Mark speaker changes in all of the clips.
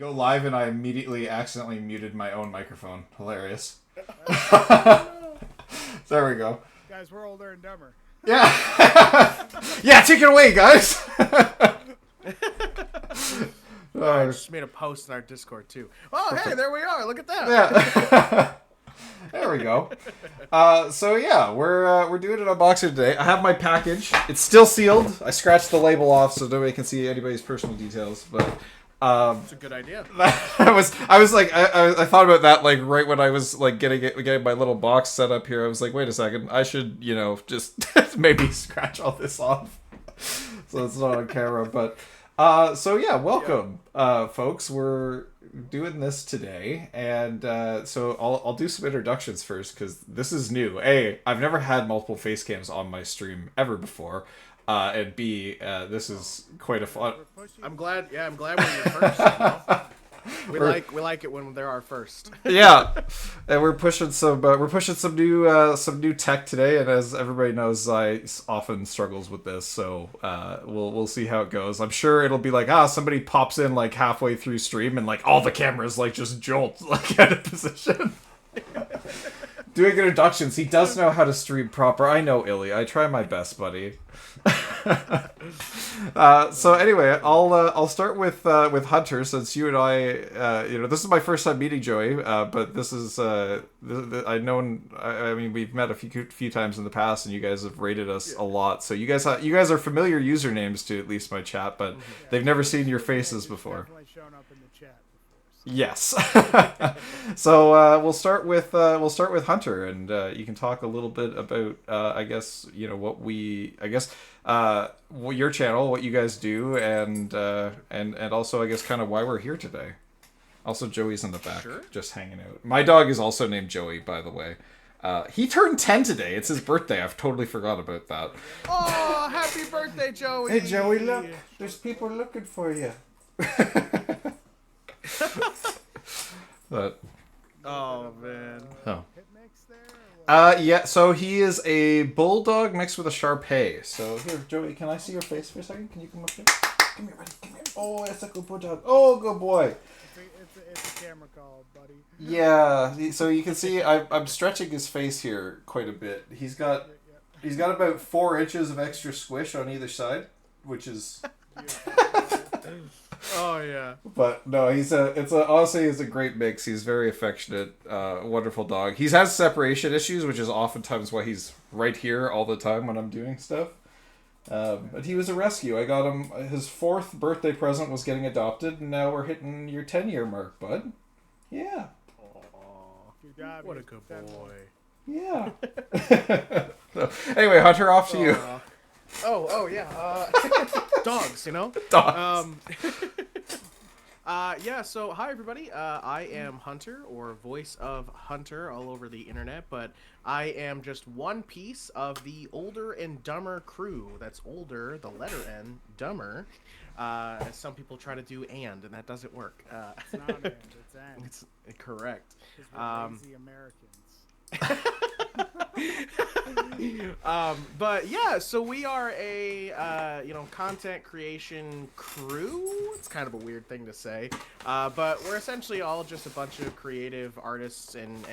Speaker 1: go live and I immediately accidentally muted my own microphone. Hilarious. There we go.
Speaker 2: Guys, we're older and dumber.
Speaker 1: Yeah. Yeah, take it away, guys.
Speaker 3: I just made a post in our Discord too. Oh, hey, there we are. Look at that.
Speaker 1: Yeah. There we go. So yeah, we're doing an unboxing today. I have my package. It's still sealed. I scratched the label off so nobody can see anybody's personal details. But
Speaker 3: it's a good idea.
Speaker 1: I was like, I thought about that like right when I was like getting my little box set up here. I was like, wait a second, I should just maybe scratch all this off so it's not on camera. But so yeah, welcome, folks. We're doing this today, and so I'll do some introductions first because this is new. A, I've never had multiple face cams on my stream ever before, and B, this is quite a fun.
Speaker 3: I'm glad we're your first. You know? We like it when they're our first.
Speaker 1: Yeah, and we're pushing some new tech today, and as everybody knows, I often struggles with this, so we'll see how it goes. I'm sure it'll be like somebody pops in like halfway through stream and like all the cameras like just jolt like out of position. Doing introductions, he does know how to stream proper. I know, Illy. I try my best, buddy. So anyway, I'll start with Hunter, since you and I, this is my first time meeting Joey, but this is I mean we've met a few times in the past, and you guys have rated us a lot. So you guys are familiar usernames to at least my chat, but they've never seen your faces before.
Speaker 2: Definitely shown up in the chat before.
Speaker 1: Yes. So we'll start with Hunter, and you can talk a little bit about your channel, what you guys do, and also I guess kind of why we're here today. Also, Joey's in the back, just hanging out. My dog is also named Joey, by the way. He turned 10 today. It's his birthday. I've totally forgot about that.
Speaker 3: Oh, happy birthday, Joey!
Speaker 1: Hey, Joey, look. There's people looking for you. But
Speaker 3: oh man.
Speaker 1: Oh.
Speaker 2: Pit mix there? Or what?
Speaker 1: Yeah, so he is a bulldog mixed with a Shar-Pei. So here, Joey, can I see your face for a second? Can you come up here? Come here, buddy. Come here. Oh, that's a good bulldog. Oh, good boy.
Speaker 2: It's a camera call, buddy.
Speaker 1: Yeah, so you can see I'm stretching his face here quite a bit. He's got about 4 inches of extra squish on either side, which is.
Speaker 3: Oh yeah.
Speaker 1: But no, honestly he's a great mix. He's very affectionate, wonderful dog. He has separation issues, which is oftentimes why he's right here all the time when I'm doing stuff. But he was a rescue. I got him. His 4th birthday present was getting adopted, and now we're hitting your 10-year mark, bud. Yeah.
Speaker 2: Good job.
Speaker 3: What a good boy.
Speaker 1: Yeah. So, anyway, Hunter, off to you.
Speaker 3: Oh yeah. Dogs, you know.
Speaker 1: Dogs.
Speaker 3: Yeah. So hi everybody. I am Hunter, or Voice of Hunter, all over the internet. But I am just one piece of the Older and Dumber crew. That's older, the letter N, dumber. As some people try to do and that doesn't work.
Speaker 2: It's not and, it's and.
Speaker 3: It's correct.
Speaker 2: 'Cause we're lazy Americans.
Speaker 3: But yeah, so we are a content creation crew. It's kind of a weird thing to say, but we're essentially all just a bunch of creative artists and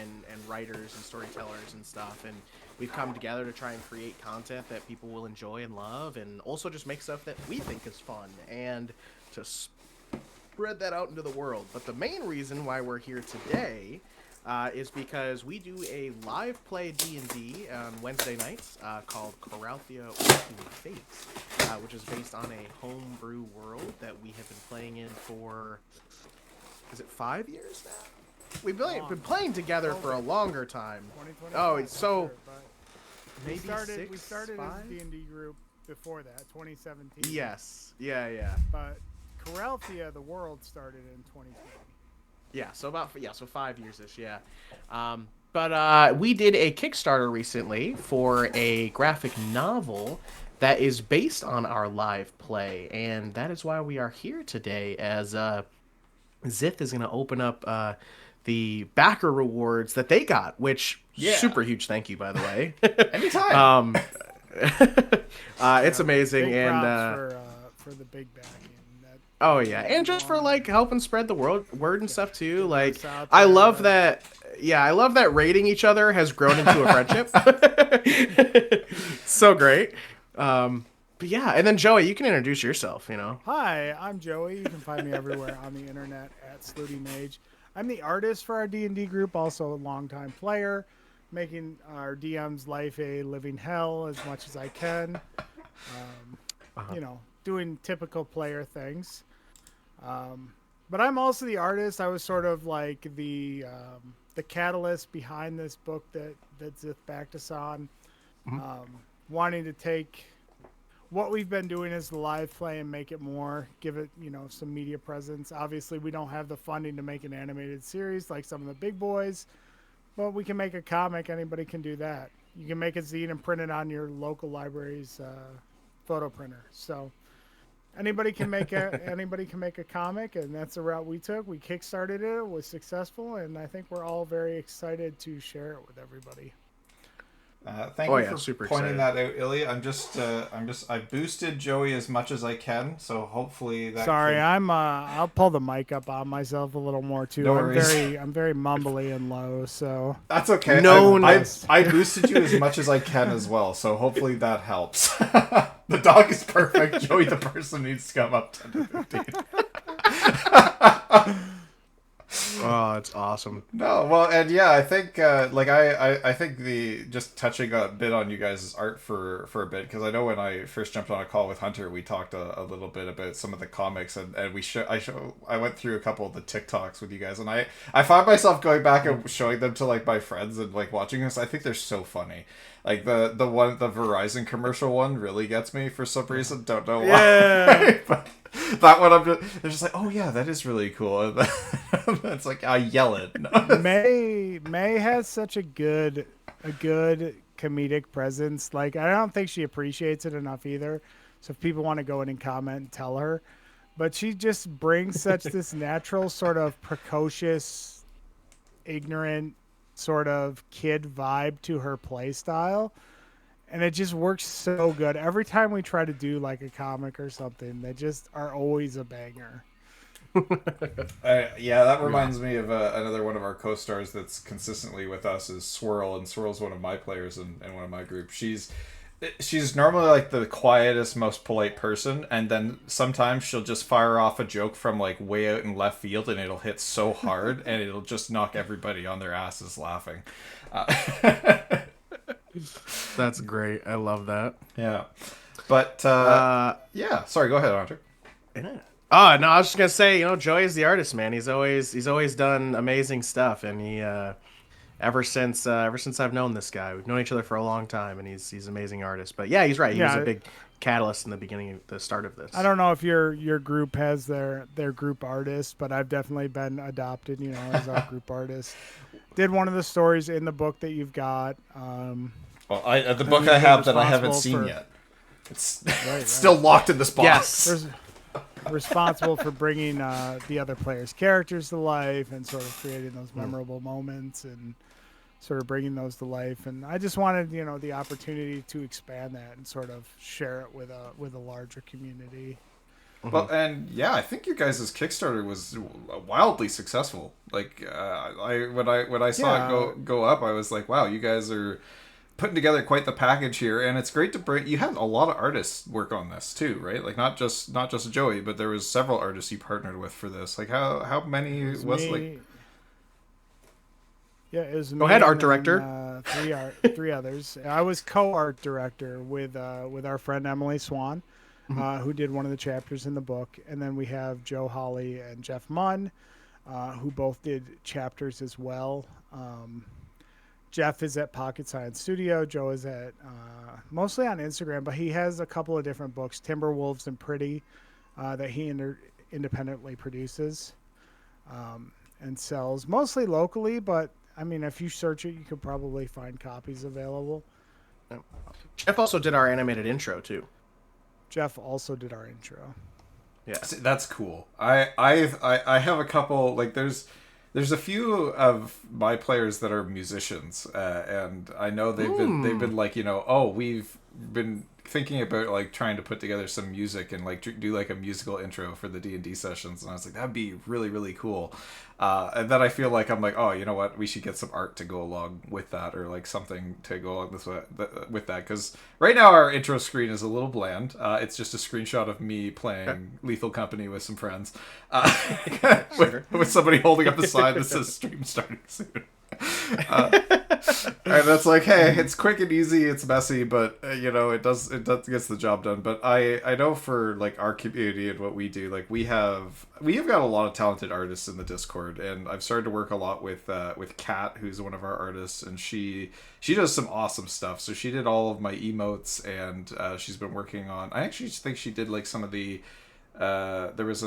Speaker 3: writers and storytellers and stuff, and we've come together to try and create content that people will enjoy and love, and also just make stuff that we think is fun and to spread that out into the world. But the main reason why we're here today is because we do a live play D&D on Wednesday nights called Coralthea Unboxing and Art, which is based on a homebrew world that we have been playing in for, is it 5 years now? We've been playing together for a longer time. Oh, it's so...
Speaker 2: We
Speaker 3: maybe
Speaker 2: started as a
Speaker 3: 5?
Speaker 2: D&D group before that, 2017.
Speaker 3: Yes. Yeah.
Speaker 2: But Coralthea, the world, started in 2020.
Speaker 3: Yeah, so 5 years-ish, yeah. But we did a Kickstarter recently for a graphic novel that is based on our live play, and that is why we are here today, as Zith is going to open up the backer rewards that they got, which super huge thank you, by the way.
Speaker 1: Anytime.
Speaker 3: It's amazing,
Speaker 2: Big
Speaker 3: and
Speaker 2: props for the big backing.
Speaker 3: Oh yeah, and just for like helping spread the word and stuff too.
Speaker 2: getting
Speaker 3: Like
Speaker 2: us out
Speaker 3: I
Speaker 2: there.
Speaker 3: love that. Yeah, I love that rating each other has grown into a friendship. So great. But yeah, and then Joey, you can introduce yourself. You know.
Speaker 2: Hi, I'm Joey. You can find me everywhere on the internet at Slooty Mage. I'm the artist for our D&D group, also a longtime player, making our DM's life a living hell as much as I can. Doing typical player things. But I'm also the artist. I was sort of like the catalyst behind this book that Zith backed us on, wanting to take what we've been doing as the live play and make it more, give it, some media presence. Obviously, we don't have the funding to make an animated series like some of the big boys, but we can make a comic. Anybody can do that. You can make a zine and print it on your local library's photo printer. So anybody can make a comic, and that's the route we took. We kickstarted it was successful, and I think we're all very excited to share it with everybody.
Speaker 1: Thank you for pointing that out, Ilya. I boosted Joey as much as I can, so hopefully that.
Speaker 2: Sorry, I'll pull the mic up on myself a little more too.
Speaker 1: No
Speaker 2: I'm very mumbly and low, so
Speaker 1: that's okay. I boosted you as much as I can as well, so hopefully that helps. The dog is perfect. Joey, the person, needs to come up 10 to 15.
Speaker 3: Oh, it's awesome.
Speaker 1: No, well, and yeah, I think I think the just touching a bit on you guys' art for a bit, because I know when I first jumped on a call with Hunter, we talked a little bit about some of the comics, and I went through a couple of the TikToks with you guys, and I found myself going back and showing them to like my friends and like watching this. I think they're so funny. Like the Verizon commercial one really gets me for some reason. Don't know why.
Speaker 2: Yeah.
Speaker 1: But that one, they're just like, oh yeah, that is really cool. And it's like I yell it.
Speaker 2: May has such a good comedic presence. Like I don't think she appreciates it enough either. So if people want to go in and comment and tell her, but she just brings such this natural sort of precocious, ignorant sort of kid vibe to her play style. And it just works so good. Every time we try to do like a comic or something, they just are always a banger.
Speaker 1: Yeah, that reminds me of another one of our co-stars that's consistently with us is Swirl, and Swirl's one of my players in one of my groups. She's normally like the quietest, most polite person, and then sometimes she'll just fire off a joke from like way out in left field, and it'll hit so hard, and it'll just knock everybody on their asses laughing.
Speaker 3: That's great. I love that.
Speaker 1: Yeah, but yeah. Sorry, go ahead, Hunter.
Speaker 3: Yeah. Oh no, I was just gonna say, Joey's the artist, man. He's always done amazing stuff, and he ever since I've known this guy, we've known each other for a long time, and he's an amazing artist. But yeah, he's right. He was a big catalyst in the start of this.
Speaker 2: I don't know if your group has their group artist, but I've definitely been adopted, as our group artist. Did one of the stories in the book that you've got.
Speaker 1: Well, the book I have that I haven't seen yet. It's still locked in this box.
Speaker 3: Yes.
Speaker 2: Responsible for bringing the other players' characters to life and sort of creating those memorable moments and sort of bringing those to life. And I just wanted, the opportunity to expand that and sort of share it with a larger community.
Speaker 1: Well, and yeah, I think your guys' Kickstarter was wildly successful. Like, when I saw it go up, I was like, wow, you guys are putting together quite the package here, and it's great to bring. You had a lot of artists work on this too, right? Like not just Joey, but there was several artists you partnered with for this. Like how many was like?
Speaker 2: Yeah, it was.
Speaker 3: Go ahead, art director.
Speaker 2: Three others. I was co-art director with our friend Emily Swan, who did one of the chapters in the book, and then we have Joe Hawley and Jeff Munn, who both did chapters as well. Jeff is at Pocket Science Studio. Joe is at mostly on Instagram, but he has a couple of different books, Timberwolves and Pretty, that he independently produces and sells, mostly locally. But I mean, if you search it, you could probably find copies available.
Speaker 3: Jeff also did our animated intro too.
Speaker 2: Jeff also did our intro.
Speaker 1: Yeah, that's cool. I have a couple like There's a few of my players that are musicians, and I know they've been like, we've been thinking about like trying to put together some music and like do like a musical intro for the D&D sessions, and I was like, that'd be really, really cool. And then I feel like I'm like, oh, you know what, we should get some art to go along with that, or like something to go along with that, because right now our intro screen is a little bland. It's just a screenshot of me playing Lethal Company with some friends, with somebody holding up a sign that says stream starting soon. And that's like, hey, it's quick and easy, it's messy, but it does gets the job done. But I know for like our community and what we do, like we have got a lot of talented artists in the Discord, and I've started to work a lot with Kat, who's one of our artists, and she does some awesome stuff. So she did all of my emotes, and she's been working on, I actually think she did like some of the there was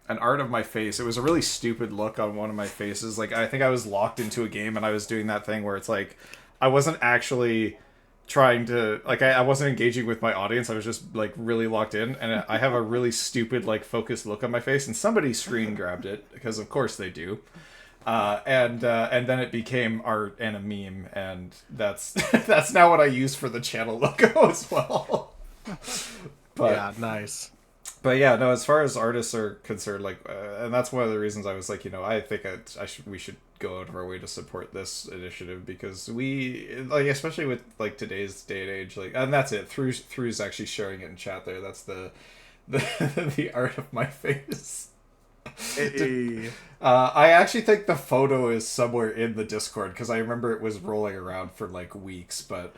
Speaker 1: an art of my face. It was a really stupid look on one of my faces. Like, I think I was locked into a game and I was doing that thing where it's like, I wasn't actually trying to, like, I wasn't engaging with my audience. I was just, like, really locked in. And I have a really stupid, like, focused look on my face. And somebody screen grabbed it, because of course they do. And then it became art and a meme. And that's now what I use for the channel logo as well. But,
Speaker 3: yeah, nice.
Speaker 1: But yeah, no, as far as artists are concerned, like, and that's one of the reasons I was like, I think we should go out of our way to support this initiative, because we, like, especially with like today's day and age, like, and that's it. Through's actually sharing it in chat there. That's the the art of my face.
Speaker 3: Hey.
Speaker 1: I actually think the photo is somewhere in the Discord, because I remember it was rolling around for like weeks, but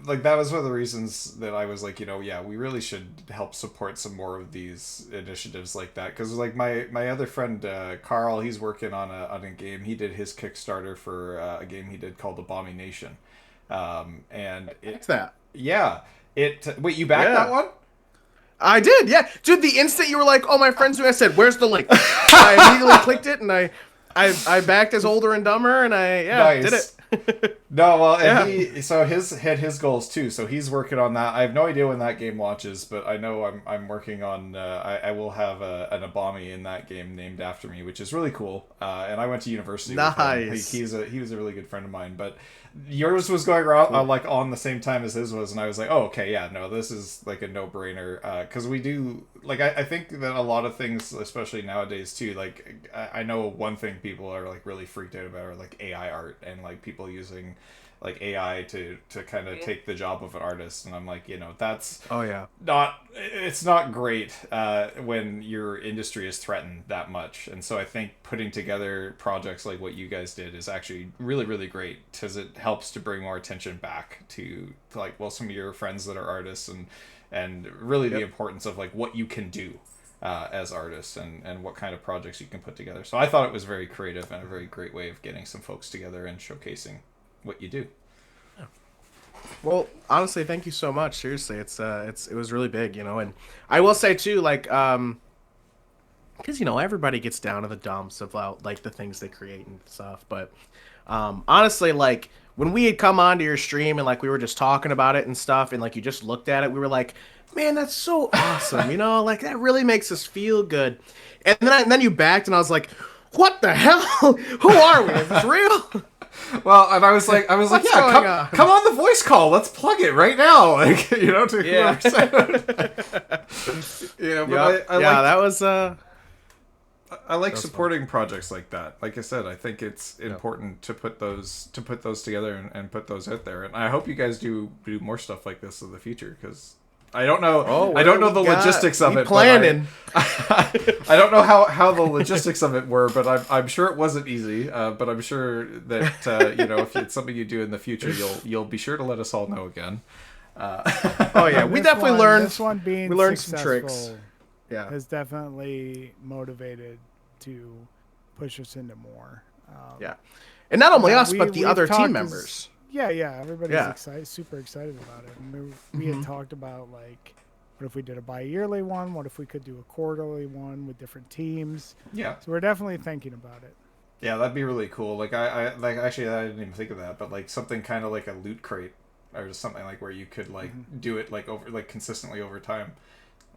Speaker 1: like that was one of the reasons that I was like, yeah, we really should help support some more of these initiatives like that, because like my other friend Carl, he's working on a game. He did his Kickstarter for a game he did called Abomination, and
Speaker 3: What's that?
Speaker 1: Yeah, wait, you backed that one?
Speaker 3: I did, yeah, dude. The instant you were like, "Oh, my friend's doing," I said, "Where's the link?" I immediately clicked it, and I backed as Older and Dumber, and I did it.
Speaker 1: No, well, and his had his goals too, so he's working on that. I have no idea when that game launches, but I know I'm working on. I will have an Abami in that game named after me, which is really cool. And I went to university with him. He was a really good friend of mine, but yours was going around like on the same time as his was, and I was like, oh, okay, yeah, no, this is like a no-brainer, because we do, like, I think that a lot of things, especially nowadays too, like I know one thing people are like really freaked out about are like AI art, and like people using like AI to kind of take the job of an artist, and I'm like, that's it's not great when your industry is threatened that much. And so I think putting together projects like what you guys did is actually really, really great, because it helps to bring more attention back to like, well, some of your friends that are artists, and really the importance of like what you can do as artists, and what kind of projects you can put together. So I thought it was very creative and a very great way of getting some folks together and showcasing what you do.
Speaker 3: Well, honestly, thank you so much. Seriously, it was really big, and I will say too, like, because everybody gets down to the dumps about like the things they create and stuff, but honestly, like when we had come onto your stream and like we were just talking about it and stuff, and like you just looked at it, we were like, man, that's so awesome, like that really makes us feel good. And then you backed, and I was like, what the hell? Who are we? Is this real?
Speaker 1: Well, and I was like, yeah, come on the voice call. Let's plug it right now, like, to whoever said it. But
Speaker 3: that was.
Speaker 1: I like supporting projects like that. Like I said, I think it's important to put those together and put those out there. And I hope you guys do more stuff like this in the future, because I don't know. I don't know the logistics of it.
Speaker 3: Planning.
Speaker 1: I don't know how the logistics of it were, but I'm sure it wasn't easy. But I'm sure that if it's something you do in the future, you'll be sure to let us all know again.
Speaker 3: Oh yeah, we definitely learned.
Speaker 2: This one being
Speaker 3: we learned some tricks.
Speaker 2: Yeah, has definitely motivated to push us into more.
Speaker 3: And not only us, but the other team members.
Speaker 2: Everybody's excited, super excited about it. And we had talked about like, what if we did a bi-yearly one? What if we could do a quarterly one with different teams?
Speaker 1: Yeah.
Speaker 2: So we're definitely thinking about it.
Speaker 1: Yeah, that'd be really cool. Like I actually I didn't even think of that, but like something kind of like a loot crate or something like where you could like do it like over like consistently over time.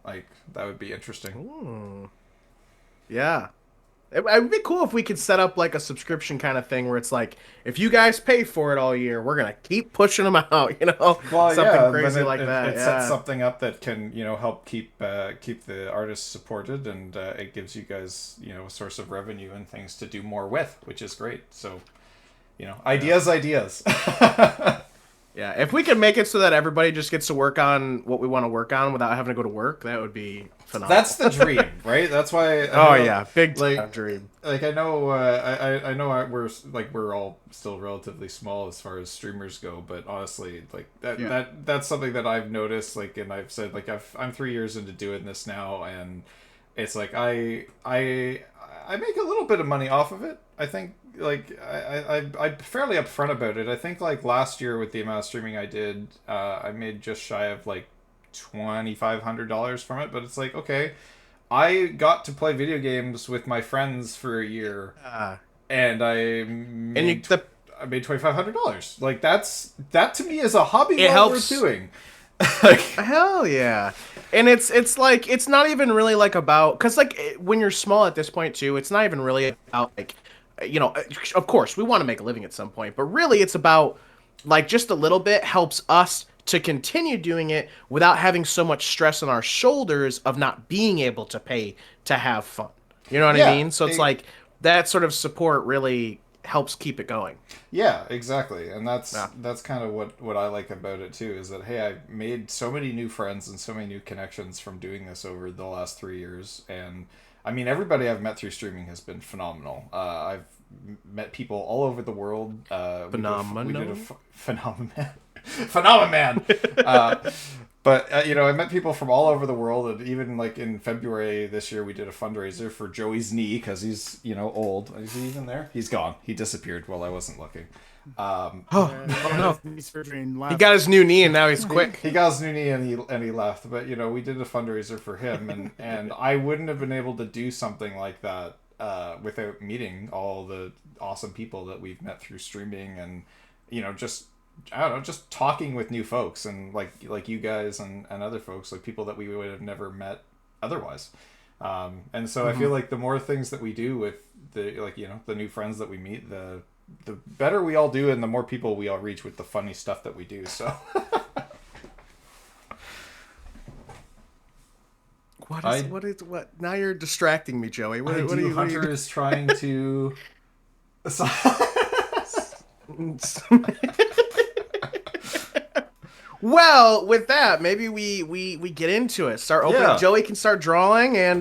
Speaker 1: Like that would be interesting.
Speaker 3: Ooh. Yeah. It would be cool if we could set up like a subscription kind of thing where it's like, if you guys pay for it all year, we're gonna keep pushing them out, you know,
Speaker 1: Well,
Speaker 3: something
Speaker 1: yeah,
Speaker 3: crazy
Speaker 1: then
Speaker 3: like that.
Speaker 1: it
Speaker 3: Yeah.
Speaker 1: sets something up that can, help keep the artists supported, and it gives you guys, a source of revenue and things to do more with, which is great. So, ideas.
Speaker 3: Yeah, if we can make it so that everybody just gets to work on what we want to work on without having to go to work, that would be phenomenal.
Speaker 1: That's the dream, right? That's why.
Speaker 3: Big time dream.
Speaker 1: Like I know, we're all still relatively small as far as streamers go, but honestly, like that's something that I've noticed. Like, and I've said, like I'm 3 years into doing this now, and it's like I make a little bit of money off of it. I think. Like I'm fairly upfront about it. I think like last year with the amount of streaming I did, I made just shy of like $2,500 from it. But it's like, okay, I got to play video games with my friends for a year, and I made $2,500. Like that to me is a hobby worth doing.
Speaker 3: Hell yeah. And it's like, it's not even really like about, because like when you're small at this point too, it's not even really about like, of course we want to make a living at some point, but really it's about like just a little bit helps us to continue doing it without having so much stress on our shoulders of not being able to pay to have fun. You know what I mean? So it's like that sort of support really helps keep it going.
Speaker 1: Yeah, exactly. And that's kind of what I like about it too, is that, hey, I've made so many new friends and so many new connections from doing this over the last 3 years. And I mean, everybody I've met through streaming has been phenomenal. I've met people all over the world. Phenomenon. But I met people from all over the world, and even like in February this year, we did a fundraiser for Joey's knee because he's old. Is he even there? He's gone. He disappeared while I wasn't looking.
Speaker 3: No! He got his new knee and now he's quick.
Speaker 1: He got his new knee and he left. But we did a fundraiser for him, and I wouldn't have been able to do something like that without meeting all the awesome people that we've met through streaming, and just talking with new folks, and like you guys and other folks, like people that we would have never met otherwise. And so I feel like the more things that we do with the new friends that we meet, the better we all do, and the more people we all reach with the funny stuff that we do. So
Speaker 3: what now you're distracting me, Joey. What are you
Speaker 1: Hunter is trying to
Speaker 3: Well, with that, maybe we get into it. Start opening. Yeah. Joey can start drawing, and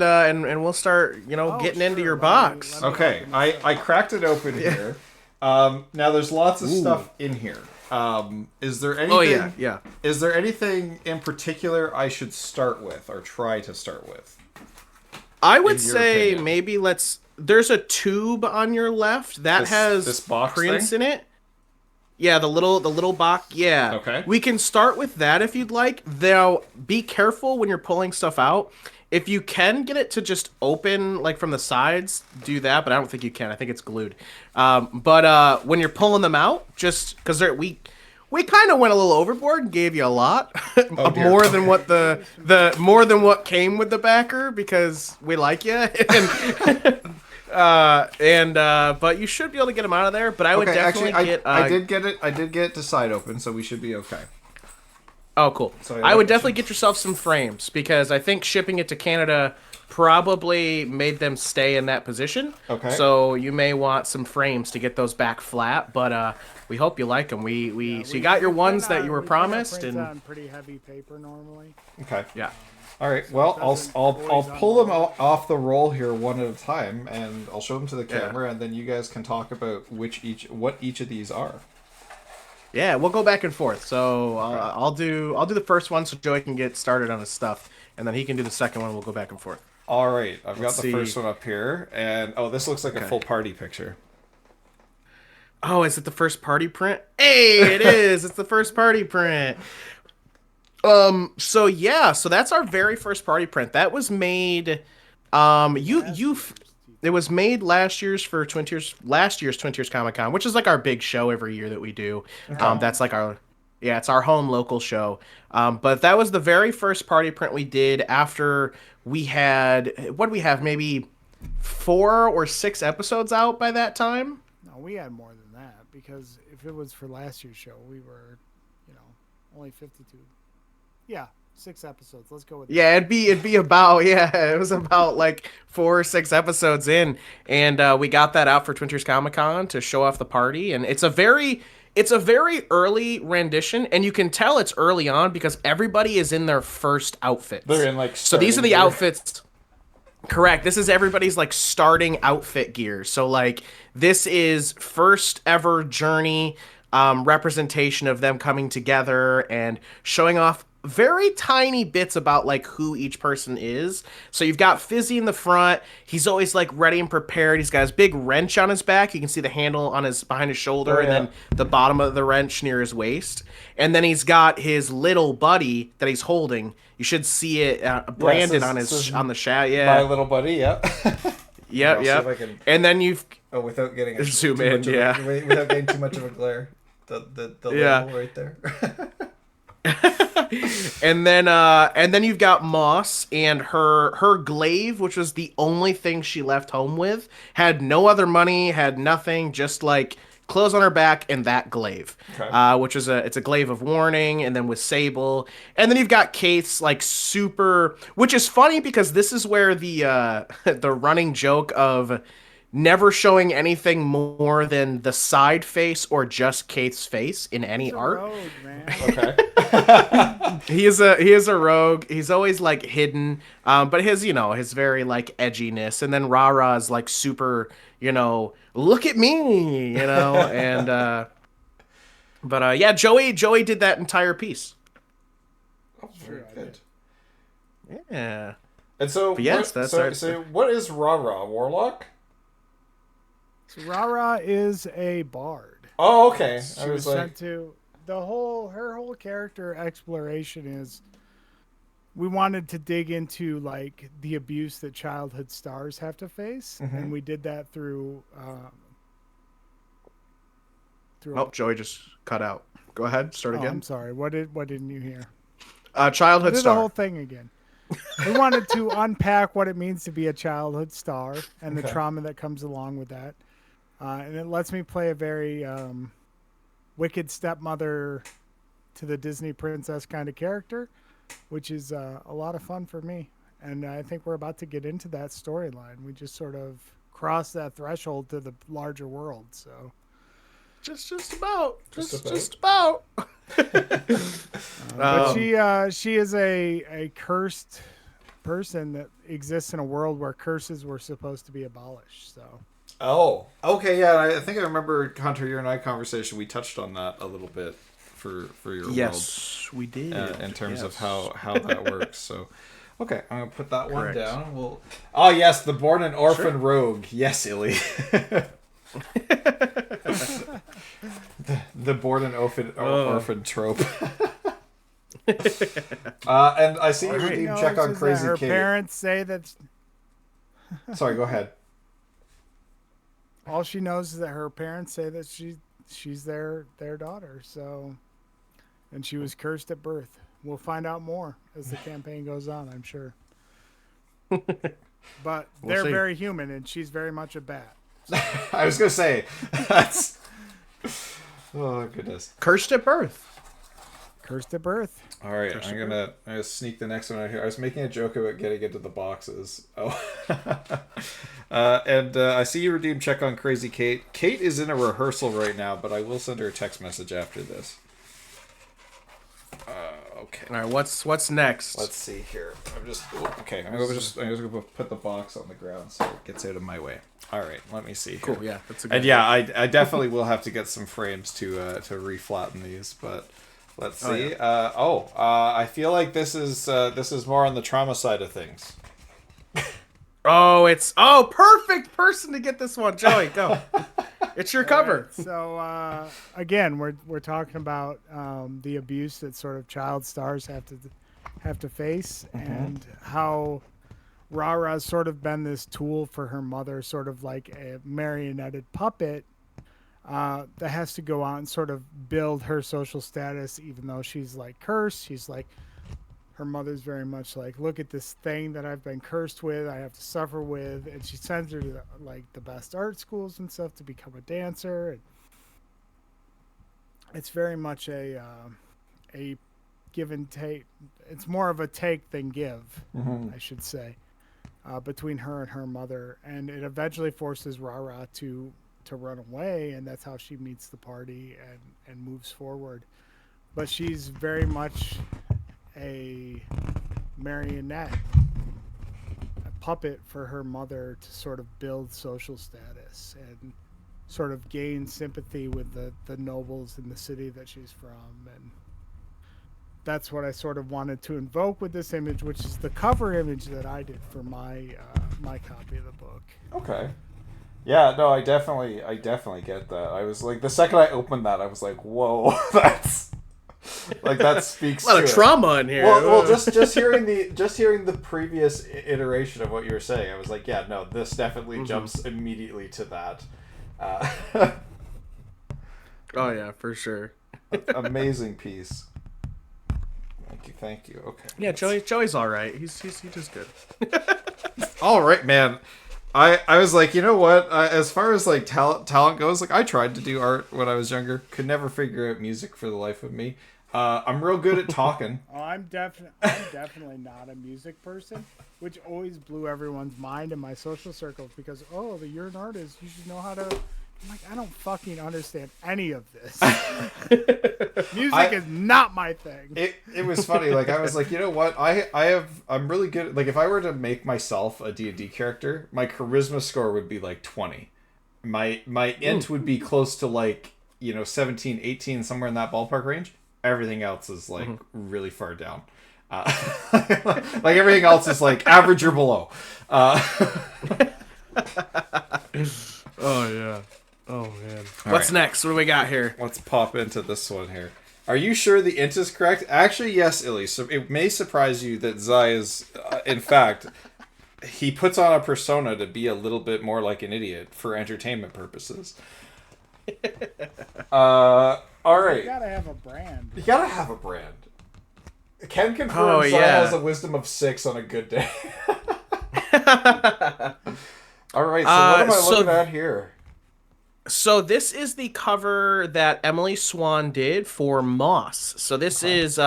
Speaker 3: we'll start getting into your box.
Speaker 1: Okay, I cracked it open here. Now there's lots of stuff in here. Is there anything?
Speaker 3: Oh yeah.
Speaker 1: Is there anything in particular I should start with or try to start with?
Speaker 3: I would say opinion? Maybe there's a tube on your left that has
Speaker 1: this box
Speaker 3: prints
Speaker 1: thing?
Speaker 3: in it. Yeah, the little box. Yeah.
Speaker 1: Okay.
Speaker 3: We can start with that if you'd like. Now, be careful when you're pulling stuff out. If you can get it to just open like from the sides, do that. But I don't think you can. I think it's glued. But when you're pulling them out, just because we kind of went a little overboard and gave you a lot, more than what more than what came with the backer, because we like you. But you should be able to get them out of there. But I would definitely get.
Speaker 1: I did get it. I did get it to side open, so we should be okay.
Speaker 3: Oh, cool. So I would definitely get yourself some frames, because I think shipping it to Canada probably made them stay in that position.
Speaker 1: Okay.
Speaker 3: So you may want some frames to get those back flat, but we hope you like them. So you got your ones that you were promised, and
Speaker 2: on pretty heavy paper normally.
Speaker 1: Okay.
Speaker 3: Yeah.
Speaker 1: All right. Well, I'll pull them off the roll here one at a time, and I'll show them to the camera, and then you guys can talk about what each of these are.
Speaker 3: Yeah, we'll go back and forth. So I'll do the first one so Joey can get started on his stuff, and then he can do the second one. We'll go back and forth.
Speaker 1: All right, I've got the first one up here, and this looks like a full party picture.
Speaker 3: Oh, is it the first party print? Hey, it is. It's the first party print. So that's our very first party print. That was made. It was made last year's Twin Tiers Comic-Con, which is like our big show every year that we do. Okay. That's like it's our home local show. But that was the very first party print we did after we had, what did we have? Maybe 4 or 6 episodes out by that time.
Speaker 2: No, we had more than that because if it was for last year's show, we were, only 52. Yeah, 6 episodes. Let's go with that.
Speaker 3: Yeah, it'd be about it was about like 4 or 6 episodes in, and we got that out for Twin Tiers Comic Con to show off the party, and it's a very early rendition, and you can tell it's early on because everybody is in their first outfits.
Speaker 1: They're in like
Speaker 3: so these are the
Speaker 1: gear.
Speaker 3: outfits. Correct. This is everybody's like starting outfit gear. So like this is first ever journey representation of them coming together and showing off very tiny bits about like who each person is. So you've got Fizzy in the front. He's always like ready and prepared. He's got his big wrench on his back. You can see the handle on his behind his shoulder, and then the bottom of the wrench near his waist. And then he's got his little buddy that he's holding. You should see it branded on his on the shaft. Yeah,
Speaker 1: my little buddy. Yep.
Speaker 3: Yep. And then you've
Speaker 1: without getting a
Speaker 3: zoom in.
Speaker 1: Without getting too much of a glare. The label right there.
Speaker 3: and then you've got Moss, and her glaive, which was the only thing she left home with, had no other money, had nothing, just like clothes on her back and that glaive, which is it's a glaive of warning. And then with Sable, and then you've got Kate's like super, which is funny because this is where the the running joke of never showing anything more than the side face or just Kate's face in any art.
Speaker 2: Rogue, man.
Speaker 1: Okay.
Speaker 3: He is a rogue. He's always like hidden, but his his very like edginess, and then Rara is like super, look at me, and but yeah, Joey did that entire piece.
Speaker 1: Oh, very good.
Speaker 3: Yeah.
Speaker 1: And so, so what is Rara? Warlock?
Speaker 2: So Rara is a bard.
Speaker 1: Oh, okay.
Speaker 2: She was sent to her whole character exploration is we wanted to dig into like the abuse that childhood stars have to face, and we did that through.
Speaker 3: Joey just cut out. Go ahead, start again.
Speaker 2: I'm sorry. What didn't you hear?
Speaker 3: Childhood star.
Speaker 2: The whole thing again. We wanted to unpack what it means to be a childhood star and the trauma that comes along with that. And it lets me play a very wicked stepmother to the Disney princess kind of character, which is a lot of fun for me. And I think we're about to get into that storyline. We just sort of crossed that threshold to the larger world. So
Speaker 3: just about.
Speaker 2: But she is a cursed person that exists in a world where curses were supposed to be abolished. So.
Speaker 1: Oh, okay, yeah. I think I remember Hunter, your and I conversation. We touched on that a little bit for your world.
Speaker 3: Yes, we did.
Speaker 1: In terms of how that works. So, okay, I'm gonna put that one down. Oh yes, the born an orphan rogue. Yes, Illy. the born an orphan trope. And I see you redeem check on Crazy
Speaker 2: her
Speaker 1: Kate.
Speaker 2: Her parents say that.
Speaker 1: Sorry, go ahead.
Speaker 2: All she knows is that her parents say that she's their daughter. So, and she was cursed at birth. We'll find out more as the campaign goes on, I'm sure. But they're very human, and she's very much a bat. So.
Speaker 1: I was gonna say that's. Oh goodness.
Speaker 3: Cursed at birth.
Speaker 2: Cursed at birth.
Speaker 1: All right, I'm gonna sneak the next one out here. I was making a joke about getting into the boxes. Oh, and I see you redeem check on Crazy Kate. Kate is in a rehearsal right now, but I will send her a text message after this. Okay.
Speaker 3: All right. What's next?
Speaker 1: Let's see here. I'm just gonna put the box on the ground so it gets out of my way. All right. Let me see here.
Speaker 3: Cool. Yeah. That's a good.
Speaker 1: And yeah, I definitely will have to get some frames to reflatten these, but. Let's see. I feel like this is more on the trauma side of things.
Speaker 3: Perfect person to get this one, Joey. Go. It's your cover.
Speaker 2: Right, so again, we're talking about the abuse that sort of child stars have to face, and how Rara's sort of been this tool for her mother, sort of like a marionetted puppet. That has to go out and sort of build her social status, even though she's like cursed. She's like her mother's very much like, look at this thing that I've been cursed with, I have to suffer with, and she sends her to like the best art schools and stuff to become a dancer. And it's very much a give and take. It's more of a take than give, I should say, between her and her mother, and it eventually forces Rara to run away, and that's how she meets the party and moves forward. But she's very much a marionette, a puppet for her mother to sort of build social status and sort of gain sympathy with the nobles in the city that she's from. And that's what I sort of wanted to invoke with this image, which is the cover image that I did for my my copy of the book.
Speaker 1: Okay. Yeah, no, I definitely get that. I was like, the second I opened that, I was like, whoa, that's like, that speaks
Speaker 3: a lot of trauma in here.
Speaker 1: Well, just hearing the previous iteration of what you were saying, I was like, yeah, no, this definitely jumps immediately to that.
Speaker 3: Oh yeah, for sure.
Speaker 1: Amazing piece. Thank you. Okay.
Speaker 3: Yeah, Joey's all right. He's just good.
Speaker 1: All right, man. I was like, you know what? As far as like talent goes, like, I tried to do art when I was younger. Could never figure out music for the life of me. I'm real good at talking.
Speaker 2: Oh, I'm definitely not a music person, which always blew everyone's mind in my social circles because, you're an artist, you should know how to. I'm like, I don't fucking understand any of this. Music is not my thing.
Speaker 1: It was funny. Like, I was like, you know what? I'm really good at, like, if I were to make myself a D&D character, my charisma score would be like 20. My int would be close to like, 17, 18, somewhere in that ballpark range. Everything else is like really far down. Like, everything else is like average or below.
Speaker 3: Oh yeah. Oh man. What's next? What do we got here?
Speaker 1: Let's pop into this one here. Are you sure the int is correct? Actually, yes, Illy. So it may surprise you that Zai is, in fact, he puts on a persona to be a little bit more like an idiot for entertainment purposes. All right.
Speaker 2: You gotta have a brand.
Speaker 1: You gotta have a brand. Ken confirms Zai has a wisdom of 6 on a good day. All right. So what am I looking at here?
Speaker 3: So this is the cover that Emily Swan did for Moss. So this is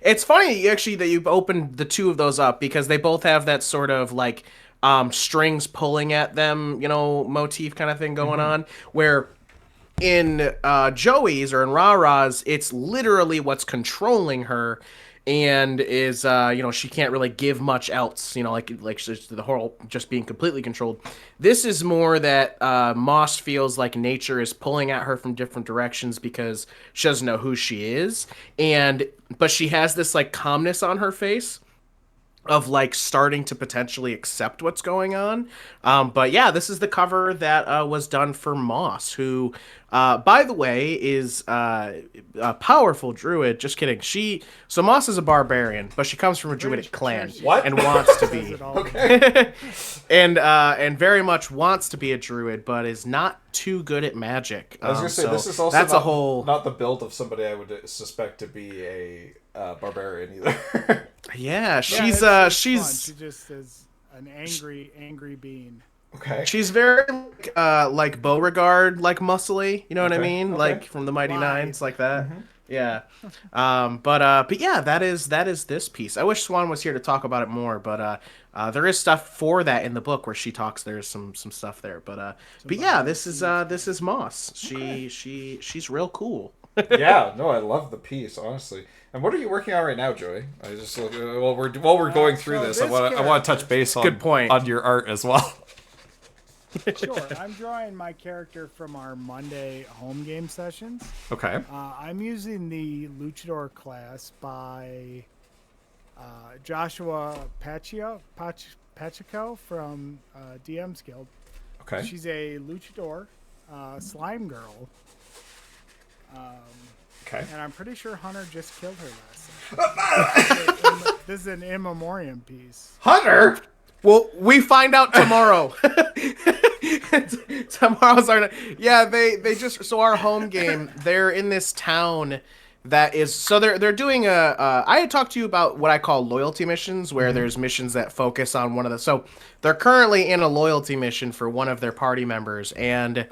Speaker 3: it's funny actually that you've opened the two of those up because they both have that sort of like strings pulling at them, motif kind of thing going on, where in Joey's or in Rara's, it's literally what's controlling her and is she can't really give much else, like the whole just being completely controlled. This is more that Moss feels like nature is pulling at her from different directions because she doesn't know who she is, but she has this like calmness on her face of like starting to potentially accept what's going on. But yeah, this is the cover that was done for Moss, who by the way is a powerful druid. Just kidding. So Moss is a barbarian, but she comes from a druidic clan.
Speaker 1: What?
Speaker 3: And wants to be.
Speaker 1: Okay.
Speaker 3: and very much wants to be a druid, but is not too good at magic.
Speaker 1: I was gonna say, this is also not the build of somebody I would suspect to be a barbarian either.
Speaker 3: Yeah, she's
Speaker 2: fun. She just is an angry being.
Speaker 1: Okay.
Speaker 3: She's very like Beauregard, like muscly. You know what I mean? Okay. Like from the Mighty Nines, like that. Mm-hmm. Yeah. But yeah, that is this piece. I wish Swan was here to talk about it more, but there is stuff for that in the book where she talks. There's some stuff there, but yeah, this is Moss. She's real cool.
Speaker 1: Yeah, no, I love the piece, honestly. And what are you working on right now, Joey? I just while we're going through this, I want to touch base on your art as well.
Speaker 2: Sure, I'm drawing my character from our Monday home game sessions.
Speaker 1: Okay.
Speaker 2: I'm using the Luchador class by Joshua Pacheco from DM's Guild.
Speaker 1: Okay.
Speaker 2: She's a Luchador slime girl.
Speaker 1: Okay.
Speaker 2: And I'm pretty sure Hunter just killed her last time. This is an in memoriam piece.
Speaker 1: Hunter?
Speaker 3: Well, we find out tomorrow. Tomorrow's our... Yeah, they just... So our home game, they're in this town that is so they're doing I had talked to you about what I call loyalty missions, where there's missions that focus on one of the. So they're currently in a loyalty mission for one of their party members, and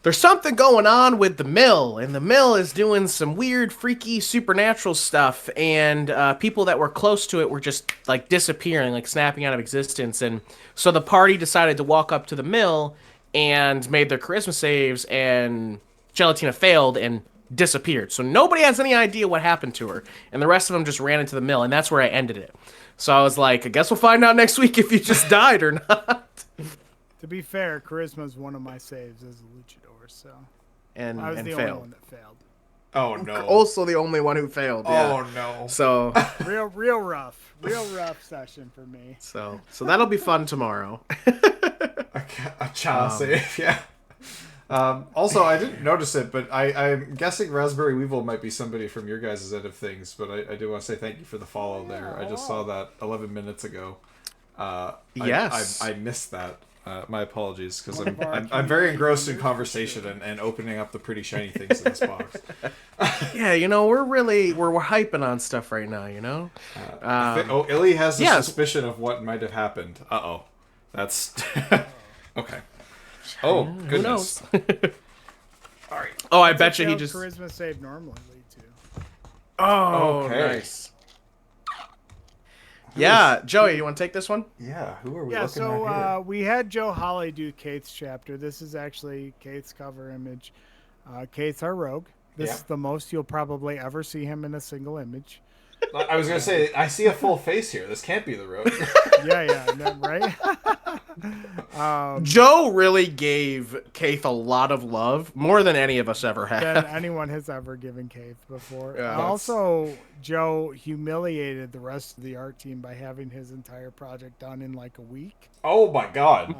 Speaker 3: there's something going on with the mill, and the mill is doing some weird, freaky, supernatural stuff, and people that were close to it were just like disappearing, like snapping out of existence. And so the party decided to walk up to the mill and made their charisma saves, and Gelatina failed and disappeared. So nobody has any idea what happened to her, and the rest of them just ran into the mill, and that's where I ended it. So I was like, I guess we'll find out next week if you just died or not.
Speaker 2: To be fair, charisma is one of my saves as a luchador, so
Speaker 3: And
Speaker 2: I was
Speaker 3: and
Speaker 2: the
Speaker 3: failed.
Speaker 2: only one that failed.
Speaker 1: Oh no.
Speaker 3: Also the only one who failed. Yeah.
Speaker 1: Oh no.
Speaker 3: So
Speaker 2: Real rough session for me.
Speaker 3: so that'll be fun tomorrow.
Speaker 1: A child save, yeah. Also, I didn't notice it, but I'm guessing Raspberry Weevil might be somebody from your guys' end of things, but I do want to say thank you for the follow there. I just saw that 11 minutes ago.
Speaker 3: Yes.
Speaker 1: I missed that. My apologies, because I'm very engrossed in conversation and opening up the pretty shiny things in this box.
Speaker 3: Yeah, we're hyping on stuff right now,
Speaker 1: Illy has a suspicion of what might have happened. Uh-oh. That's... okay. Oh, goodness.
Speaker 3: Who knows?
Speaker 1: All right.
Speaker 3: Oh, I bet you he just...
Speaker 2: charisma save normally lead to.
Speaker 3: Oh,
Speaker 1: okay.
Speaker 3: Nice. Yeah, Joey, you want to take this one?
Speaker 1: Yeah, who are we
Speaker 2: Yeah,
Speaker 1: looking at
Speaker 2: so
Speaker 1: here?
Speaker 2: we had Joe Holly do Kate's chapter. This is actually Kate's cover image. Kate's our rogue. This is the most you'll probably ever see him in a single image.
Speaker 1: I was going to say, I see a full face here. This can't be the road.
Speaker 2: Yeah, right?
Speaker 3: Joe really gave Keith a lot of love, more than any of us ever
Speaker 2: Than
Speaker 3: have.
Speaker 2: anyone has ever given Kate before.
Speaker 3: Yeah.
Speaker 2: Also, Joe humiliated the rest of the art team by having his entire project done in like a week.
Speaker 1: Oh my god.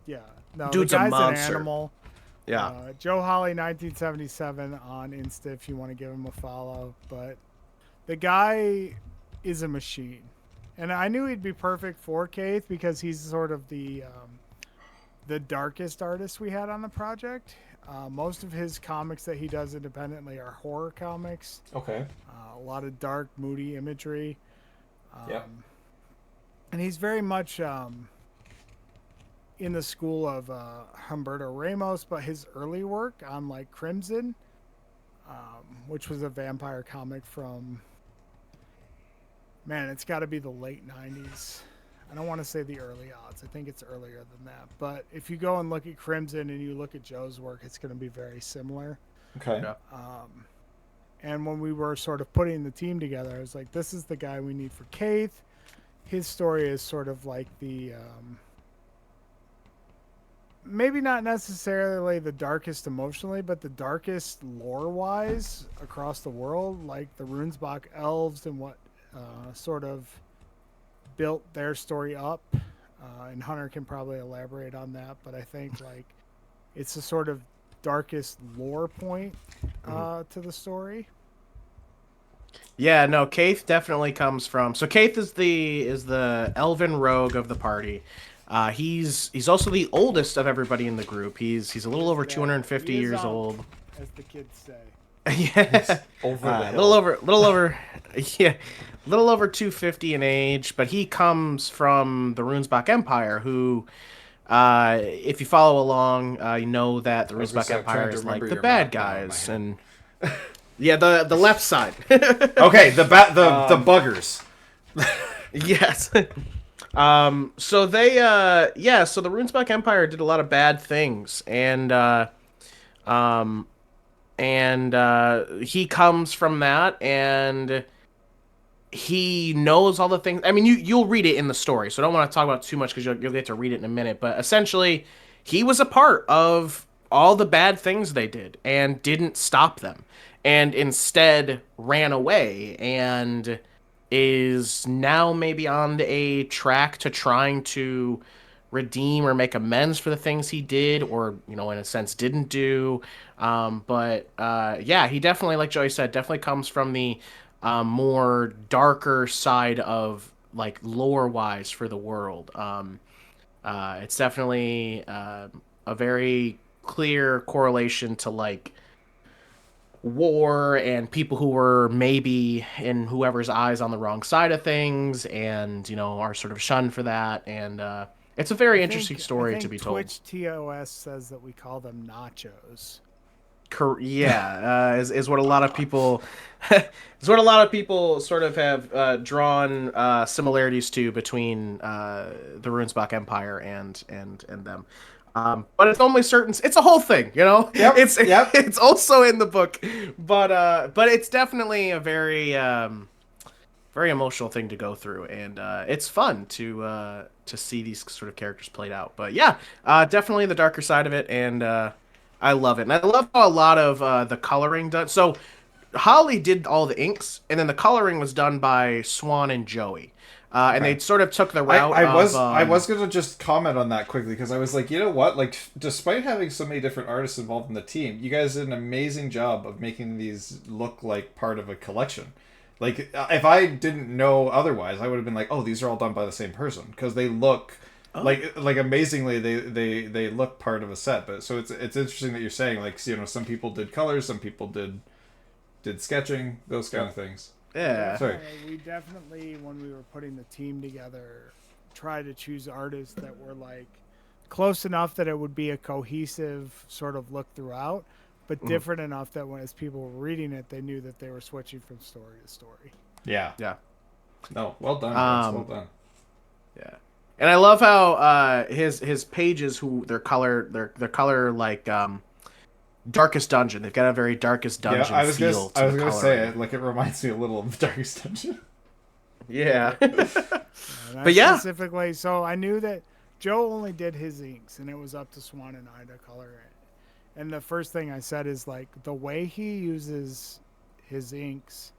Speaker 2: Yeah. No,
Speaker 3: Dude's
Speaker 2: the
Speaker 3: a
Speaker 2: guy's
Speaker 3: monster.
Speaker 2: an animal.
Speaker 3: Yeah.
Speaker 2: Joe Holly 1977 on Insta if you want to give him a follow. But the guy is a machine. And I knew he'd be perfect for Keith because he's sort of the darkest artist we had on the project. Most of his comics that he does independently are horror comics.
Speaker 1: Okay.
Speaker 2: A lot of dark, moody imagery.
Speaker 1: Yep.
Speaker 2: And he's very much in the school of Humberto Ramos, but his early work on like Crimson, which was a vampire comic from, man, it's got to be the late 90s. I don't want to say the early odds. I think it's earlier than that. But if you go and look at Crimson and you look at Joe's work, it's going to be very similar.
Speaker 1: Okay.
Speaker 3: Yeah.
Speaker 2: And when we were sort of putting the team together, I was like, this is the guy we need for Keith. His story is sort of like the, maybe not necessarily the darkest emotionally, but the darkest lore-wise across the world, like the Runesbach elves and what sort of built their story up. And Hunter can probably elaborate on that, but I think like it's the sort of darkest lore point to the story.
Speaker 3: Yeah, no, Keith definitely comes from. So Keith is the elven rogue of the party. He's also the oldest of everybody in the group. He's a little over 250 years old.
Speaker 2: As the kids say.
Speaker 3: Yeah,
Speaker 1: Over the
Speaker 3: a
Speaker 1: hill.
Speaker 3: little over, yeah, a little over 250 in age. But he comes from the Runesbach Empire, who, if you follow along, you know that the
Speaker 1: was gonna
Speaker 3: Runesbach
Speaker 1: say, I'm trying
Speaker 3: Empire
Speaker 1: to
Speaker 3: is like
Speaker 1: remember
Speaker 3: the
Speaker 1: your
Speaker 3: bad
Speaker 1: map now in my
Speaker 3: guys,
Speaker 1: head.
Speaker 3: and yeah, the left side.
Speaker 1: Okay, the buggers.
Speaker 3: Yes. So they so the Runesbach Empire did a lot of bad things, and he comes from that, and he knows all the things. I mean, you'll read it in the story, so I don't want to talk about it too much because you'll get to read it in a minute. But essentially, he was a part of all the bad things they did and didn't stop them, and instead ran away and is now maybe on a track to trying to redeem or make amends for the things he did or, in a sense, didn't do. But he definitely, like Joey said, definitely comes from the more darker side of, like, lore-wise for the world. It's definitely a very clear correlation to, like, war and people who were maybe in whoever's eyes on the wrong side of things, and are sort of shunned for that. And it's a very interesting story to be told.
Speaker 2: Twitch TOS says that we call them nachos.
Speaker 3: Yeah, is what a lot of people is what a lot of people sort of have drawn similarities to between the Runesbach Empire and them. But it's only certain. It's a whole thing,
Speaker 1: Yep.
Speaker 3: It's also in the book, but it's definitely a very very emotional thing to go through, and it's fun to see these sort of characters played out. But yeah, definitely the darker side of it, and I love it. And I love how a lot of the coloring done. So Holly did all the inks, and then the coloring was done by Swan and Joey. And they sort of took the route
Speaker 1: I was going to just comment on that quickly, because I was like, you know what? Like, despite having so many different artists involved in the team, you guys did an amazing job of making these look like part of a collection. Like, if I didn't know otherwise, I would have been like, oh, these are all done by the same person, because they look... Like amazingly, they look part of a set. But so it's interesting that you're saying, like, some people did colors, some people did sketching, those kind of things.
Speaker 3: Yeah.
Speaker 1: Sorry.
Speaker 2: We definitely, when we were putting the team together, tried to choose artists that were like close enough that it would be a cohesive sort of look throughout, but different enough that when as people were reading it, they knew that they were switching from story to story.
Speaker 1: Yeah.
Speaker 3: Yeah.
Speaker 1: No, well done. Well done.
Speaker 3: Yeah. And I love how his pages, their color like Darkest Dungeon. They've got a very Darkest Dungeon feel. I was gonna
Speaker 1: say it. Like, it reminds me a little of Darkest Dungeon.
Speaker 3: Yeah.
Speaker 2: But yeah, specifically, so I knew that Joe only did his inks, and it was up to Swan and I to color it. And the first thing I said is, like, the way he uses his inks,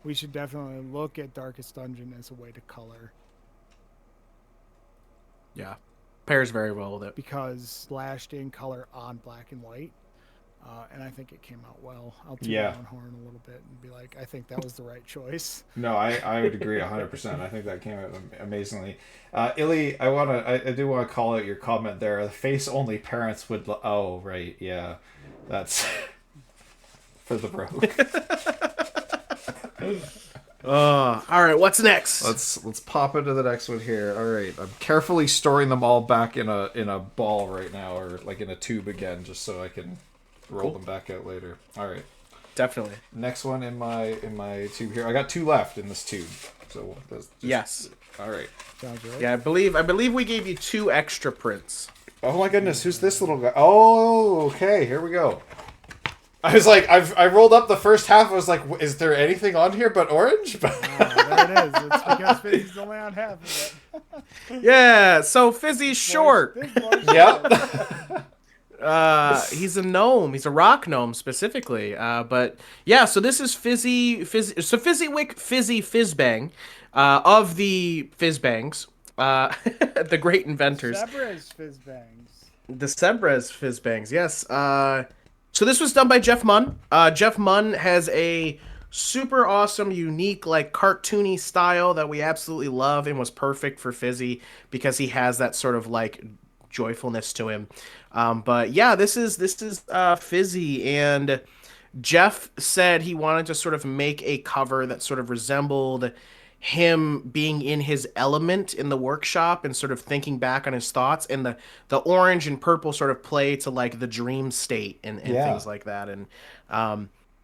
Speaker 2: we should definitely look at Darkest Dungeon as a way to color.
Speaker 3: Yeah, pairs very well with it.
Speaker 2: Because lashed in color on black and white, and I think it came out well. I'll toot my own horn a little bit and be like, I think that was the right choice.
Speaker 1: No, I would agree 100%. I think that came out amazingly. Illy, I do want to call out your comment there. The face only parents would. Oh, right, yeah, that's for the broke.
Speaker 3: All right, what's next?
Speaker 1: Let's pop into the next one here. All right, I'm carefully storing them all back in a ball right now, or like in a tube again, just so I can roll them back out later. All right,
Speaker 3: definitely.
Speaker 1: Next one in my tube here. I got 2 left in this tube. So
Speaker 3: yes.
Speaker 1: All right.
Speaker 2: Sounds right.
Speaker 3: Yeah, I believe we gave you 2 extra prints.
Speaker 1: Oh my goodness, who's this little guy? Oh, okay, here we go. I was like, I rolled up the first half. I was like, is there anything on here but orange?
Speaker 2: There it is. It's because Fizzy's only on half of
Speaker 3: it. Yeah, so Fizzy's short.
Speaker 1: Yep.
Speaker 3: He's a gnome. He's a rock gnome specifically. But yeah, so this is Fizzywick Fizzy Fizzbang of the Fizzbangs, the great inventors.
Speaker 2: Zebra's Fizzbangs.
Speaker 3: The Zebra's Fizzbangs, yes. So this was done by Jeff Munn. Jeff Munn has a super awesome, unique, like cartoony style that we absolutely love and was perfect for Fizzy because he has that sort of like joyfulness to him. But yeah, this is Fizzy, and Jeff said he wanted to sort of make a cover that sort of resembled him being in his element in the workshop and sort of thinking back on his thoughts, and the orange and purple sort of play to like the dream state and things like that. And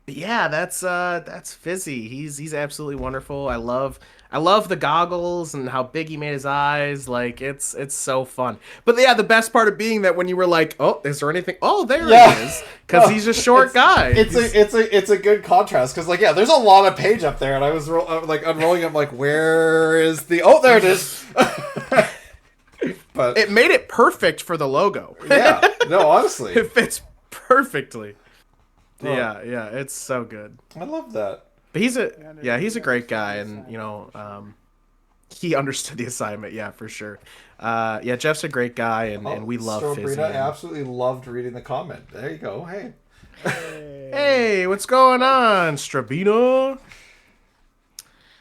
Speaker 3: yeah, that's Fizzy. He's absolutely wonderful. I love the goggles and how big he made his eyes. Like it's so fun. But yeah, the best part of being that when you were like, oh, is there anything? Oh, there he is, because he's a short guy.
Speaker 1: It's a good contrast, because like there's a lot of page up there, and I was like unrolling it, like, where is the? Oh, there it is. But
Speaker 3: it made it perfect for the logo.
Speaker 1: Yeah, no, honestly,
Speaker 3: it fits perfectly.
Speaker 1: Oh.
Speaker 3: Yeah, it's so good.
Speaker 1: I love that.
Speaker 3: But he's a great guy, and he understood the assignment, for sure. Yeah, Jeff's a great guy, and we love Fizzy.
Speaker 1: I absolutely loved reading the comment. There you go. Hey.
Speaker 3: Hey, what's going on, Strabino?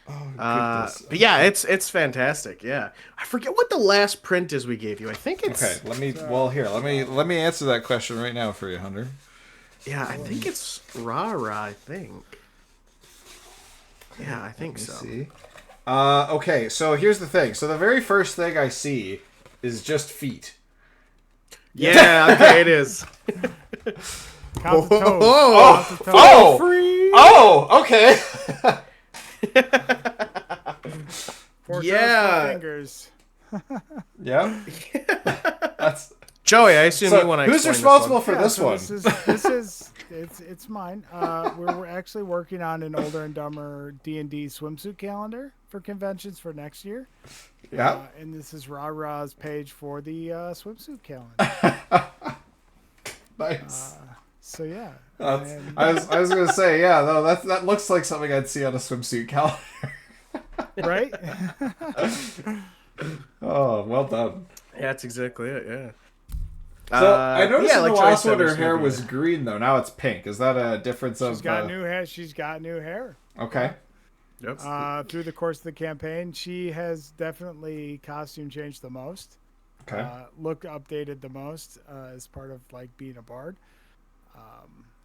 Speaker 1: Oh, goodness.
Speaker 3: But yeah, it's fantastic. Yeah, I forget what the last print is we gave you. I think it's
Speaker 1: okay. Let me answer that question right now for you, Hunter.
Speaker 3: Yeah, I think it's Rara, I think. Yeah, I think so.
Speaker 1: See. Okay, so here's the thing. So the very first thing I see is just feet.
Speaker 3: Yeah, okay, it is.
Speaker 2: Count the toes.
Speaker 1: Oh,
Speaker 2: Count the toes.
Speaker 1: oh, okay.
Speaker 2: Four toes,
Speaker 3: Yeah.
Speaker 2: 4 fingers.
Speaker 1: Yeah. That's
Speaker 3: Joey, I assume you want to.
Speaker 1: who's responsible for
Speaker 2: Yeah,
Speaker 1: this
Speaker 2: so
Speaker 1: one?
Speaker 2: This is it's mine. We're actually working on an Older and Dumber D&D swimsuit calendar for conventions for next year.
Speaker 1: Yeah.
Speaker 2: And this is Rah Rah's page for the swimsuit calendar.
Speaker 1: Nice.
Speaker 2: So yeah.
Speaker 1: I was gonna say, yeah, no, that looks like something I'd see on a swimsuit calendar.
Speaker 2: Right?
Speaker 1: Oh, well done.
Speaker 3: Yeah, that's exactly it. Yeah.
Speaker 1: So I noticed in the
Speaker 3: Joey
Speaker 1: last
Speaker 3: said,
Speaker 1: one her
Speaker 3: there's
Speaker 1: hair
Speaker 3: gonna
Speaker 1: was
Speaker 3: be
Speaker 1: green though. Now it's pink. Is that a difference of?
Speaker 2: She's got new hair. She's got new hair.
Speaker 1: Okay.
Speaker 3: Yep.
Speaker 2: Through the course of the campaign, she has definitely costume changed the most.
Speaker 1: Okay.
Speaker 2: Look updated the most as part of like being a bard.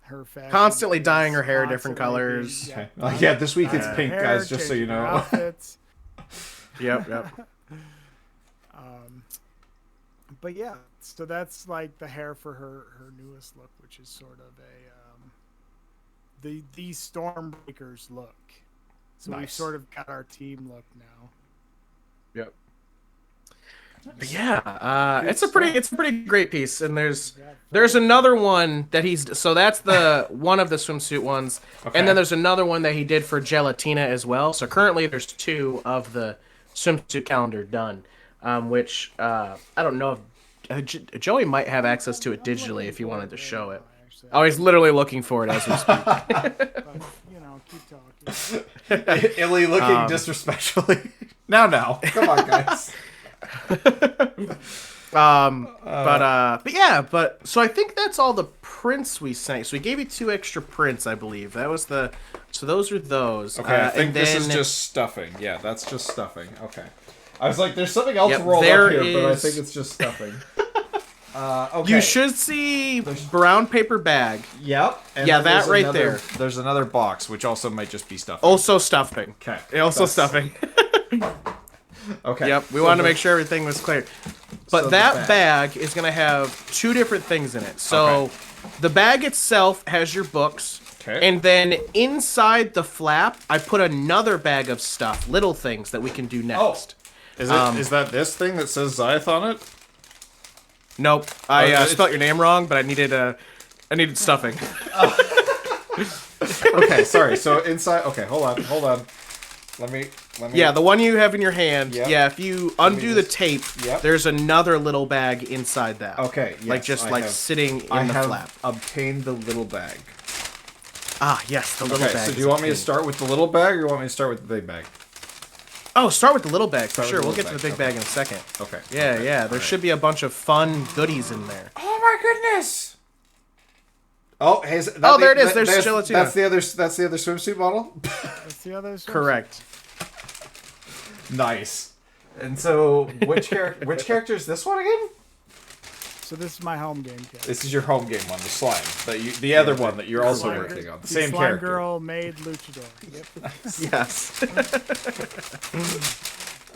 Speaker 2: Her fashion
Speaker 3: Constantly
Speaker 2: is
Speaker 3: dyeing her hair different
Speaker 2: constantly being-
Speaker 3: colors.
Speaker 1: Okay. Yeah, this week it's pink,
Speaker 2: hair,
Speaker 1: guys. Just so you
Speaker 2: changing her
Speaker 1: know.
Speaker 2: outfits.
Speaker 3: Yep.
Speaker 2: But yeah, so that's like the hair for her newest look, which is sort of a the Stormbreakers look. So we've
Speaker 1: Nice.
Speaker 2: sort of got our team look now.
Speaker 3: Yep. But yeah, it's a pretty great piece, and there's another one that so that's the one of the swimsuit ones,
Speaker 1: Okay.
Speaker 3: and then there's another one that he did for Gelatina as well. So currently there's 2 of the swimsuit calendar done, which I don't know if Joey might have access to it digitally if you wanted to show it.
Speaker 2: Actually,
Speaker 3: Oh, he's literally looking for it as we speak.
Speaker 2: but, keep talking.
Speaker 1: Illy looking disrespectfully. Now, come on, guys.
Speaker 3: But so I think that's all the prints we sent. So we gave you 2 extra prints, I believe. So those are those.
Speaker 1: Okay, I think
Speaker 3: and
Speaker 1: this is
Speaker 3: then-
Speaker 1: just stuffing. Yeah, that's just stuffing. Okay. I was like, there's something else
Speaker 3: Yep,
Speaker 1: rolled
Speaker 3: there
Speaker 1: up here, but I
Speaker 3: is-
Speaker 1: think it's just stuffing. Okay.
Speaker 3: You should see brown paper bag.
Speaker 1: Yep. And
Speaker 3: Yeah,
Speaker 1: then
Speaker 3: that
Speaker 1: there's
Speaker 3: right
Speaker 1: another-
Speaker 3: there.
Speaker 1: There's another boch, which also might just be stuffing.
Speaker 3: Also stuffing.
Speaker 1: Okay.
Speaker 3: Also
Speaker 1: That's-
Speaker 3: stuffing.
Speaker 1: Okay.
Speaker 3: Yep, we
Speaker 1: So
Speaker 3: wanted to
Speaker 1: the-
Speaker 3: make sure everything was clear. But
Speaker 1: the
Speaker 3: that bag is going to have 2 different things in it. So
Speaker 1: Okay.
Speaker 3: the bag itself has your books.
Speaker 1: Okay.
Speaker 3: And then inside the flap, I put another bag of stuff, little things that we can do next.
Speaker 1: Is it? Is that this thing that says Zyth on it?
Speaker 3: Nope. I
Speaker 1: it's-
Speaker 3: spelled your name wrong, but I needed stuffing.
Speaker 1: Okay, sorry. So inside. Okay, hold on. Let me.
Speaker 3: Yeah, the one you have in your hand.
Speaker 1: Yep.
Speaker 3: Yeah, if you undo the
Speaker 1: just-
Speaker 3: tape,
Speaker 1: Yep.
Speaker 3: there's another little bag inside that.
Speaker 1: Okay.
Speaker 3: like
Speaker 1: yes,
Speaker 3: just
Speaker 1: I
Speaker 3: like
Speaker 1: have-
Speaker 3: sitting in
Speaker 1: I
Speaker 3: the
Speaker 1: have
Speaker 3: flap.
Speaker 1: obtained the little bag.
Speaker 3: Ah, yes, the little
Speaker 1: Okay,
Speaker 3: bag.
Speaker 1: so do
Speaker 3: is
Speaker 1: you want me to
Speaker 3: obtained.
Speaker 1: start with the little bag, or you want me to start with the big bag?
Speaker 3: Oh, start with the little bag for
Speaker 1: Start with
Speaker 3: sure.
Speaker 1: the
Speaker 3: We'll
Speaker 1: little
Speaker 3: get to the
Speaker 1: bag,
Speaker 3: big
Speaker 1: okay.
Speaker 3: bag in a second.
Speaker 1: Okay.
Speaker 3: Yeah,
Speaker 1: okay,
Speaker 3: yeah. There
Speaker 1: alright.
Speaker 3: should be a bunch of fun goodies in there.
Speaker 1: Oh my goodness! Oh, hey,
Speaker 3: there it is. There's Gelatina.
Speaker 1: That's the other swimsuit model.
Speaker 2: That's the other.
Speaker 3: Correct.
Speaker 1: Nice. And so, which character is this one again?
Speaker 2: So this is my home game kit.
Speaker 1: This is your home game one, the slime. The other one that you're also
Speaker 2: Slime
Speaker 1: working
Speaker 2: Girl-
Speaker 1: on. The
Speaker 2: the
Speaker 1: same
Speaker 2: slime
Speaker 1: character.
Speaker 2: girl made luchador. Yep.
Speaker 3: Yes.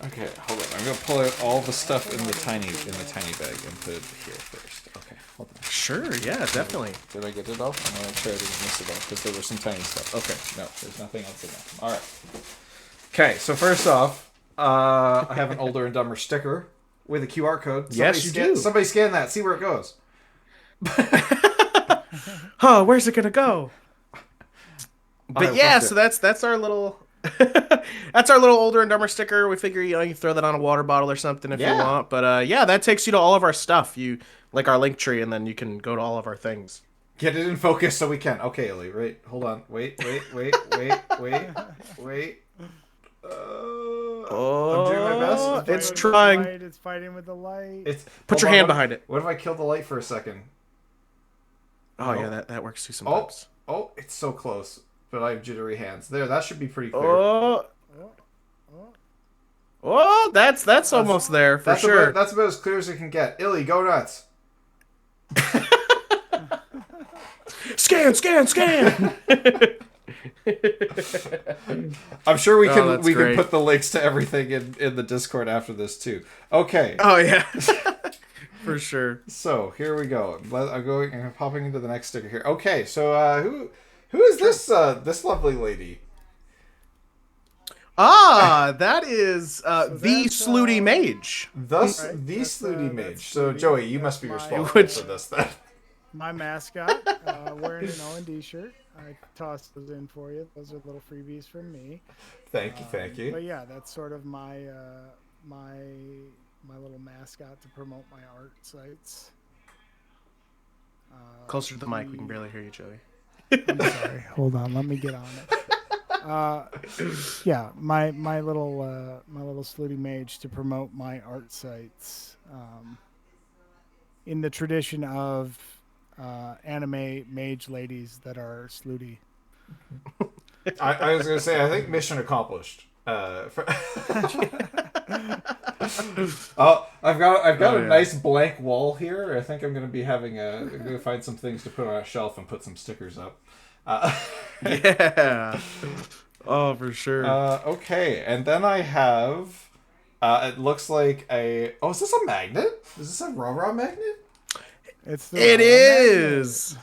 Speaker 1: Okay, hold on. I'm gonna pull out all the stuff in the tiny bag and put it here first. Okay, hold on.
Speaker 3: Sure. Yeah, definitely.
Speaker 1: Did I get it all? I'm gonna try to miss it all because there was some tiny stuff. Okay, no, there's nothing else in there. All right. Okay, so first off, I have an Older and Dumber sticker with a QR code.
Speaker 3: Yes, you do.
Speaker 1: Somebody scan that. See where it goes.
Speaker 3: Oh, where's it gonna go? But
Speaker 1: I
Speaker 3: yeah,
Speaker 1: loved
Speaker 3: so
Speaker 1: it.
Speaker 3: that's our little that's our little Older and Dumber sticker. We figure you can throw that on a water bottle or something if you
Speaker 1: Yeah.
Speaker 3: want. But yeah, that takes you to all of our stuff. You like our link tree, and then you can go to all of our things.
Speaker 1: Get it in focus so we can. Okay, Ellie, right? Hold on. Wait. I'm doing my best.
Speaker 3: It's
Speaker 2: Fighting with the
Speaker 3: trying.
Speaker 2: light, It's fighting with the light.
Speaker 3: Put
Speaker 1: Hold
Speaker 3: your
Speaker 1: on,
Speaker 3: hand
Speaker 1: what-
Speaker 3: behind it.
Speaker 1: What if I kill the light for a second?
Speaker 3: Oh
Speaker 1: No.
Speaker 3: yeah, that works too
Speaker 1: Oh,
Speaker 3: sometimes.
Speaker 1: it's so close. But I have jittery hands. There, that should be pretty clear.
Speaker 3: Oh, that's almost there for
Speaker 1: that's
Speaker 3: sure.
Speaker 1: that's about as clear as it can get. Illy, go nuts.
Speaker 3: Scan.
Speaker 1: I'm sure we can
Speaker 3: that's great.
Speaker 1: put the links to everything in the Discord after this too. Okay.
Speaker 3: Oh yeah, for sure.
Speaker 1: So here we go. I'm popping into the next sticker here. Okay, so who is this lovely lady?
Speaker 3: That is the
Speaker 2: that's,
Speaker 3: Slooty Mage.
Speaker 1: The Slooty Mage. So
Speaker 2: Slooty.
Speaker 1: Joey, you must be
Speaker 2: my-
Speaker 1: responsible
Speaker 3: Which-
Speaker 1: for this then.
Speaker 2: My mascot, wearing an O&D shirt. I tossed those in for you. Those are little freebies from me.
Speaker 1: Thank you.
Speaker 2: But yeah, that's sort of my my little mascot to promote my art sites.
Speaker 3: Closer to the mic, we can barely hear you, Joey.
Speaker 2: I'm sorry. Hold on, let me get on it. Yeah, my little Slooty Mage to promote my art sites. In the tradition of anime mage ladies that are slooty.
Speaker 1: I was gonna say, I think mission accomplished. Oh, I've got a nice blank wall here. I think I'm gonna find some things to put on a shelf and put some stickers up.
Speaker 3: Yeah. Oh, for sure.
Speaker 1: Okay, and then I have. It looks like a. Oh, is this a magnet? Is this a raw magnet?
Speaker 3: It is.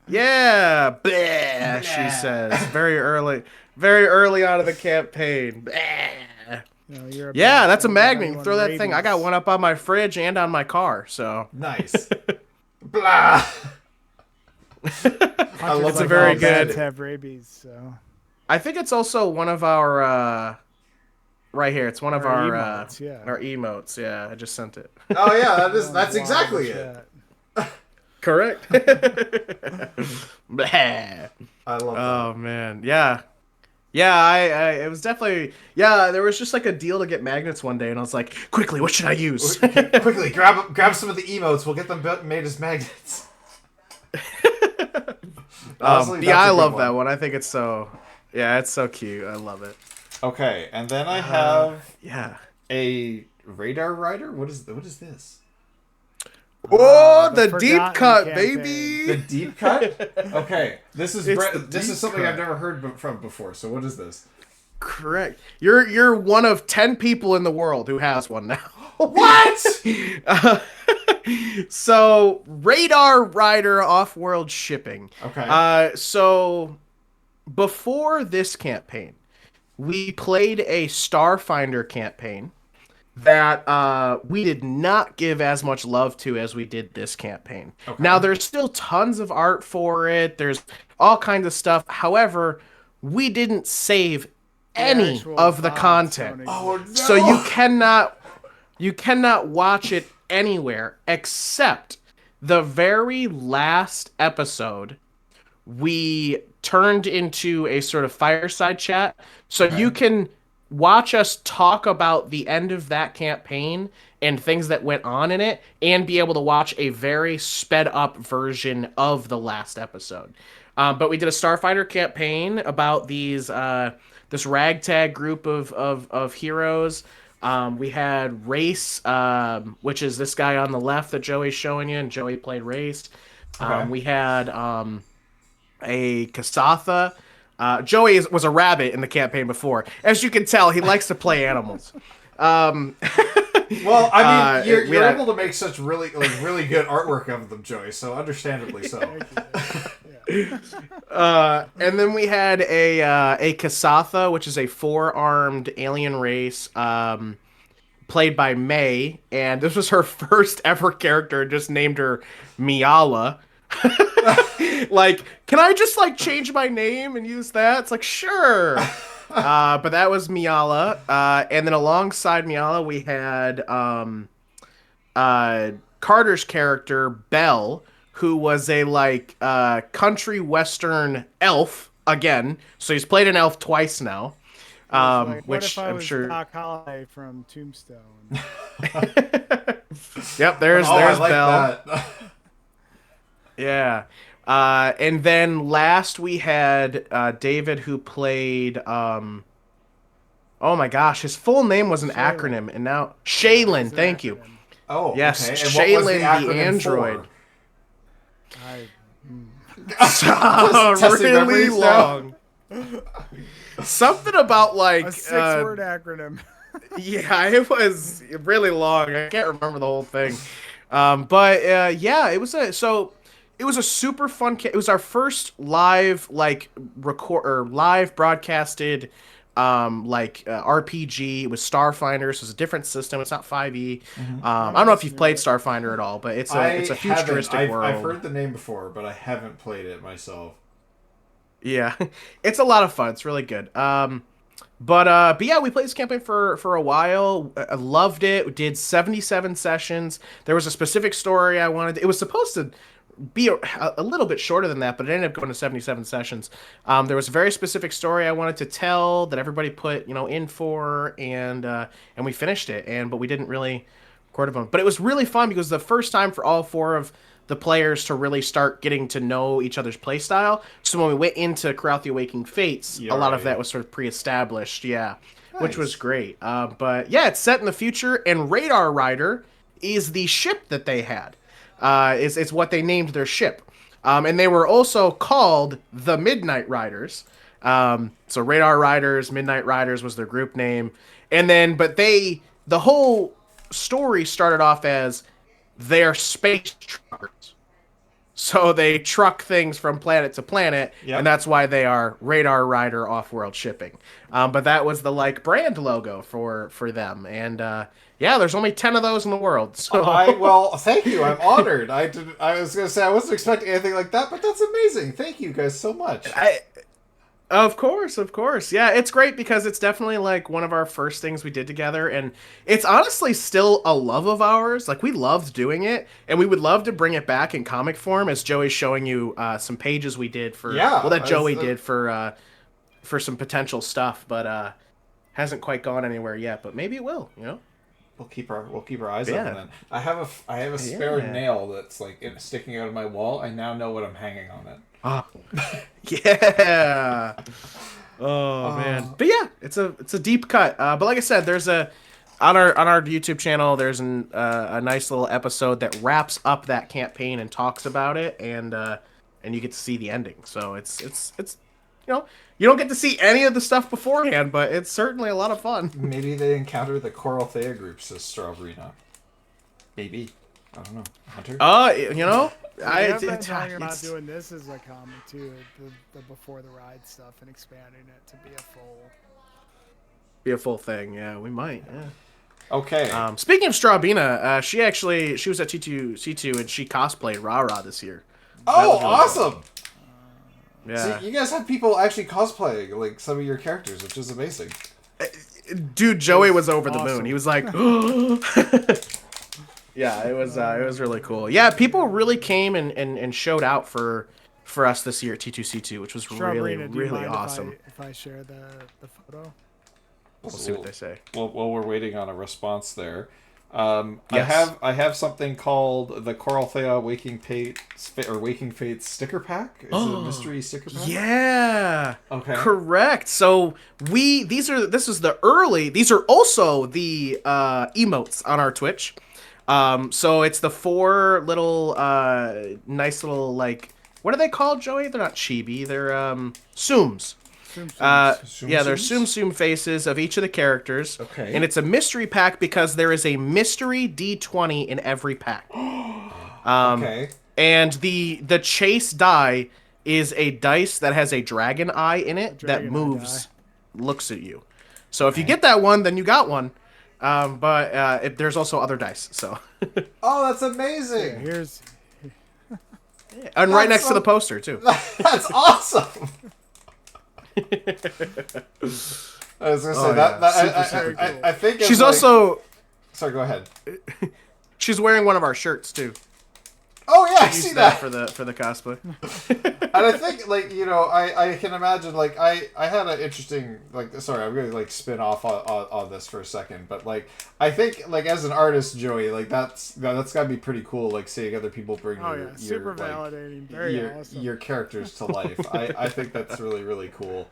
Speaker 3: Yeah. Bleh, she says. Very early on in the campaign. Bleh. Yeah, that's a magnet. You throw that thing. I got one up on my fridge and on my car. So
Speaker 1: nice. Blah.
Speaker 2: I love
Speaker 3: it's a very good.
Speaker 2: Have rabies, so.
Speaker 3: I think it's also one of our. Right here, it's one of our
Speaker 2: emotes, yeah.
Speaker 3: Our emotes. Yeah, I just sent it.
Speaker 1: Oh yeah, that's exactly it.
Speaker 3: Correct. Bleh.
Speaker 1: I love that.
Speaker 3: Oh man, yeah. I it was definitely there was just like a deal to get magnets one day and I was like, quickly, what should I use?
Speaker 1: Quickly, grab some of the emotes. We'll get them made as magnets. Honestly,
Speaker 3: I love that one. I think it's so it's so cute. I love it.
Speaker 1: Okay, and then I have
Speaker 3: a
Speaker 1: radar rider. What is this?
Speaker 3: Oh, the deep
Speaker 2: Forgotten
Speaker 3: cut,
Speaker 2: campaign.
Speaker 3: baby.
Speaker 1: The deep cut? Okay. This is
Speaker 3: It's
Speaker 1: something
Speaker 3: cut.
Speaker 1: I've never heard from before. So what is this?
Speaker 3: Correct. You're one of 10 people in the world who has one now.
Speaker 1: What?
Speaker 3: So Radar Rider off-world shipping.
Speaker 1: Okay.
Speaker 3: So before this campaign, we played a Starfinder campaign that we did not give as much love to as we did this campaign. Okay. Now, there's still tons of art for it. There's all kinds of stuff. However, we didn't save any of the content.
Speaker 1: Oh, no.
Speaker 3: So you cannot watch it anywhere except the very last episode. We turned into a sort of fireside chat. So you can watch us talk about the end of that campaign and things that went on in it and be able to watch a very sped up version of the last episode. But we did a Starfighter campaign about these this ragtag group of heroes. We had Race, which is this guy on the left that Joey's showing you, and Joey played Race.
Speaker 1: Okay.
Speaker 3: We had a Kasatha. Joey was a rabbit in the campaign before. As you can tell, he likes to play animals.
Speaker 1: Well, I mean, you're able to make such really good artwork of them, Joey. So understandably so.
Speaker 3: And then we had a Kasatha, which is a 4-armed alien race, played by May, and this was her first ever character. Just named her Miala. Like, can I just like change my name and use that? It's like, sure. But that was Miala. And then alongside Miala, we had Carter's character, Belle, who was a like country western elf again. So he's played an elf twice now. Which I'm sure.
Speaker 2: Doc Holliday from Tombstone.
Speaker 3: Yep, there's
Speaker 1: I like
Speaker 3: Belle.
Speaker 1: that.
Speaker 3: Yeah. And then last we had David, who played oh my gosh, his full name was an acronym, and now Shaylin, thank you.
Speaker 1: Oh,
Speaker 3: yes,
Speaker 1: okay. And what was
Speaker 3: Shaylin
Speaker 1: the
Speaker 3: the
Speaker 1: acronym
Speaker 3: android.
Speaker 1: for? Testing
Speaker 3: really
Speaker 1: memories now.
Speaker 3: long. Something about like
Speaker 2: A 6-word acronym.
Speaker 3: yeah, it was really long. I can't remember the whole thing. But yeah, it was a super fun. It was our first live like record or live broadcasted RPG. It was Starfinder, so it's a different system. It's not 5e. I don't know if you've played Starfinder at all, but it's a futuristic world.
Speaker 1: I've heard the name before, but I haven't played it myself.
Speaker 3: Yeah, it's a lot of fun. It's really good. But yeah, we played this campaign for a while. I loved it. We did 77 sessions. There was a specific story I wanted. It was supposed to be a little bit shorter than that, but it ended up going to 77 sessions. There was a very specific story I wanted to tell that everybody put in for, and we finished it. But we didn't really record them. But it was really fun because the first time for all four of the players to really start getting to know each other's playstyle. So when we went into Coralthea Waking Fates, a lot of that was sort of pre-established, which was great. But yeah, it's set in the future, and Radar Rider is the ship that they had. It's what they named their ship. And they were also called the Midnight Riders. So Radar Riders, Midnight Riders was their group name. And then, the whole story started off as they're space truckers. So they truck things from planet to planet, and that's why they are Radar Rider Off-World Shipping. But that was the brand logo for them, and there's only 10 of those in the world. So
Speaker 1: well, thank you. I'm honored. I was gonna say I wasn't expecting anything like that, but that's amazing. Thank you guys so much.
Speaker 3: Of course. Yeah, it's great because it's definitely one of our first things we did together, and it's honestly still a love of ours. We loved doing it, and we would love to bring it back in comic form, as Joey's showing you some pages we did for Joey did for some potential stuff, but hasn't quite gone anywhere yet, but maybe it will,
Speaker 1: We'll keep our eyes open then. I have a spare nail that's sticking out of my wall. I now know what I'm hanging on it.
Speaker 3: Yeah. Oh man. But yeah, it's a deep cut. But like I said, there's on our YouTube channel, there's a nice little episode that wraps up that campaign and talks about it, and you get to see the ending. So it's you don't get to see any of the stuff beforehand, but it's certainly a lot of fun.
Speaker 1: Maybe they encounter the Coralthea group, says Strawberryna. Maybe. I don't know. Hunter?
Speaker 2: I've been talking about doing this as a comic too, the before the ride stuff, and expanding it to be a full
Speaker 3: thing. Yeah, we might. Yeah.
Speaker 1: Okay.
Speaker 3: Speaking of Strawberryna, she was at T2C2 and she cosplayed Rara this year.
Speaker 1: Oh, awesome!
Speaker 3: Cool. Yeah.
Speaker 1: So you guys have people actually cosplaying some of your characters, which is amazing.
Speaker 3: Dude, Joey was over the moon. He was like, yeah, it was really cool. Yeah, people really came and showed out for us this year at T2C2, which was really awesome.
Speaker 2: If I share the photo,
Speaker 3: we'll see what they say.
Speaker 1: Well, we're waiting on a response there.
Speaker 3: Yes.
Speaker 1: I have something called the Coralthea Waking Fates sticker pack. It's a mystery sticker pack.
Speaker 3: Yeah.
Speaker 1: Okay.
Speaker 3: Correct. So these are also the emotes on our Twitch. So it's the 4 little nice little what are they called, Joey? They're not chibi. They're Tsums. Yeah, they're Tsum faces of each of the characters.
Speaker 1: Okay.
Speaker 3: And it's a mystery pack because there is a mystery D20 in every pack.
Speaker 1: Okay.
Speaker 3: And the chase die is a dice that has a dragon eye in it that moves, looks at you. So if you get that one, then you got one. But there's also other dice. So.
Speaker 1: Oh, that's amazing!
Speaker 2: Here's.
Speaker 3: And right next to the poster too.
Speaker 1: That's awesome. I was gonna say I think
Speaker 3: she's also.
Speaker 1: Sorry, go ahead.
Speaker 3: She's wearing one of our shirts too.
Speaker 1: Oh yeah, I see that
Speaker 3: for the cosplay.
Speaker 1: And I think I can imagine I had an interesting sorry, I'm gonna spin off on this for a second, but I think as an artist, Joey, that's gotta be pretty cool, seeing other people bring
Speaker 2: super validating, very awesome.
Speaker 1: Your characters to life. I think that's really, really cool.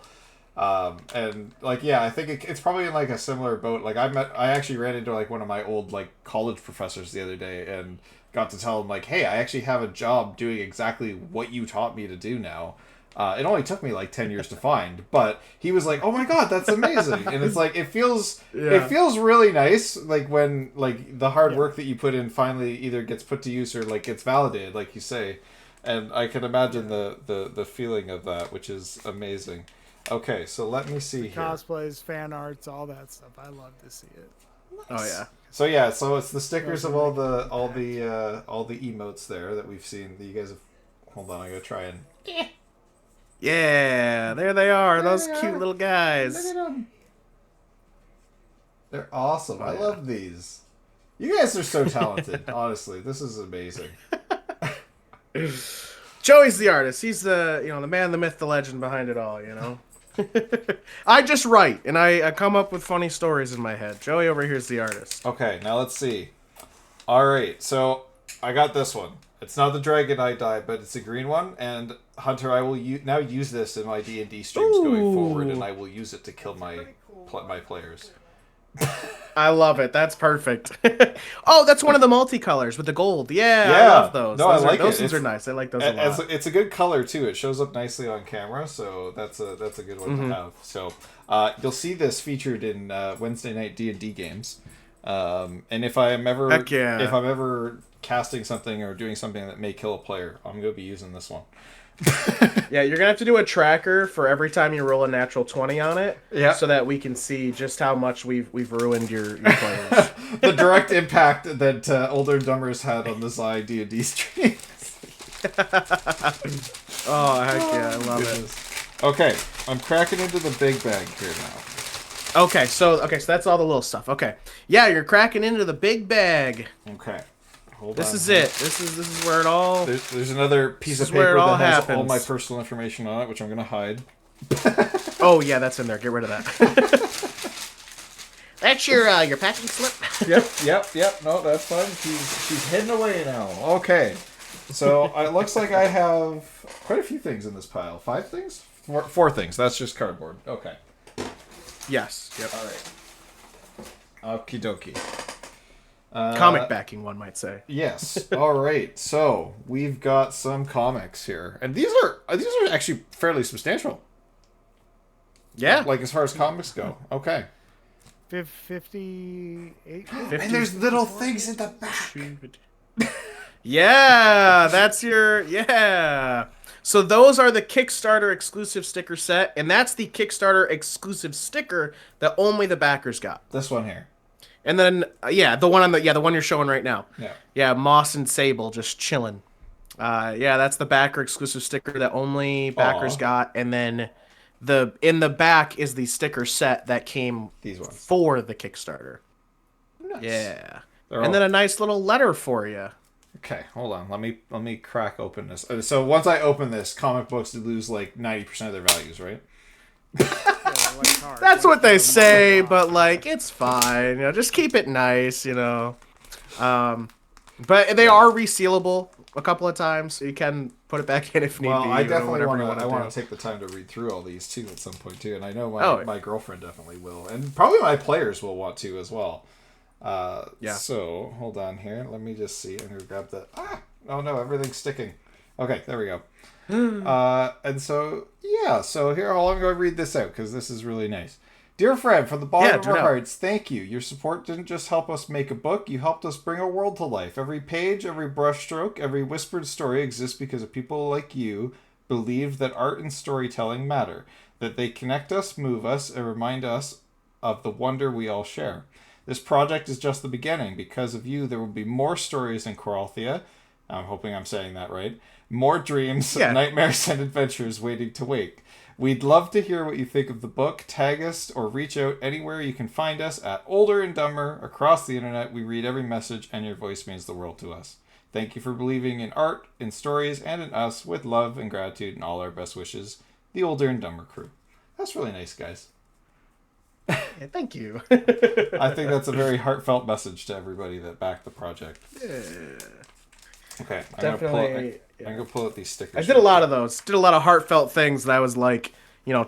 Speaker 1: And I think it's probably in a similar boat. I actually ran into one of my old college professors the other day, and got to tell him like, hey, I actually have a job doing exactly what you taught me to do now. It only took me like 10 years to find, but he was like, oh my god, that's amazing. And it's like, it feels really nice, like when like the hard work that you put in finally either gets put to use or like gets validated, like you say. And I can imagine the feeling of that, which is amazing. Okay, so let me see here.
Speaker 2: Cosplays, fan arts, all that stuff. I love to see it.
Speaker 3: Oh yeah.
Speaker 1: So it's the stickers of all the emotes there that we've seen that you guys have. Hold on, I gotta try and.
Speaker 3: Yeah, there they are. Those cute little guys.
Speaker 1: Look at them. They're awesome. I love these. You guys are so talented. Honestly, this is amazing.
Speaker 3: Joey's the artist. He's the the man, the myth, the legend behind it all. I just write and I come up with funny stories in my head. Joey over here is the artist.
Speaker 1: Okay, now let's see. All right, so I got this one. It's not the Dragonite die, but it's a green one. And Hunter, I will now use this in my D&D streams going forward, and I will use it to kill my players.
Speaker 3: I love it. That's perfect. Oh, that's one of the multicolors with the gold. Yeah, I love those.
Speaker 1: No,
Speaker 3: those
Speaker 1: I like
Speaker 3: those
Speaker 1: it.
Speaker 3: ones are nice. I like those a lot.
Speaker 1: It's a good color too. It shows up nicely on camera, so that's a good one to have. So you'll see this featured in Wednesday night D&D games. And if I'm ever casting something or doing something that may kill a player, I'm gonna be using this one.
Speaker 3: Yeah, you're gonna have to do a tracker for every time you roll a natural 20 on it, so that we can see just how much we've ruined your players.
Speaker 1: The direct impact that Older and Dumber's had on the Zai D&D streams.
Speaker 3: Oh heck yeah, I love it.
Speaker 1: Okay, I'm cracking into the big bag here now.
Speaker 3: Okay, so that's all the little stuff. Okay, yeah, you're cracking into the big bag.
Speaker 1: Okay.
Speaker 3: This is it. This is where it all.
Speaker 1: There's another piece of paper that has all my personal information on it, which I'm gonna hide.
Speaker 3: Oh yeah, that's in there. Get rid of that. That's your packing slip.
Speaker 1: Yep. No, that's fine. She's hidden away now. Okay. So it looks like I have quite a few things in this pile. 5 things? 4 things. That's just cardboard. Okay.
Speaker 3: Yes. Yep.
Speaker 1: All right. Okie dokie.
Speaker 3: Comic backing, one might say.
Speaker 1: Yes. All right. So we've got some comics here, and these are actually fairly substantial.
Speaker 3: Yeah.
Speaker 1: Like as far as comics go. Okay.
Speaker 2: 58.
Speaker 1: And there's little things in the back.
Speaker 3: Yeah, that's your So those are the Kickstarter exclusive sticker set, and that's the Kickstarter exclusive sticker that only the backers got.
Speaker 1: This one here.
Speaker 3: And then the one the one you're showing right now.
Speaker 1: Yeah.
Speaker 3: Yeah, Moss and Sable just chilling. That's the backer exclusive sticker that only backers got, and then in the back is the sticker set that came for the Kickstarter.
Speaker 1: Nice.
Speaker 3: Yeah. Then a nice little letter for you.
Speaker 1: Okay, hold on. Let me crack open this. So once I open this, comic books lose like 90% of their values, right?
Speaker 3: That's what they say, but like it's fine. Just keep it nice, But they are resealable a couple of times, so you can put it back in if need be.
Speaker 1: Well, I definitely want to take the time to read through all these too at some point too, and I know my girlfriend definitely will, and probably my players will want to as well. So hold on here. Let me just see. I'm gonna grab the. Oh no, everything's sticking. Okay, there we go. And so here I'm going to read this out because this is really nice. Dear friend, from the bottom of our hearts, thank you. Your support didn't just help us make a book, you helped us bring a world to life. Every page, every brushstroke, every whispered story exists because of people like you believe that art and storytelling matter, that they connect us, move us, and remind us of the wonder we all share. This project is just the beginning. Because of you, there will be more stories in Coralthea. I'm hoping I'm saying that right. More dreams, nightmares, and adventures waiting to wake. We'd love to hear what you think of the book. Tag us or reach out anywhere you can find us at Older and Dumber across the internet. We read every message, and your voice means the world to us. Thank you for believing in art, in stories, and in us. With love and gratitude and all our best wishes, the Older and Dumber crew. That's really nice, guys.
Speaker 3: Yeah, thank you.
Speaker 1: I think that's a very heartfelt message to everybody that backed the project.
Speaker 3: Yeah.
Speaker 1: Okay, I'm gonna pull out these stickers.
Speaker 3: I did a lot of those. Did a lot of heartfelt things that I was like,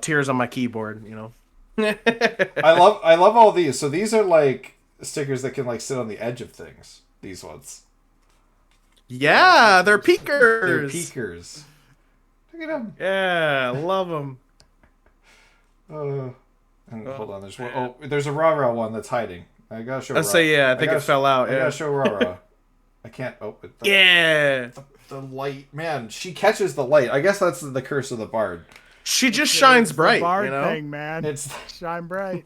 Speaker 3: tears on my keyboard.
Speaker 1: I love all these. So these are like stickers that can like sit on the edge of things. These ones.
Speaker 3: Yeah, they're
Speaker 1: They're
Speaker 3: peekers.
Speaker 1: peekers. Look at them.
Speaker 3: Yeah, love them.
Speaker 1: And hold on, there's one. Oh, there's a rah-rah one that's hiding. I gotta show.
Speaker 3: I say yeah. I think it fell out.
Speaker 1: I
Speaker 3: Yeah.
Speaker 1: gotta show rah-rah. I can't open.
Speaker 3: Yeah.
Speaker 1: The light, man. She catches the light. I guess that's the curse of the bard.
Speaker 3: She just shines
Speaker 2: It's
Speaker 3: bright.
Speaker 2: the bard
Speaker 3: You know.
Speaker 2: thing, man.
Speaker 1: It's
Speaker 2: Shine bright.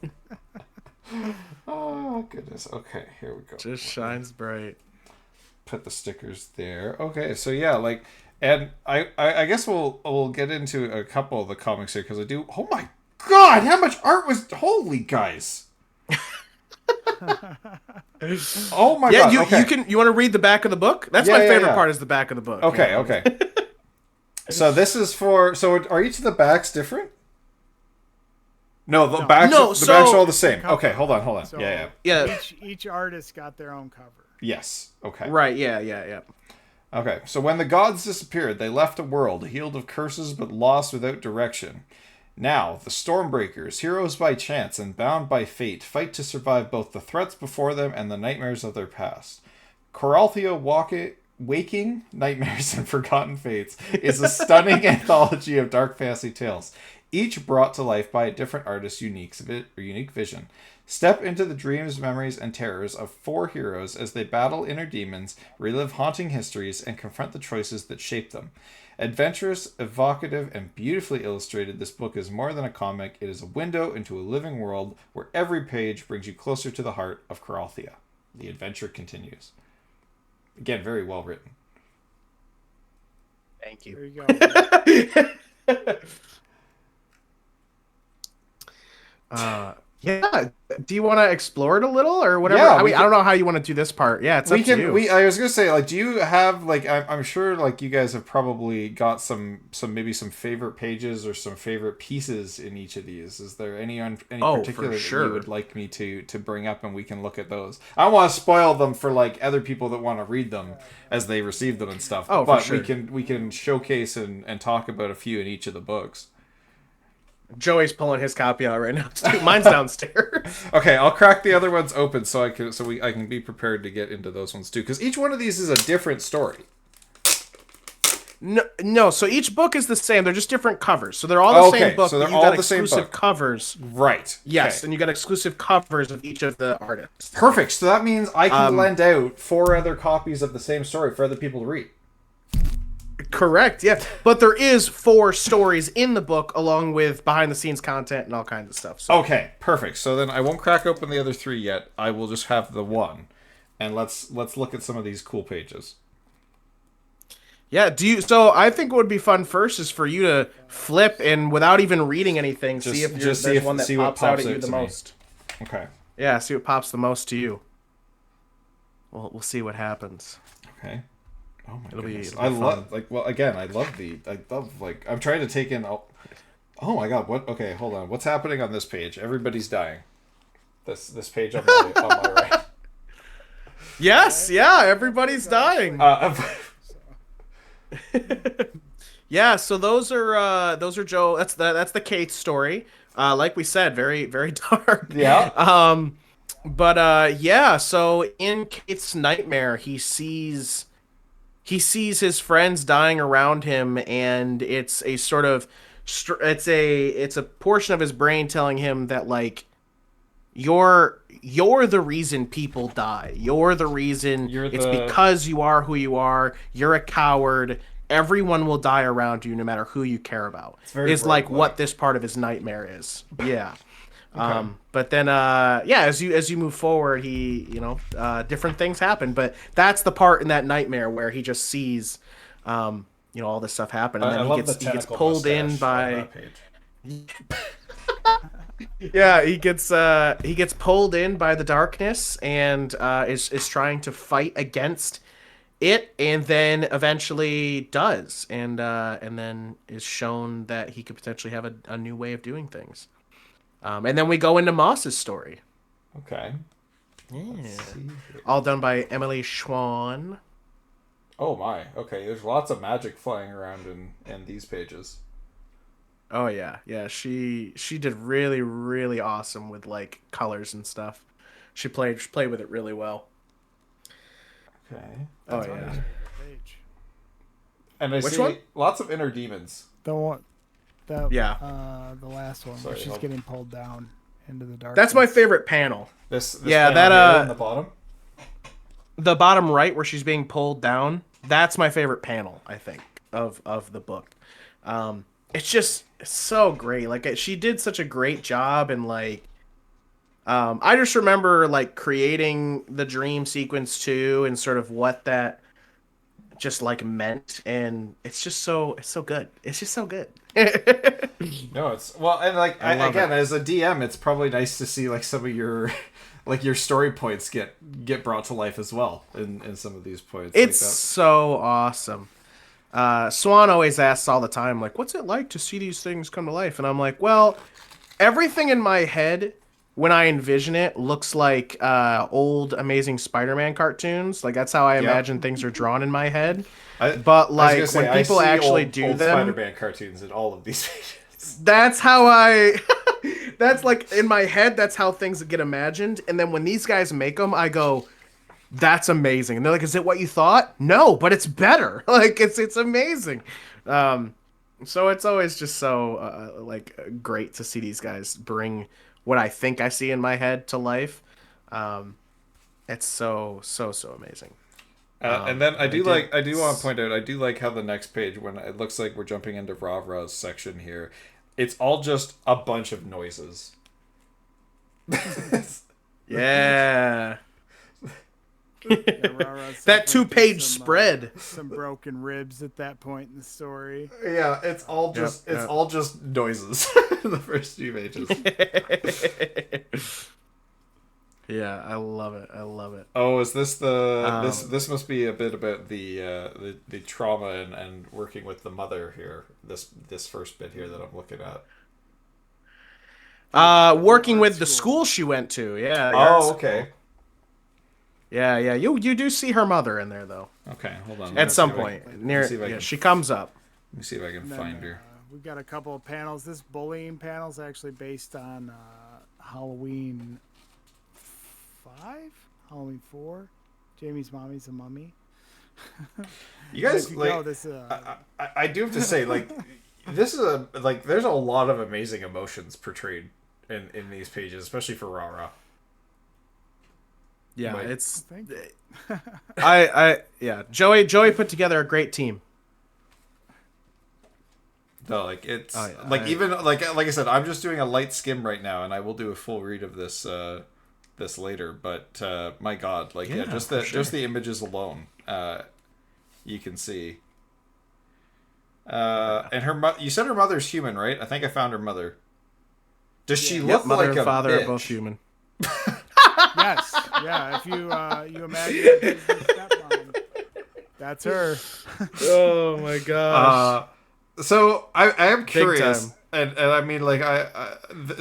Speaker 1: oh goodness. Okay, here we go.
Speaker 3: Just shines bright.
Speaker 1: Put the stickers there. Okay, so yeah, like, and I guess we'll get into a couple of the comics here because I do. Oh my god, how much art was? Holy guys. Oh my god.
Speaker 3: You want to read the back of the book? That's my favorite part is the back of the book.
Speaker 1: Okay, okay. So this is for. So are each of the backs different? No, the backs.
Speaker 3: No,
Speaker 1: the backs are all the same.
Speaker 2: Cover.
Speaker 1: Okay, hold on.
Speaker 2: So
Speaker 3: Yeah.
Speaker 2: Each artist got their own cover.
Speaker 1: Yes. Okay.
Speaker 3: Right. Yeah.
Speaker 1: Okay. So when the gods disappeared, they left a world healed of curses but lost without direction. Now, the Stormbreakers, heroes by chance and bound by fate, fight to survive both the threats before them and the nightmares of their past. Coralthea Waking Nightmares and Forgotten Fates is a stunning anthology of dark fantasy tales, each brought to life by a different artist's unique vision. Step into the dreams, memories, and terrors of 4 heroes as they battle inner demons, relive haunting histories, and confront the choices that shape them. Adventurous, evocative, and beautifully illustrated, this book is more than a comic. It is a window into a living world where every page brings you closer to the heart of Coralthea. The adventure continues. Again, very well written.
Speaker 3: Thank you.
Speaker 2: There you
Speaker 3: go. Yeah. Do you want to explore it a little or whatever?
Speaker 1: Yeah,
Speaker 3: I don't know how you want to do this part. Yeah, it's up to you.
Speaker 1: I was gonna say, like, do you have like? I'm sure like you guys have probably got some maybe some favorite pages or some favorite pieces in each of these. Is there any particular that you would like me to bring up and we can look at those? I don't want to spoil them for like other people that want to read them as they receive them and stuff.
Speaker 3: Oh,
Speaker 1: but
Speaker 3: for sure.
Speaker 1: we can showcase and talk about a few in each of the books.
Speaker 3: Joey's pulling his copy out right now. Mine's downstairs.
Speaker 1: Okay, I'll crack the other ones open so I can be prepared to get into those ones too, because each one of these is a different story.
Speaker 3: No. So each book is the same. They're just different covers. So they're all the same book.
Speaker 1: So they're
Speaker 3: you
Speaker 1: all
Speaker 3: got
Speaker 1: the same
Speaker 3: exclusive
Speaker 1: book.
Speaker 3: Covers.
Speaker 1: Right.
Speaker 3: Yes,
Speaker 1: okay.
Speaker 3: And you got exclusive covers of each of the artists.
Speaker 1: Perfect. So that means I can lend out 4 other copies of the same story for other people to read.
Speaker 3: Correct, yeah. But there is 4 stories in the book along with behind-the-scenes content and all kinds of stuff. So.
Speaker 1: Okay, perfect. So then I won't crack open the other 3 yet. I will just have the one. And let's look at some of these cool pages.
Speaker 3: Yeah, so I think what would be fun first is for you to flip and without even reading anything, see if there's one that pops out at you the most.
Speaker 1: Okay.
Speaker 3: Yeah, see what pops the most to you. We'll see what happens.
Speaker 1: Okay. Oh my goodness.
Speaker 3: It'll be fun.
Speaker 1: I love I'm trying to take in oh my god, what okay, hold on. What's happening on this page? Everybody's dying. This page on my right.
Speaker 3: Yes, yeah, everybody's dying. Yeah, so those are Joe. That's the Kate story. Like we said, very very dark.
Speaker 1: Yeah.
Speaker 3: Yeah. So in Kate's nightmare, he sees his friends dying around him, and it's a sort of it's a portion of his brain telling him that like you're the reason people die. You're the reason. It's because you are who you are. You're a coward. Everyone will die around you, no matter who you care about. Is like what this part of his nightmare is. Yeah. Okay. But then, as you move forward, different things happen. But that's the part in that nightmare where he just sees, all this stuff happen, and then he gets pulled in by. Yeah, he gets pulled in by the darkness and is trying to fight against it, and then eventually does, and then is shown that he could potentially have a new way of doing things. And then we go into Moss's story.
Speaker 1: Okay.
Speaker 3: Yeah. All done by Emily Schwann.
Speaker 1: Oh my. Okay, there's lots of magic flying around in these pages.
Speaker 3: Oh yeah. Yeah, she did really, really awesome with like colors and stuff. She played with it really well.
Speaker 1: Okay.
Speaker 3: Oh yeah.
Speaker 1: And I
Speaker 3: Which
Speaker 1: see
Speaker 3: one?
Speaker 1: lots of inner demons.
Speaker 2: The one, the
Speaker 3: Yeah.
Speaker 2: the last one
Speaker 1: Sorry,
Speaker 2: where she's
Speaker 1: I'll-
Speaker 2: getting pulled down into the dark.
Speaker 3: That's my favorite panel.
Speaker 1: This
Speaker 3: Yeah,
Speaker 1: panel
Speaker 3: that,
Speaker 1: here on the bottom.
Speaker 3: The bottom right where she's being pulled down, that's my favorite panel, I think, of the book. It's so great. Like, she did such a great job, and like, I just remember like creating the dream sequence too, and sort of what that just like meant, and it's so good. It's just so good.
Speaker 1: No, it's well, and like
Speaker 3: love
Speaker 1: again,
Speaker 3: it.
Speaker 1: as a DM, it's probably nice to see like some of your like your story points get brought to life as well in some of these points.
Speaker 3: It's
Speaker 1: like that.
Speaker 3: so awesome. Swan always asks all the time, like, what's it like to see these things come to life? And I'm like, well, everything in my head when I envision it looks like old Amazing Spider-Man cartoons. Like, that's how I imagine things are drawn in my head. But like when people actually do them,
Speaker 1: Spider-Man cartoons in all of these pages.
Speaker 3: that's how I. That's like in my head. That's how things get imagined. And then when these guys make them, I go, "That's amazing." And they're like, "Is it what you thought?" No, but it's better. Like it's amazing. So it's always just so like great to see these guys bring what I think I see in my head to life. It's so amazing.
Speaker 1: And then I do want to point out, I do like how the next page, when it looks like we're jumping into Ravra's section here, it's all just a bunch of noises.
Speaker 3: Yeah.
Speaker 2: Rara's
Speaker 3: That
Speaker 2: suffering
Speaker 3: 2-page
Speaker 2: some,
Speaker 3: spread.
Speaker 2: some broken ribs at that point in the story.
Speaker 1: Yeah, it's all just
Speaker 3: Yep.
Speaker 1: all just noises. The first few pages.
Speaker 3: Yeah, I love it. I love it.
Speaker 1: Oh, is this the this must be a bit about the trauma and working with the mother here. This first bit here that I'm looking at.
Speaker 3: Working
Speaker 2: art
Speaker 3: with the
Speaker 2: school.
Speaker 3: school she went to. Yeah. the art
Speaker 1: Oh,
Speaker 3: school.
Speaker 1: okay.
Speaker 3: Yeah. You do see her mother in there though.
Speaker 1: Okay, hold on.
Speaker 3: At some
Speaker 1: see if I
Speaker 3: point,
Speaker 1: can-
Speaker 3: near
Speaker 1: see if I can-
Speaker 3: she comes up.
Speaker 1: Let me see if I can
Speaker 2: And then,
Speaker 1: find her.
Speaker 2: We've got a couple of panels. This bullying panel is actually based on Halloween 5, Halloween 4. Jamie's mommy's a mummy.
Speaker 1: You guys
Speaker 2: If you
Speaker 1: like
Speaker 2: know, this,
Speaker 1: I do have to say, like, this is there's a lot of amazing emotions portrayed in these pages, especially for Rara.
Speaker 3: Yeah,
Speaker 1: Like-
Speaker 3: it's
Speaker 2: Thank you.
Speaker 3: yeah. Joey put together a great team.
Speaker 1: No, like it's
Speaker 3: Oh, yeah,
Speaker 1: like even like I said, I'm just doing a light skim right now, and I will do a full read of this this later. But my God, like
Speaker 3: Yeah,
Speaker 1: just
Speaker 3: for
Speaker 1: the
Speaker 3: sure.
Speaker 1: images alone, you can see. And her you said her mother's human, right? I think I found her mother. Does she look
Speaker 3: Mother
Speaker 1: like
Speaker 3: and
Speaker 1: a
Speaker 3: father
Speaker 1: bitch?
Speaker 3: are both human.
Speaker 2: Yes, yeah. If you imagine her as your stepmom, that's her.
Speaker 3: Oh my gosh.
Speaker 1: So I am curious,
Speaker 3: time.
Speaker 1: and I mean, like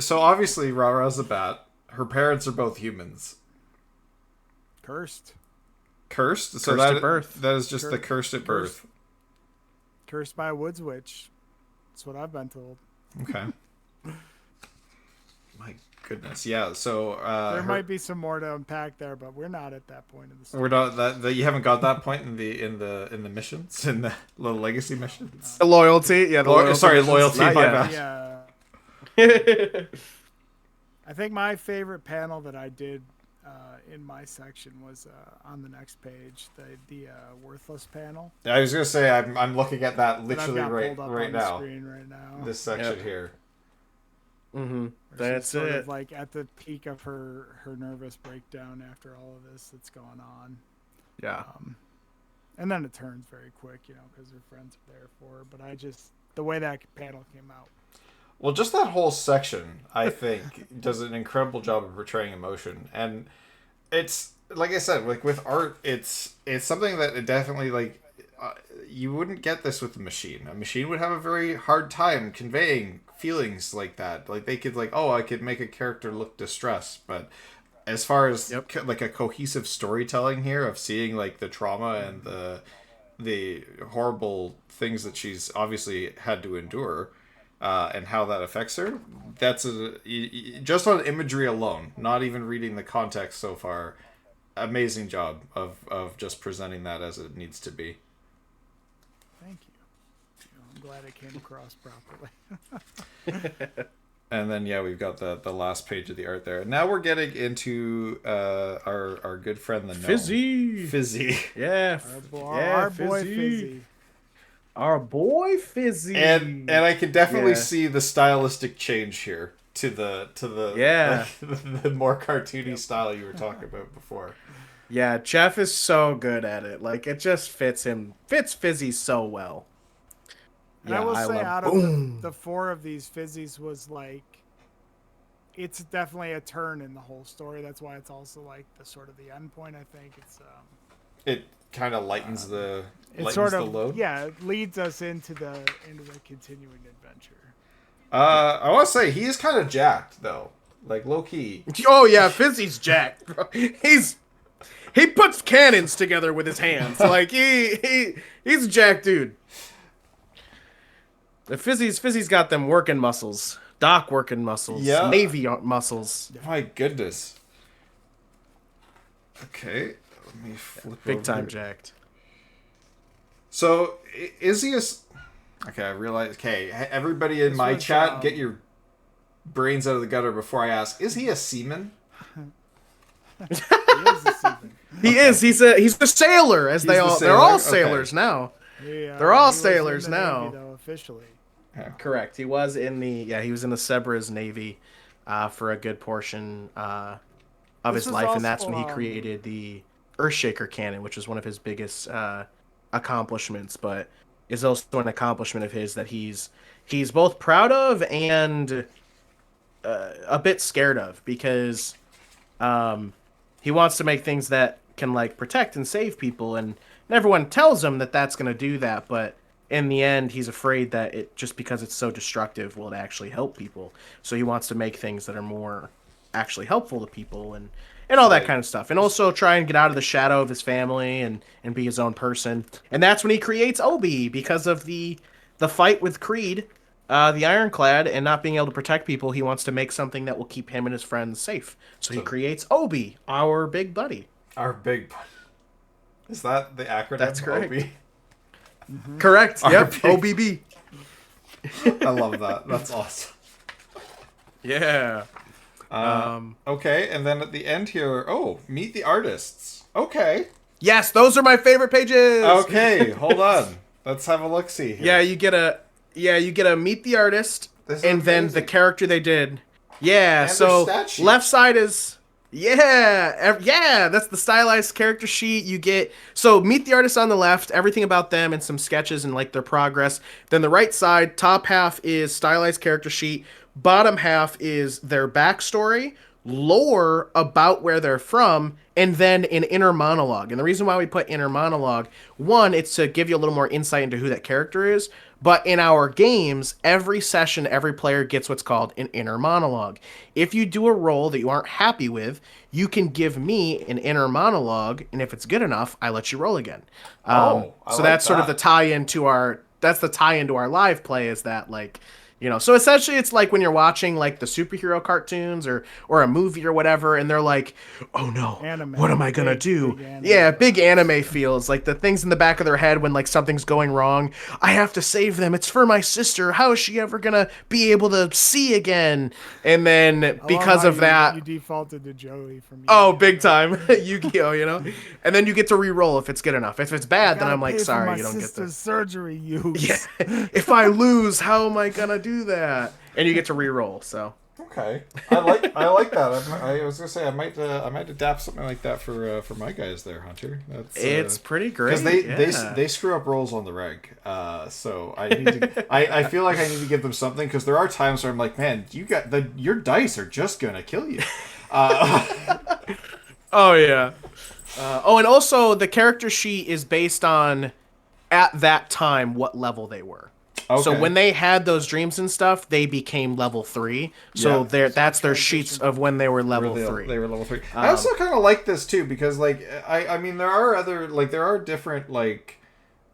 Speaker 1: so obviously Rara's a bat. Her parents are both humans.
Speaker 2: Cursed.
Speaker 1: Cursed. So
Speaker 3: Cursed
Speaker 1: that
Speaker 3: at birth.
Speaker 1: that is just the cursed at
Speaker 2: Cursed.
Speaker 1: birth.
Speaker 2: Cursed by a woods witch. That's what I've been told.
Speaker 1: Okay. My goodness, yeah. So
Speaker 2: There might be some more to unpack there, but we're not at that point in the story.
Speaker 1: we're not that you haven't got that point in the missions, in the little legacy missions.
Speaker 3: The loyalty, yeah. The loyalty.
Speaker 1: Sorry,
Speaker 3: missions,
Speaker 1: loyalty.
Speaker 3: not
Speaker 1: My
Speaker 3: yet.
Speaker 1: bad.
Speaker 2: Yeah. I think my favorite panel that I did in my section was on the next page, the worthless panel.
Speaker 1: I was gonna say I'm looking at that
Speaker 2: that I've
Speaker 1: literally
Speaker 2: got
Speaker 1: right
Speaker 2: pulled up
Speaker 1: right
Speaker 2: on the
Speaker 1: now.
Speaker 2: screen right now.
Speaker 1: This section
Speaker 3: Yep.
Speaker 1: here.
Speaker 3: Mm-hmm.
Speaker 2: Where she's
Speaker 3: That's
Speaker 2: sort
Speaker 3: it.
Speaker 2: of like at the peak of her nervous breakdown after all of this that's going on.
Speaker 3: Yeah.
Speaker 2: And then it turns very quick, because her friends are there for her. But the way that panel came out.
Speaker 1: Well, just that whole section, I think, does an incredible job of portraying emotion, and it's like I said, like with art, it's something that it definitely like you wouldn't get this with a machine. A machine would have a very hard time conveying feelings like that. Like they could I could make a character look distressed, but as far as like a cohesive storytelling here of seeing like the trauma and the horrible things that she's obviously had to endure. And how that affects her. That's just on imagery alone, not even reading the context so far. Amazing job of just presenting that as it needs to be.
Speaker 2: Thank you. I'm glad it came across properly.
Speaker 1: And then yeah, we've got the last page of the art there. Now we're getting into our good friend the gnome. Fizzy.
Speaker 3: Yeah.
Speaker 2: Our boy Fizzy.
Speaker 3: Our boy Fizzy.
Speaker 1: And I can definitely see the stylistic change here to the
Speaker 3: Yeah.
Speaker 1: the more cartoony style you were talking about before.
Speaker 3: Yeah, Jeff is so good at it. Like, it just fits Fizzy so well.
Speaker 2: And I will say, out of the 4 of these, Fizzy's was like, it's definitely a turn in the whole story. That's why it's also like the sort of the end point. I think it's
Speaker 1: it kind of lightens the load.
Speaker 2: Yeah, it leads us into the continuing adventure.
Speaker 1: I want to say he is kind of jacked though, like low key.
Speaker 3: Oh yeah, Fizzy's jacked, bro. He puts cannons together with his hands. Like he's a jacked dude. The Fizzy's got them working muscles. Doc working muscles.
Speaker 1: Yeah.
Speaker 3: Navy muscles.
Speaker 1: My goodness. Okay, let me flip
Speaker 3: Big
Speaker 1: over
Speaker 3: time
Speaker 1: here.
Speaker 3: jacked.
Speaker 1: So, is he a... Okay, I realize... Okay, everybody in my chat, get your brains out of the gutter before I ask. Is he a seaman?
Speaker 2: He is a seaman.
Speaker 3: He is. He's a sailor, as they're all sailors now.
Speaker 2: Yeah,
Speaker 3: they're all sailors now.
Speaker 2: Navy, though, officially.
Speaker 1: Yeah.
Speaker 3: Correct. He was in the Sebras Navy for a good portion of his life, and that's when he created the Earthshaker cannon, which was one of his biggest accomplishments, but is also an accomplishment of his that he's both proud of and a bit scared of, because he wants to make things that can like protect and save people, and everyone tells him that that's going to do that, but in the end, he's afraid that it, just because it's so destructive, will it actually help people. So he wants to make things that are more actually helpful to people and all that kind of stuff. And also try and get out of the shadow of his family and be his own person. And that's when he creates Obi, because of the fight with Creed, the Ironclad, and not being able to protect people. He wants to make something that will keep him and his friends safe. So he creates Obi, our big buddy.
Speaker 1: Our big buddy. Is that the acronym?
Speaker 3: That's correct.
Speaker 1: Obi?
Speaker 3: Mm-hmm. Correct. Yep. OBB.
Speaker 1: I love that. That's awesome.
Speaker 3: Yeah.
Speaker 1: Okay, and then at the end here, meet the artists. Okay.
Speaker 3: Yes, those are my favorite pages.
Speaker 1: Okay, hold on. Let's have a look-see here.
Speaker 3: Yeah, you get a meet the artist, and then the character they did. Yeah,
Speaker 1: and
Speaker 3: so
Speaker 1: stat
Speaker 3: left side is that's the stylized character sheet. You get, so meet the artist on the left, everything about them and some sketches and like their progress. Then the right side, top half is stylized character sheet, bottom half is their backstory, lore about where they're from, and then an inner monologue. And the reason why we put inner monologue, one, it's to give you a little more insight into who that character is. But in our games, every session, every player gets what's called an inner monologue. If you do a role that you aren't happy with, you can give me an inner monologue, and if it's good enough, I let you roll again. So that's sort of the tie-in to our live play, is that, like, you know, so essentially it's like when you're watching like the superhero cartoons or a movie or whatever, and they're like, oh no, anime. What am I gonna do? Big anime feels like the things in the back of their head when like something's going wrong. I have to save them. It's for my sister. How is she ever gonna be able to see again? And then because of that,
Speaker 2: you defaulted to Joey from
Speaker 3: Yu-Gi-Oh. Big time Yu-Gi-Oh, you know, and then you get to re-roll if it's good enough. If it's bad, then I'm like, sorry, you don't get the
Speaker 2: surgery use.
Speaker 3: Yeah. If I lose, how am I gonna do that? And you get to re-roll. So
Speaker 1: okay, I like that. I was gonna say I might adapt something like that for my guys there, Hunter.
Speaker 3: It's pretty great
Speaker 1: because they screw up rolls on the reg. So I need to I feel like I need to give them something, because there are times where I'm like, man, your dice are just gonna kill you.
Speaker 3: Oh yeah. And also the character sheet is based on, at that time, what level they were. Okay. So when they had those dreams and stuff, they became level 3. So that's their sheets of when they were level 3.
Speaker 1: They were level 3. I also kind of like this too, because like I mean there are different like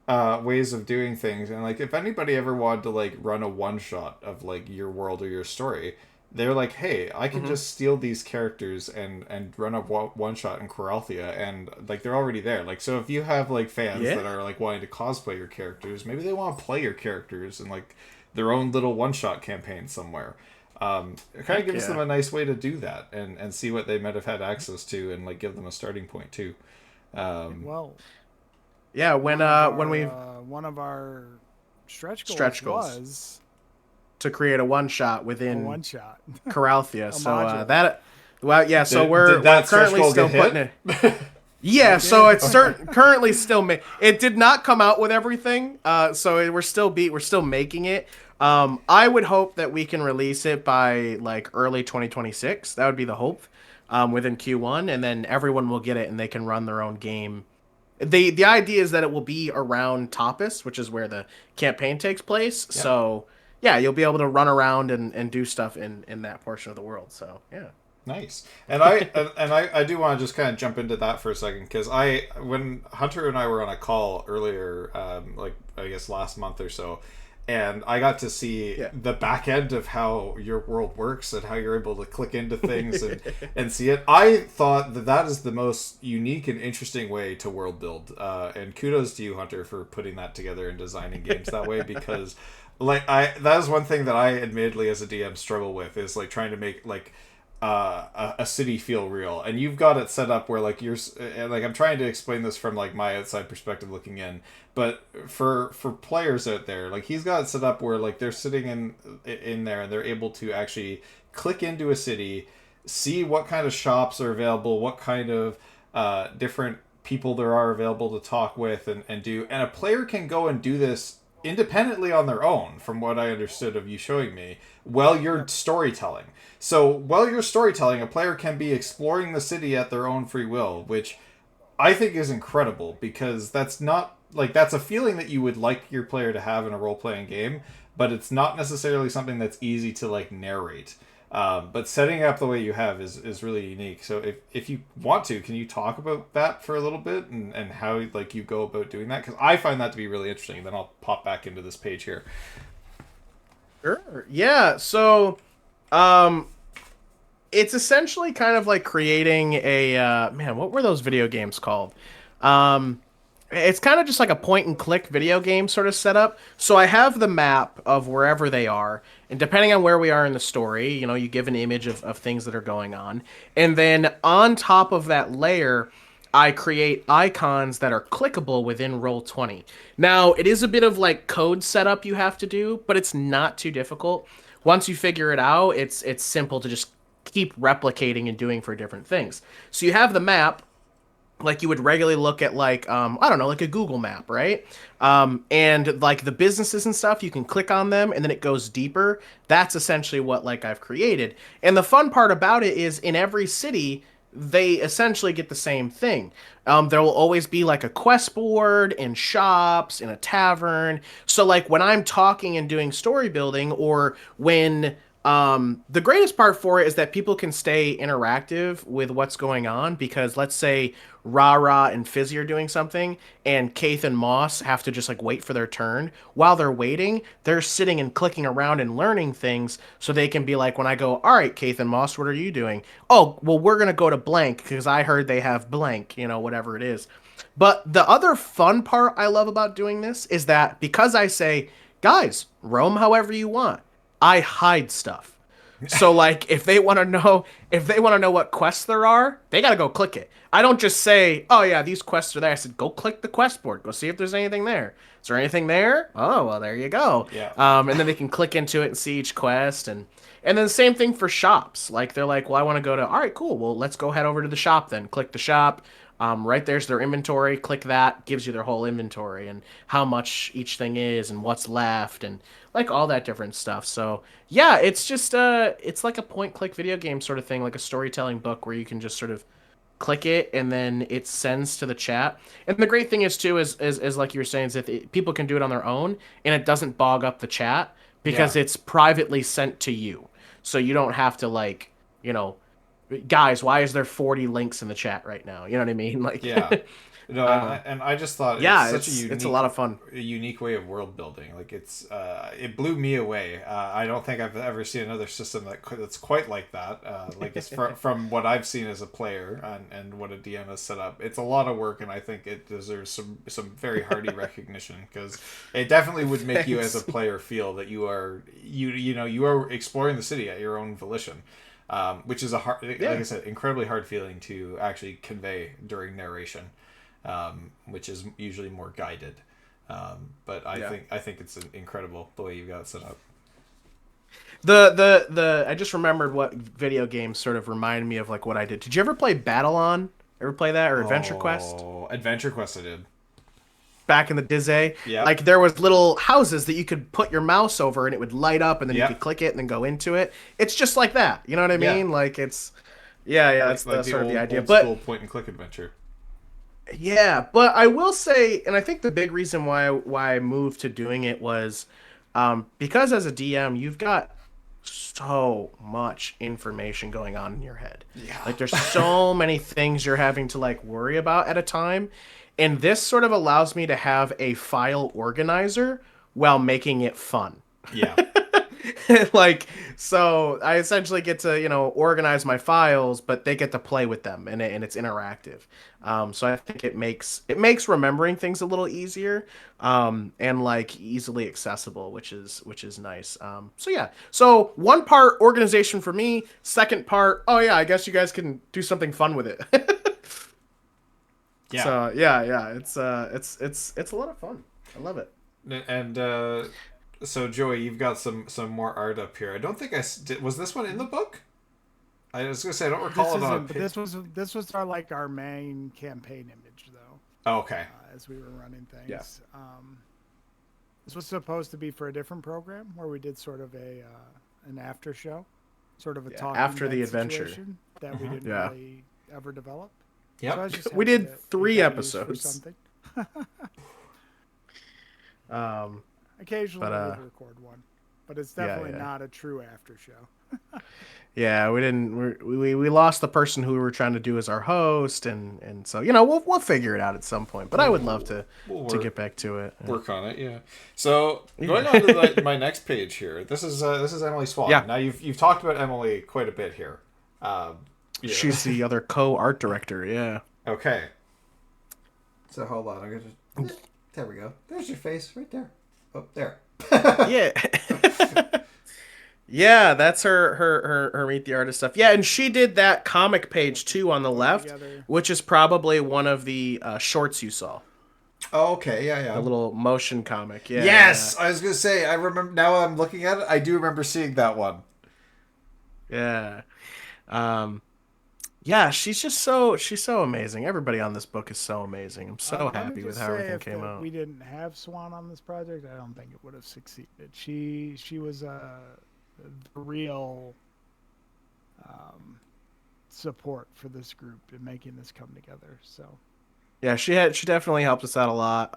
Speaker 1: ways of doing things, and like if anybody ever wanted to like run a one shot of like your world or your story, they're like, hey, I can just steal these characters and run a one shot in Coralthea, and like they're already there. Like, so if you have like fans that are like wanting to cosplay your characters, maybe they want to play your characters in like their own little one shot campaign somewhere. It kind of gives them a nice way to do that and see what they might have had access to and like give them a starting point too.
Speaker 2: Well,
Speaker 3: yeah, when we
Speaker 2: one of our stretch goals was
Speaker 3: to create a one shot within
Speaker 2: one shot
Speaker 3: Coralthea. So
Speaker 2: module.
Speaker 3: that, well, yeah. So we're
Speaker 1: that
Speaker 3: currently still putting it. Yeah, so it's currently still it did not come out with everything. So we're still making it. I would hope that we can release it by like early 2026. That would be the hope. Within Q1, and then everyone will get it and they can run their own game. The idea is that it will be around Tapas, which is where the campaign takes place. Yeah. So yeah, you'll be able to run around and do stuff in that portion of the world. So yeah.
Speaker 1: Nice. And I do want to just kind of jump into that for a second, because when Hunter and I were on a call earlier, like I guess last month or so, and I got to see the back end of how your world works and how you're able to click into things and see it. I thought that is the most unique and interesting way to world build. And kudos to you, Hunter, for putting that together and designing games that way, because that is one thing that I admittedly as a DM struggle with, is like trying to make like a city feel real, and you've got it set up where like you're like, I'm trying to explain this from like my outside perspective looking in, but for players out there, like he's got it set up where like they're sitting in there and they're able to actually click into a city, see what kind of shops are available, what kind of different people there are available to talk with and a player can go and do this independently on their own, from what I understood of you showing me, while you're storytelling. So while you're storytelling, a player can be exploring the city at their own free will, which I think is incredible, because that's not like, that's a feeling that you would like your player to have in a role-playing game, but it's not necessarily something that's easy to like narrate. But setting it up the way you have is really unique. So if you want to, can you talk about that for a little bit and how like you go about doing that? Because I find that to be really interesting. Then I'll pop back into this page here.
Speaker 3: Sure. Yeah. So, it's essentially kind of like creating a man. What were those video games called? It's kind of just like a point and click video game sort of setup. So I have the map of wherever they are, and depending on where we are in the story, you know, you give an image of things that are going on. And then on top of that layer, I create icons that are clickable within Roll20. Now, it is a bit of like code setup you have to do, but it's not too difficult. Once you figure it out, it's simple to just keep replicating and doing for different things. So you have the map, like you would regularly look at like, I don't know, like a Google map, right? And like the businesses and stuff, you can click on them and then it goes deeper. That's essentially what like I've created. And the fun part about it is in every city, they essentially get the same thing. There will always be like a quest board and shops and a tavern. So like when I'm talking and doing story building, or when the greatest part for it is that people can stay interactive with what's going on, because let's say Rara and Fizzy are doing something and Kaith and Moss have to just like wait for their turn. While they're waiting, they're sitting and clicking around and learning things, so they can be like, when I go, all right, Kaith and Moss, what are you doing? Oh, well, we're going to go to blank because I heard they have blank, you know, whatever it is. But the other fun part I love about doing this is that because I say, guys, roam however you want, I hide stuff. So like if they want to know what quests there are, they got to go click it. I don't just say, "Oh yeah, these quests are there." I said, "Go click the quest board. Go see if there's anything there." Is there anything there? Oh, well, there you go.
Speaker 1: Yeah.
Speaker 3: And then they can click into it and see each quest, and then the same thing for shops. Like they're like, "Well, I want to go to." All right, cool. Well, let's go head over to the shop then. Click the shop. Right there's their inventory. Click that, gives you their whole inventory and how much each thing is and what's left and like all that different stuff. So yeah, it's just it's like a point-click video game sort of thing, like a storytelling book where you can just sort of click it and then it sends to the chat. And the great thing is too is like you were saying, is that people can do it on their own and it doesn't bog up the chat because it's privately sent to you, so you don't have to like, you know, guys, why is there 40 links in the chat right now? You know what I mean? Like,
Speaker 1: yeah. No, and I just thought
Speaker 3: Yeah,
Speaker 1: it's such a unique,
Speaker 3: it's a lot of fun.
Speaker 1: a unique way of world building. Like it blew me away. I don't think I've ever seen another system that's quite like that. Like it's from what I've seen as a player and what a DM has set up. It's a lot of work, and I think it deserves some very hearty recognition, because it definitely would make you as a player feel that you are you are exploring the city at your own volition. Which is like I said, incredibly hard feeling to actually convey during narration. Which is usually more guided. But I think it's incredible the way you got it set up.
Speaker 3: I just remembered what video games sort of reminded me of like what I did. Did you ever play Battle-On? Ever play that, or Adventure Quest?
Speaker 1: Oh, Adventure Quest I did.
Speaker 3: Back in the Disney,
Speaker 1: Yeah.
Speaker 3: like there was little houses that you could put your mouse over and it would light up, and then you could click it and then go into it. It's just like that. You know what I mean? Like it's that's
Speaker 1: like
Speaker 3: sort of the idea.
Speaker 1: Old
Speaker 3: But
Speaker 1: school point and click adventure.
Speaker 3: yeah, but I will say, and I think the big reason why I moved to doing it was because as a DM, you've got so much information going on in your head.
Speaker 1: Yeah.
Speaker 3: Like there's so many things you're having to like worry about at a time. And this sort of allows me to have a file organizer while making it fun.
Speaker 1: Yeah.
Speaker 3: Like, so I essentially get to, organize my files, but they get to play with them, and it's interactive. So I think it makes remembering things a little easier, and like easily accessible, which is nice. So yeah. So one part organization for me, second part, oh yeah, I guess you guys can do something fun with it.
Speaker 1: Yeah.
Speaker 3: So yeah, it's a lot of fun. I love it.
Speaker 1: And so Joey, you've got some more art up here. I don't think was this one in the book? I was gonna say I don't recall it on.
Speaker 2: But this was our main campaign image though.
Speaker 1: Oh, okay.
Speaker 2: As we were running things.
Speaker 3: Yeah.
Speaker 2: This was supposed to be for a different program where we did sort of an after show, sort of a talk
Speaker 3: after the adventure
Speaker 2: that we didn't really ever develop.
Speaker 1: Yep.
Speaker 2: So
Speaker 3: we did 3 episodes.
Speaker 2: Something. Occasionally we'd record one, but it's definitely not a true after show.
Speaker 3: Yeah, we didn't. We lost the person who we were trying to do as our host, and so we'll figure it out at some point. But I would love to get back to it.
Speaker 1: Work on it, yeah. So going on to my next page here. This is Emily Swan.
Speaker 3: Yeah.
Speaker 1: Now you've talked about Emily quite a bit here.
Speaker 3: She's the other co-art director. Yeah.
Speaker 1: Okay. So hold on. I'm gonna. There we go. There's your face right there. Oh, there.
Speaker 3: Yeah. Yeah, that's her Meet the Artist stuff. Yeah, and she did that comic page too on the left, which is probably one of the shorts you saw.
Speaker 1: Oh, okay, yeah.
Speaker 3: A little motion comic. Yeah.
Speaker 1: Yes, I was gonna say. I remember now. I'm looking at it. I do remember seeing that one.
Speaker 3: Yeah. Yeah, she's so amazing. Everybody on this book is so amazing. I'm so happy with how everything came out.
Speaker 2: If we didn't have Swan on this project, I don't think it would have succeeded. She was the real support for this group in making this come together. So
Speaker 3: yeah, she definitely helped us out a lot.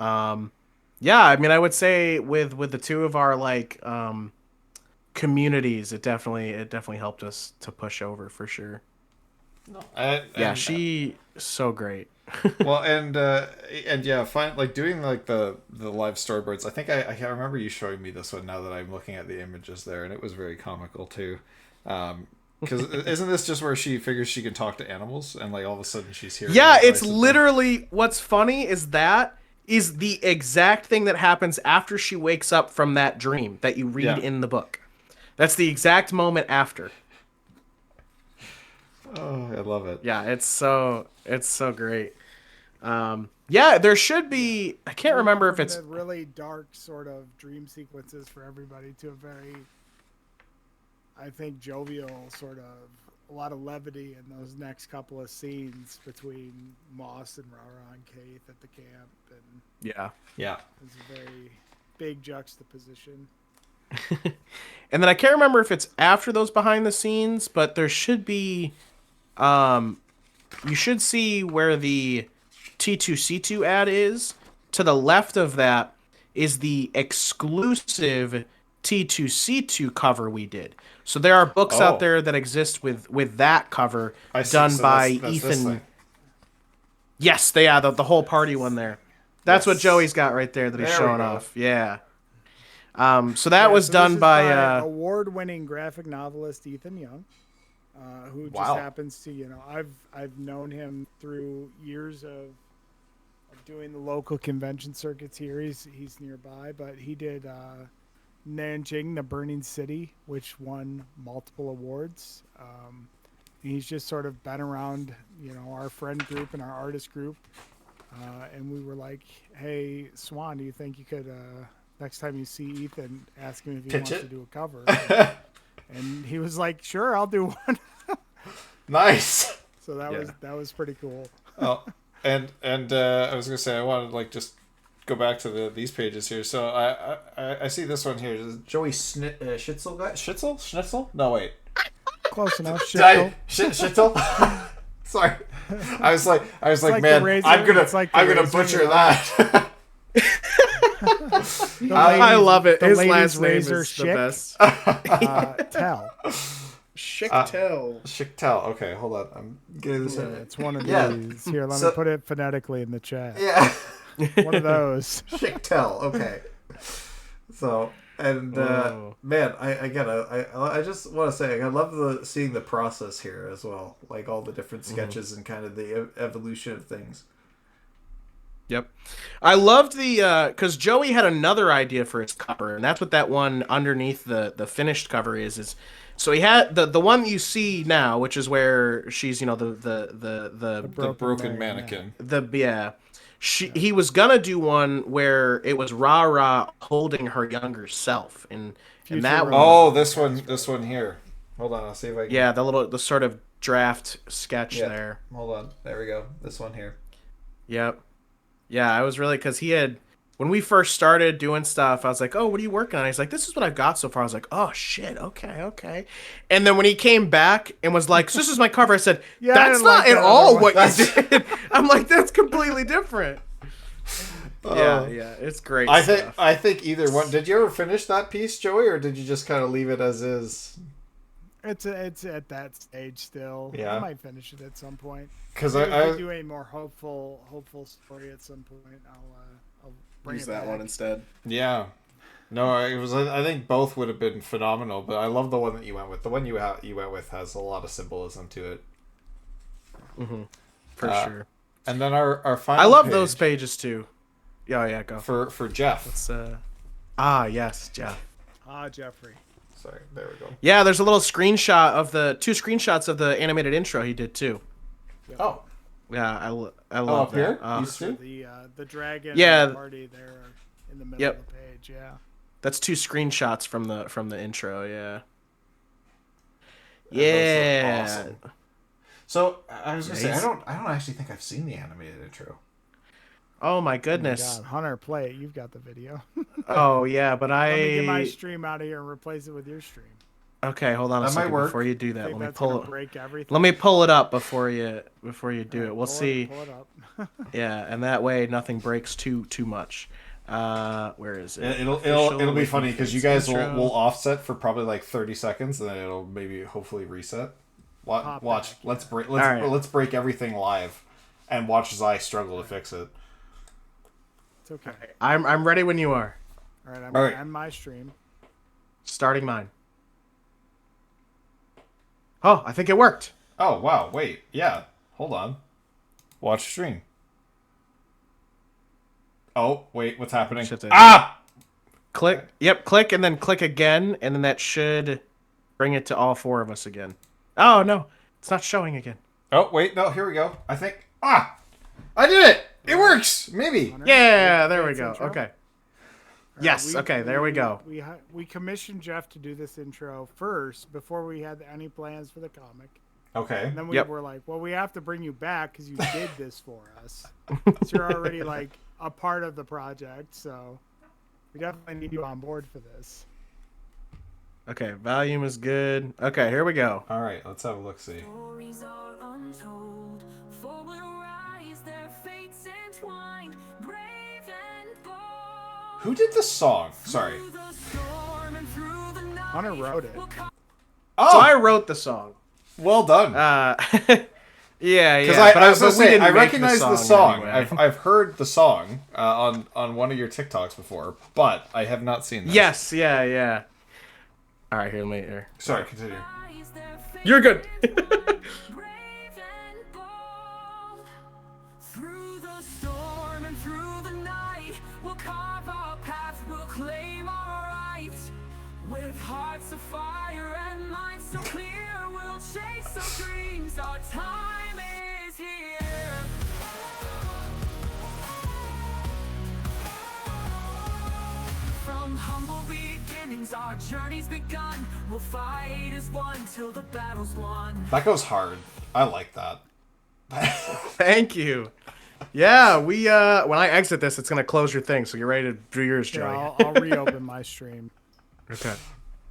Speaker 3: Yeah, I mean, I would say with the two of our like communities, it definitely helped us to push over for sure. No, she's so great.
Speaker 1: Well, and yeah, like doing like the live storyboards. I think I can't remember you showing me this one now that I'm looking at the images there, and it was very comical too. Because isn't this just where she figures she can talk to animals, and like all of a sudden she's here?
Speaker 3: Yeah, it's literally what's funny is that is the exact thing that happens after she wakes up from that dream that you read in the book. That's the exact moment after.
Speaker 1: Oh, I love it.
Speaker 3: Yeah, it's so great. Yeah, there should be. I can't remember if it's
Speaker 2: really dark sort of dream sequences for everybody to a very, I think, jovial sort of a lot of levity in those next couple of scenes between Moss and Rara and Keith at the camp, and
Speaker 3: yeah,
Speaker 2: it's a very big juxtaposition.
Speaker 3: And then I can't remember if it's after those behind the scenes, but there should be. You should see where the T2C2 ad is. To the left of that is the exclusive T2C2 cover we did. So there are books out there that exist with that cover done by Ethan. Yes, the whole party one there. That's what Joey's got right there that he's
Speaker 1: There we
Speaker 3: showing
Speaker 1: go.
Speaker 3: off. Yeah. So that was
Speaker 2: so
Speaker 3: done
Speaker 2: this is
Speaker 3: by
Speaker 2: award-winning graphic novelist Ethan Young, who just
Speaker 1: Wow.
Speaker 2: happens to, I've known him through years of doing the local convention circuits here. He's nearby, but he did Nanjing, the Burning City, which won multiple awards. He's just sort of been around, our friend group and our artist group, and we were like, "Hey, Swan, do you think you could next time you see Ethan, ask him if he wants to do a cover?" And he was like, "Sure, I'll do one."
Speaker 1: Nice.
Speaker 2: So that was pretty cool.
Speaker 1: Oh, and I was gonna say I wanted to like just go back to these pages here. So I see this one here. Is it Joey Schnitzel guy? Schnitzel? No, wait.
Speaker 2: Close enough.
Speaker 1: Schnitzel? Sorry. I was like,
Speaker 2: like
Speaker 1: man,
Speaker 2: the razor.
Speaker 1: I'm gonna
Speaker 2: It's like the
Speaker 1: I'm gonna
Speaker 2: razor,
Speaker 1: butcher that.
Speaker 3: I love it.
Speaker 2: the
Speaker 3: His
Speaker 2: ladies'
Speaker 3: last name
Speaker 2: razor
Speaker 3: is the
Speaker 2: Schick.
Speaker 3: best.
Speaker 2: Tell.
Speaker 3: Schicktel.
Speaker 1: Schicktel. Okay, hold on. I'm getting this in.
Speaker 2: It's one of
Speaker 1: Yeah.
Speaker 2: these. Here, let
Speaker 1: So-
Speaker 2: me put it phonetically in the chat.
Speaker 1: Yeah.
Speaker 2: One of those.
Speaker 1: Schicktel. Okay. So and
Speaker 3: Whoa.
Speaker 1: man, I just want to say I love seeing the process here as well, like all the different sketches and kind of the evolution of things.
Speaker 3: Yep. I loved because Joey had another idea for his cover, and that's what that one underneath the finished cover is. So he had the one that you see now, which is where she's,
Speaker 1: The broken mannequin.
Speaker 3: He was gonna do one where it was Ra holding her younger self, and that one.
Speaker 1: Oh, this one here. Hold on, I'll see if I can.
Speaker 3: Yeah, the sort of draft sketch there.
Speaker 1: Hold on, there we go. This one here.
Speaker 3: Yep. Yeah, I was really because when we first started doing stuff, I was like, "Oh, what are you working on?" He's like, "This is what I've got so far." I was like, "Oh shit, okay." And then when he came back and was like, "So this is my cover," I said,
Speaker 2: Yeah, I
Speaker 3: "That's
Speaker 2: didn't
Speaker 3: not
Speaker 2: like
Speaker 3: at
Speaker 2: that
Speaker 3: all
Speaker 2: other
Speaker 3: what
Speaker 2: one.
Speaker 3: you did." I'm like, "That's completely different." Yeah, it's great.
Speaker 1: I
Speaker 3: stuff.
Speaker 1: think either one. Did you ever finish that piece, Joey, or did you just kind of leave it as is?
Speaker 2: It's at that stage still.
Speaker 1: Yeah.
Speaker 2: I might finish it at some point.
Speaker 1: Because
Speaker 2: Maybe if
Speaker 1: I
Speaker 2: we do a more hopeful story at some point, I'll bring
Speaker 3: Use
Speaker 2: it
Speaker 3: that
Speaker 2: back.
Speaker 3: one instead.
Speaker 1: yeah. No, it was. I think both would have been phenomenal, but I love the one that you went with. The one you went with has a lot of symbolism to it.
Speaker 3: For sure.
Speaker 1: And then our final.
Speaker 3: I love
Speaker 1: page
Speaker 3: those pages too. Yeah, go.
Speaker 1: for Jeff.
Speaker 3: It's yes, Jeff.
Speaker 2: Jeffrey.
Speaker 1: Sorry, there we go.
Speaker 3: Yeah, there's a little screenshot of two screenshots of the animated intro he did too.
Speaker 1: Oh,
Speaker 3: Yeah, I love
Speaker 1: up
Speaker 3: that.
Speaker 1: here? These two?
Speaker 2: The dragon
Speaker 3: Yeah.
Speaker 2: and the party there in the middle
Speaker 3: Yep.
Speaker 2: of the page. Yeah.
Speaker 3: That's two screenshots from the intro. Yeah.
Speaker 1: Those look
Speaker 3: Yeah.
Speaker 1: awesome. So I was gonna say
Speaker 3: he's-
Speaker 1: I don't actually think I've seen the animated intro.
Speaker 3: Oh my
Speaker 2: Oh my
Speaker 3: goodness.
Speaker 2: God, Hunter, play it. You've got the video.
Speaker 3: Oh yeah, but
Speaker 2: Let me get my stream out of here and replace it with your stream.
Speaker 3: Okay, hold on a
Speaker 1: That might
Speaker 3: second
Speaker 1: work.
Speaker 3: before you do
Speaker 2: I
Speaker 3: that.
Speaker 2: think
Speaker 3: Let me
Speaker 2: that's
Speaker 3: pull
Speaker 2: gonna
Speaker 3: it.
Speaker 2: break everything.
Speaker 3: Let me pull it up before you do it. We'll see.
Speaker 2: Pull it up.
Speaker 3: Yeah, and that way nothing breaks too much. Where is it?
Speaker 1: It'll
Speaker 3: Official
Speaker 1: be funny because you guys
Speaker 3: intro.
Speaker 1: will offset for probably like 30 seconds and then it'll maybe hopefully reset. Watch.
Speaker 2: back,
Speaker 1: Let's break everything live, and watch as I struggle to fix it.
Speaker 2: It's okay.
Speaker 3: I'm ready when you are.
Speaker 2: All right, I'm
Speaker 1: All right.
Speaker 2: on my stream.
Speaker 3: Starting mine. Oh, I think it worked.
Speaker 1: Oh wow! Wait, yeah. Hold on. Watch stream. Oh wait, what's happening?
Speaker 3: Shit,
Speaker 1: Click.
Speaker 3: Yep, click and then click again, and then that should bring it to all four of us again. Oh no, it's not showing again.
Speaker 1: Oh wait, no. Here we go. I think. I did it. It works. Maybe.
Speaker 2: Hunter,
Speaker 3: Yeah, there we
Speaker 2: It's
Speaker 3: go.
Speaker 2: intro.
Speaker 3: Okay.
Speaker 2: All right,
Speaker 3: Yes. Okay. There we go.
Speaker 2: We commissioned Jeff to do this intro first before we had any plans for the comic.
Speaker 1: Okay.
Speaker 2: And then we
Speaker 3: Yep.
Speaker 2: were like, well, we have to bring you back because you did this for us. So you're already like a part of the project. So we definitely need you on board for this.
Speaker 3: Okay. Volume is good. Okay. Here we go.
Speaker 1: All right. Let's have a look. See.
Speaker 4: Stories are untold, forward rise, their fates entwined, brave and bold.
Speaker 1: Who did the song? Sorry.
Speaker 4: Through the storm and through the night,
Speaker 2: Hunter wrote it.
Speaker 4: we'll come
Speaker 1: Oh,
Speaker 3: So I wrote the song.
Speaker 1: well done.
Speaker 3: Yeah,
Speaker 1: Because
Speaker 3: yeah.
Speaker 1: I was gonna
Speaker 3: but we
Speaker 1: say
Speaker 3: didn't
Speaker 1: I
Speaker 3: make
Speaker 1: recognize the song.
Speaker 3: anyway.
Speaker 1: I've heard the song on one of your TikToks before, but I have not seen this.
Speaker 3: Yes, yeah, yeah. All right, here, let me. Here.
Speaker 1: Sorry, continue.
Speaker 3: You're good.
Speaker 4: Brave and bold. Through the storm and through the night, we'll carve our path, we'll claim our rights. With hearts of fire and minds so clear, we'll chase our dreams. Our time is here. From humble beginnings, our journey's begun. We'll fight as one till the battle's won.
Speaker 1: That goes hard. I like that.
Speaker 3: Thank you. Yeah, we when I exit this, it's gonna close your thing, so you're ready to do yours,
Speaker 2: Here,
Speaker 3: Joey.
Speaker 2: I'll reopen my stream.
Speaker 3: Okay.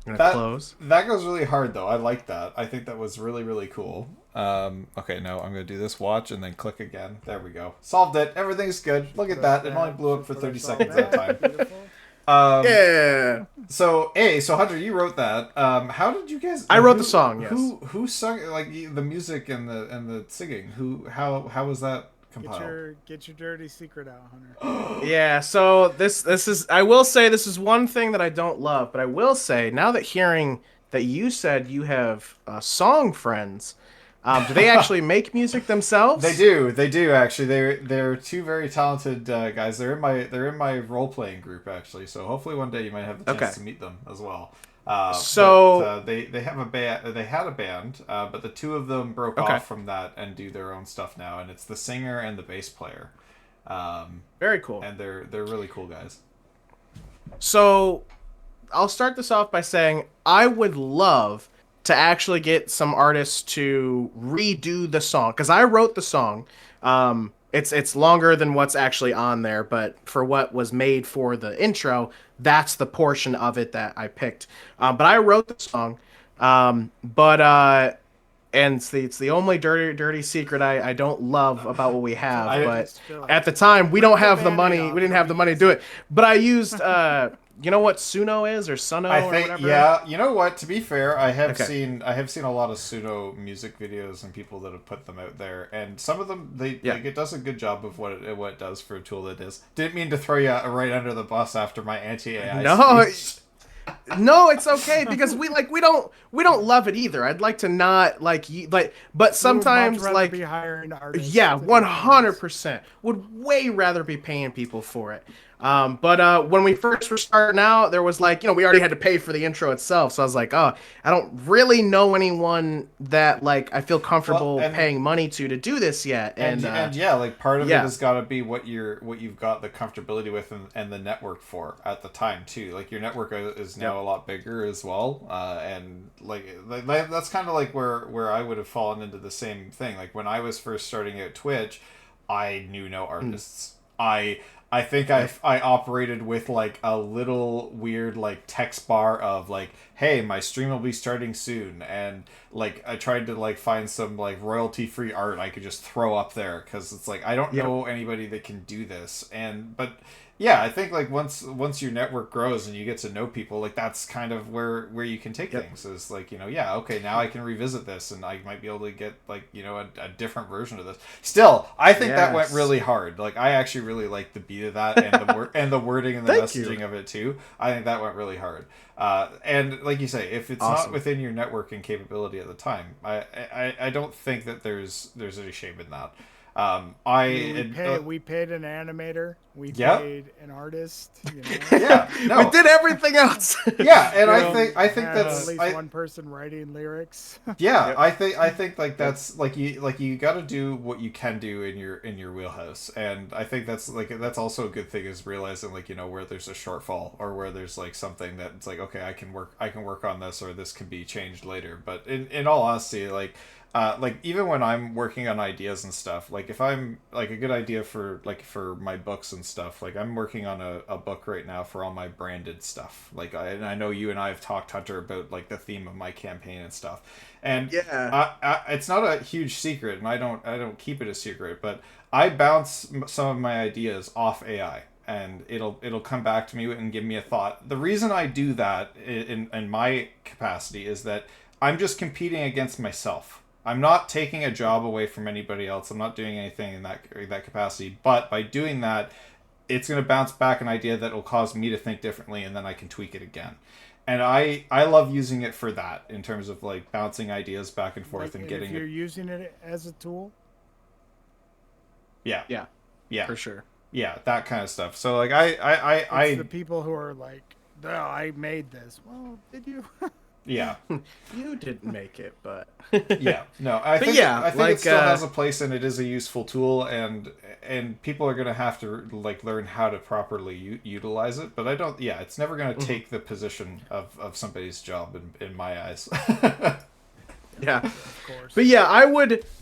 Speaker 3: I'm gonna close.
Speaker 1: That goes really hard though. I like that. I think that was really, really cool. Okay, no, I'm gonna do this. Watch and then click again. There we go. Solved it. Everything's good. Look at that. It only blew up for 30 seconds that time.
Speaker 2: Beautiful.
Speaker 3: Yeah.
Speaker 1: So Hunter, you wrote that. How did you guys?
Speaker 3: I wrote the song, yes.
Speaker 1: Who sung like the music and the singing? How was that compiled?
Speaker 2: Get your dirty secret out, Hunter.
Speaker 3: Yeah, so this is, I will say this is one thing that I don't love, but I will say now that hearing that you said you have song friends, do they actually make music themselves?
Speaker 1: They do actually. They're two very talented guys. They're in my role playing group actually. So hopefully one day you might have the chance to meet them as well. They have a band. They had a band, but the two of them broke off from that and do their own stuff now. And it's the singer and the bass player.
Speaker 3: Very cool.
Speaker 1: And they're really cool guys.
Speaker 3: So I'll start this off by saying I would love to actually get some artists to redo the song, because I wrote the song. It's longer than what's actually on there, but for what was made for the intro, that's the portion of it that I picked. But I wrote the song, and it's the only dirty secret I don't love about what we have. But at the time, we don't have the money. We didn't have the money to do it. But I used you know what Suno is, or Suno, or whatever?
Speaker 1: Yeah, you know what? To be fair, I have seen a lot of Suno music videos and people that have put them out there, and some of them it does a good job of what it does for a tool that is. Didn't mean to throw you right under the bus after my anti-AI speech.
Speaker 3: No, it's okay, because we don't love it either. I'd like to not but sometimes
Speaker 2: be hiring artists.
Speaker 3: Yeah, 100% would way rather be paying people for it. But when we first were starting out, there was we already had to pay for the intro itself, so I was like, oh, I don't really know anyone that I feel comfortable paying money to do this yet. And
Speaker 1: yeah, part of it has got to be what you've got the comfortability with and the network for at the time too. Your network is now a lot bigger as well, and that's kind of where I would have fallen into the same thing. When I was first starting out Twitch, I knew no artists. I think I operated with a little weird text bar of hey, my stream will be starting soon, and I tried to find some royalty free art I could just throw up there, because it's I don't know anybody that can do this. But yeah, I think once your network grows and you get to know people, that's kind of where you can take things, is okay, now I can revisit this and I might be able to get a different version of this. Still, I think that went really hard. I actually really like the beat of that and the wording and the messaging of it too. I think that went really hard. And like you say, if it's not within your networking capability at the time, I don't think that there's any shame in that.
Speaker 2: We paid an animator. We paid an artist.
Speaker 1: Yeah, no.
Speaker 3: We did everything else.
Speaker 1: Yeah, and I think that's
Speaker 2: at least one person writing lyrics.
Speaker 1: Yeah, I think that's you got to do what you can do in your wheelhouse, and I think that's also a good thing, is realizing where there's a shortfall, or where there's something that it's okay, I can work on this, or this can be changed later. But in all honesty, even when I'm working on ideas and stuff, if I'm a good idea for my books and stuff, I'm working on a book right now for all my branded stuff. And I know you and I have talked, Hunter, about the theme of my campaign and stuff. And it's not a huge secret, and I don't keep it a secret, but I bounce some of my ideas off AI. And it'll come back to me and give me a thought. The reason I do that in my capacity is that I'm just competing against myself. I'm not taking a job away from anybody else. I'm not doing anything in that capacity. But by doing that, it's going to bounce back an idea that will cause me to think differently, and then I can tweak it again. And I love using it for that, in terms of like bouncing ideas back and forth and getting
Speaker 2: if you're using it as a tool.
Speaker 1: Yeah.
Speaker 3: For sure.
Speaker 1: Yeah, that kind of stuff. So like
Speaker 2: It's the people who are like, "No, I made this." Well, did you?
Speaker 1: Yeah.
Speaker 3: You didn't make it, but
Speaker 1: Yeah. No, I think it still has a place, and it is a useful tool, and people are going to have to like learn how to properly utilize it, but I don't it's never going to take the position of somebody's job in my eyes.
Speaker 3: yeah. Of course. But yeah,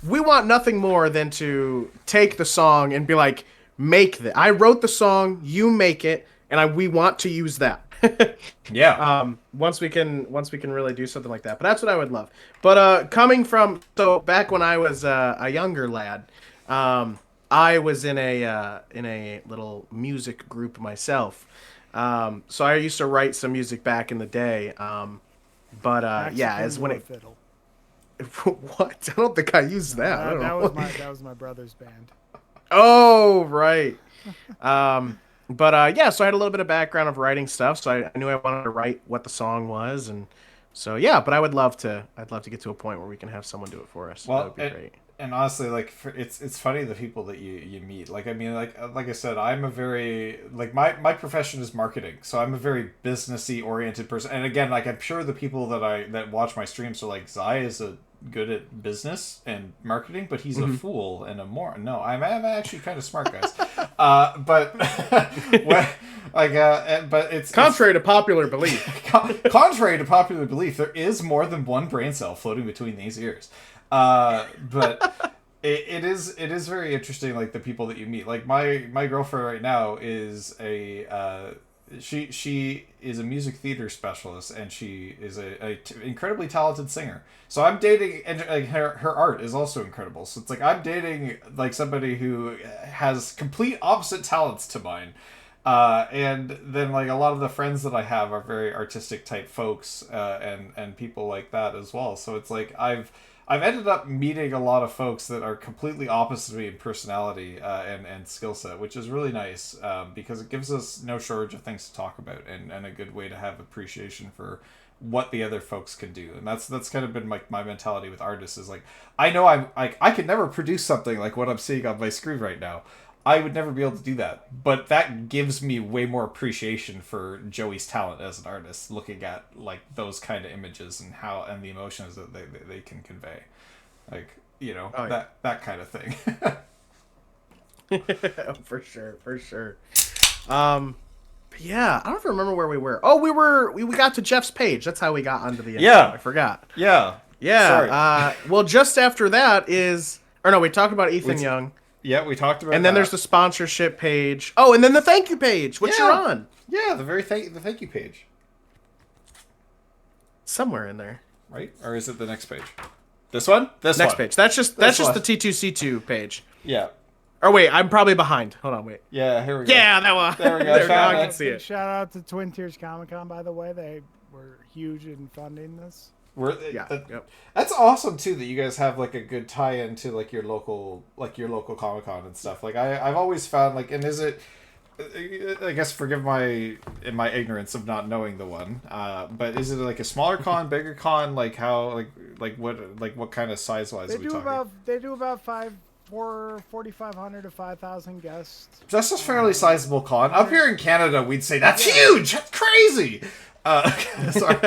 Speaker 3: we want nothing more than to take the song and be like, make that. I wrote the song, you make it, and we want to use that.
Speaker 1: Yeah.
Speaker 3: Once we can really do something like that. But that's what I would love. But coming from back when I was a younger lad, I was in a little music group myself. So I used to write some music back in the day. As when it
Speaker 2: fiddle.
Speaker 3: What? I don't think I used that. I don't know.
Speaker 2: That was my brother's band.
Speaker 3: Oh, right. So I had a little bit of background of writing stuff, so I knew I wanted to write what the song was, and so but I'd love to get to a point where we can have someone do it for us.
Speaker 1: Well,
Speaker 3: that would be great.
Speaker 1: And honestly, like it's funny the people that you meet. Like I mean, like I said, I'm a very like my profession is marketing, so I'm a very businessy oriented person. And again, like I'm sure the people that watch my streams are like, Zai is good at business and marketing, but he's a fool and a moron. No, I'm actually kind of smart, guys. But it's
Speaker 3: contrary to popular belief.
Speaker 1: Contrary to popular belief, there is more than one brain cell floating between these ears. But it is very interesting, like the people that you meet. Like my girlfriend right now is she is a music theater specialist, and she is a incredibly talented singer. So I'm dating, and like her art is also incredible. So it's like I'm dating like somebody who has complete opposite talents to mine. And then like a lot of the friends that I have are very artistic type folks, and people like that as well. So it's like I've ended up meeting a lot of folks that are completely opposite me in personality and skill set, which is really nice, because it gives us no shortage of things to talk about, and a good way to have appreciation for what the other folks can do. And that's kind of been like my mentality with artists, is like I know I could never produce something like what I'm seeing on my screen right now. I would never be able to do that, but that gives me way more appreciation for Joey's talent as an artist, looking at like those kind of images and the emotions that they can convey, like that kind of thing.
Speaker 3: For sure. Yeah, I don't remember where we were. Oh, we got to Jeff's page. That's how we got onto the intro.
Speaker 1: Yeah,
Speaker 3: I forgot.
Speaker 1: Yeah.
Speaker 3: Sorry. Well, just after that we talked about Ethan Young.
Speaker 1: Yeah, we talked about.
Speaker 3: And then there's the sponsorship page. Oh, and then the thank you page, which you're on.
Speaker 1: Yeah, the thank you page.
Speaker 3: Somewhere in there,
Speaker 1: right? Or is it the next page? This one? This
Speaker 3: next
Speaker 1: one.
Speaker 3: Page. That's just the T2C2 page.
Speaker 1: Yeah.
Speaker 3: Oh wait, I'm probably behind. Hold on, wait.
Speaker 1: Yeah, here we go.
Speaker 3: Yeah, that one.
Speaker 1: There we go.
Speaker 3: Now I can see it.
Speaker 2: Shout out to Twin Tiers Comic Con, by the way. They were huge in funding this.
Speaker 1: That's awesome too, that you guys have like a good tie-in to like your local Comic-Con and stuff. Like I've always found like, and is it, I guess forgive my ignorance of not knowing the one, but is it like a smaller con, bigger con, like how what kind of size wise are we talking?
Speaker 2: They do about 4,500 to 5,000 guests.
Speaker 1: That's a fairly sizable con. Up here in Canada, we'd say that's huge. That's crazy. Sorry.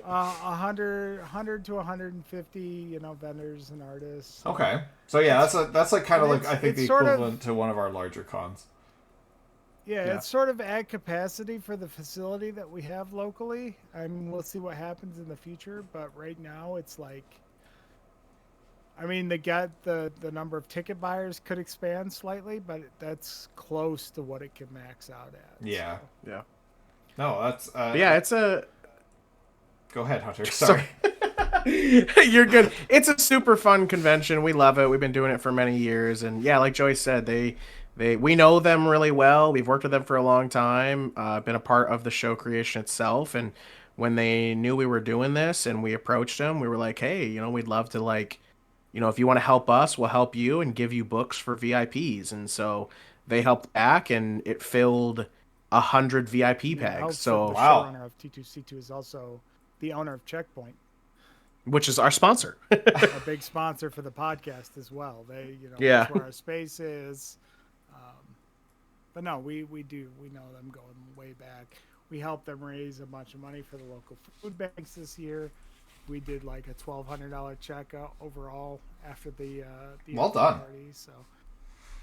Speaker 2: 100 to 150, vendors and artists.
Speaker 1: Okay, so yeah, that's like kind of like I think the equivalent to one of our larger cons.
Speaker 2: Yeah, it's sort of at capacity for the facility that we have locally. I mean, we'll see what happens in the future, but right now it's like, I mean, the number of ticket buyers could expand slightly, but that's close to what it can max out at.
Speaker 1: Yeah.
Speaker 2: So.
Speaker 1: Yeah. No, that's
Speaker 3: it's a.
Speaker 1: Go ahead, Hunter. Sorry.
Speaker 3: You're good. It's a super fun convention. We love it. We've been doing it for many years, and yeah, like Joey said, we know them really well. We've worked with them for a long time. Been a part of the show creation itself, and when they knew we were doing this and we approached them, we were like, hey, we'd love to if you want to help us, we'll help you and give you books for VIPs. And so they helped back, and it filled 100 VIP bags. So
Speaker 2: the showrunner of T2C2 is also the owner of Checkpoint,
Speaker 3: which is our sponsor.
Speaker 2: a big sponsor for the podcast as well. They, that's where our space is. But no, we know them going way back. We helped them raise a bunch of money for the local food banks this year. We did like a $1,200 check overall after the
Speaker 1: well done
Speaker 2: party. So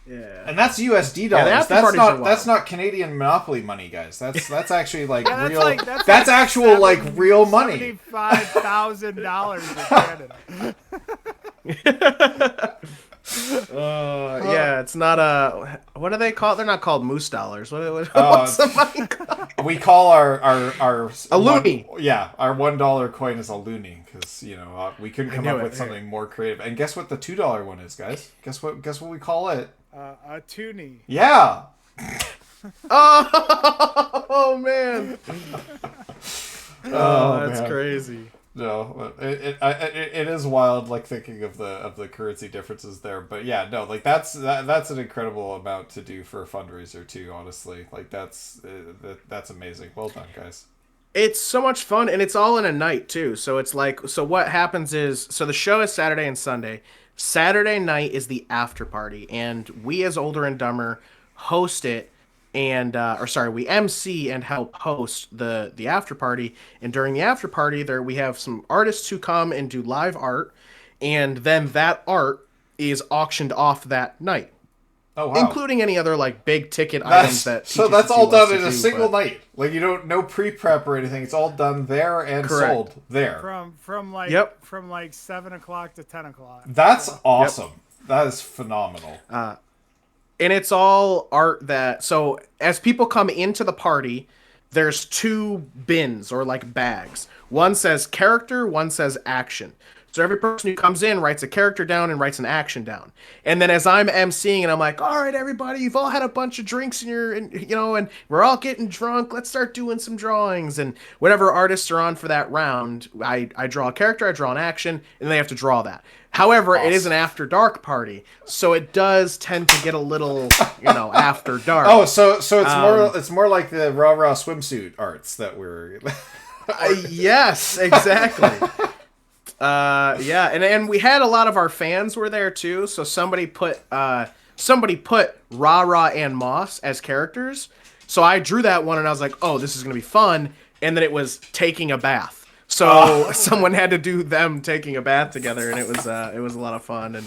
Speaker 1: yeah, and that's USD dollars. That's not Canadian Monopoly money, guys. That's actually like real. That's actual like real money.
Speaker 2: $75,000 in Canada.
Speaker 3: Yeah, it's not a. What do they call it? They're not called moose dollars. What's the money called?
Speaker 1: We call our
Speaker 3: a loonie.
Speaker 1: Our $1 coin is a loonie because we couldn't come up with something more creative. And guess what the $2 one is, guys? Guess what we call it?
Speaker 2: A toonie.
Speaker 1: Yeah.
Speaker 3: Oh man. That's
Speaker 1: man.
Speaker 3: Crazy.
Speaker 1: No, it is wild, like thinking of the currency differences there. But yeah, no, like that's an incredible amount to do for a fundraiser too. Honestly, like that's amazing. Well done, guys.
Speaker 3: It's so much fun, and it's all in a night too. So it's like, so what happens is, so the show is Saturday and Sunday. Saturday night is the after party, and we as Older and Dumber host it. And we MC and help host the after party. And during the after party, we have some artists who come and do live art, and then that art is auctioned off that night.
Speaker 1: Oh wow!
Speaker 3: Including any other like big ticket items that.
Speaker 1: So that's all done in a single night. Like no pre-prep or anything. It's all done there and sold there.
Speaker 2: From like 7 o'clock to 10 o'clock.
Speaker 1: That's awesome. Yep. That is phenomenal.
Speaker 3: And it's all art so as people come into the party, there's 2 bins or like bags. One says character, one says action. So every person who comes in writes a character down and writes an action down. And then as I'm emceeing and I'm like, all right, everybody, you've all had a bunch of drinks and we're all getting drunk. Let's start doing some drawings. And whatever artists are on for that round, I draw a character, I draw an action, and they have to draw that. However, It is an after dark party, so it does tend to get a little, after dark.
Speaker 1: Oh, so it's more like the rah swimsuit arts that we're.
Speaker 3: Yes, exactly. And we had a lot of our fans were there too. So somebody put Rah and Moss as characters. So I drew that one and I was like, oh, this is gonna be fun. And then it was taking a bath. So someone had to do them taking a bath together, and it was a lot of fun.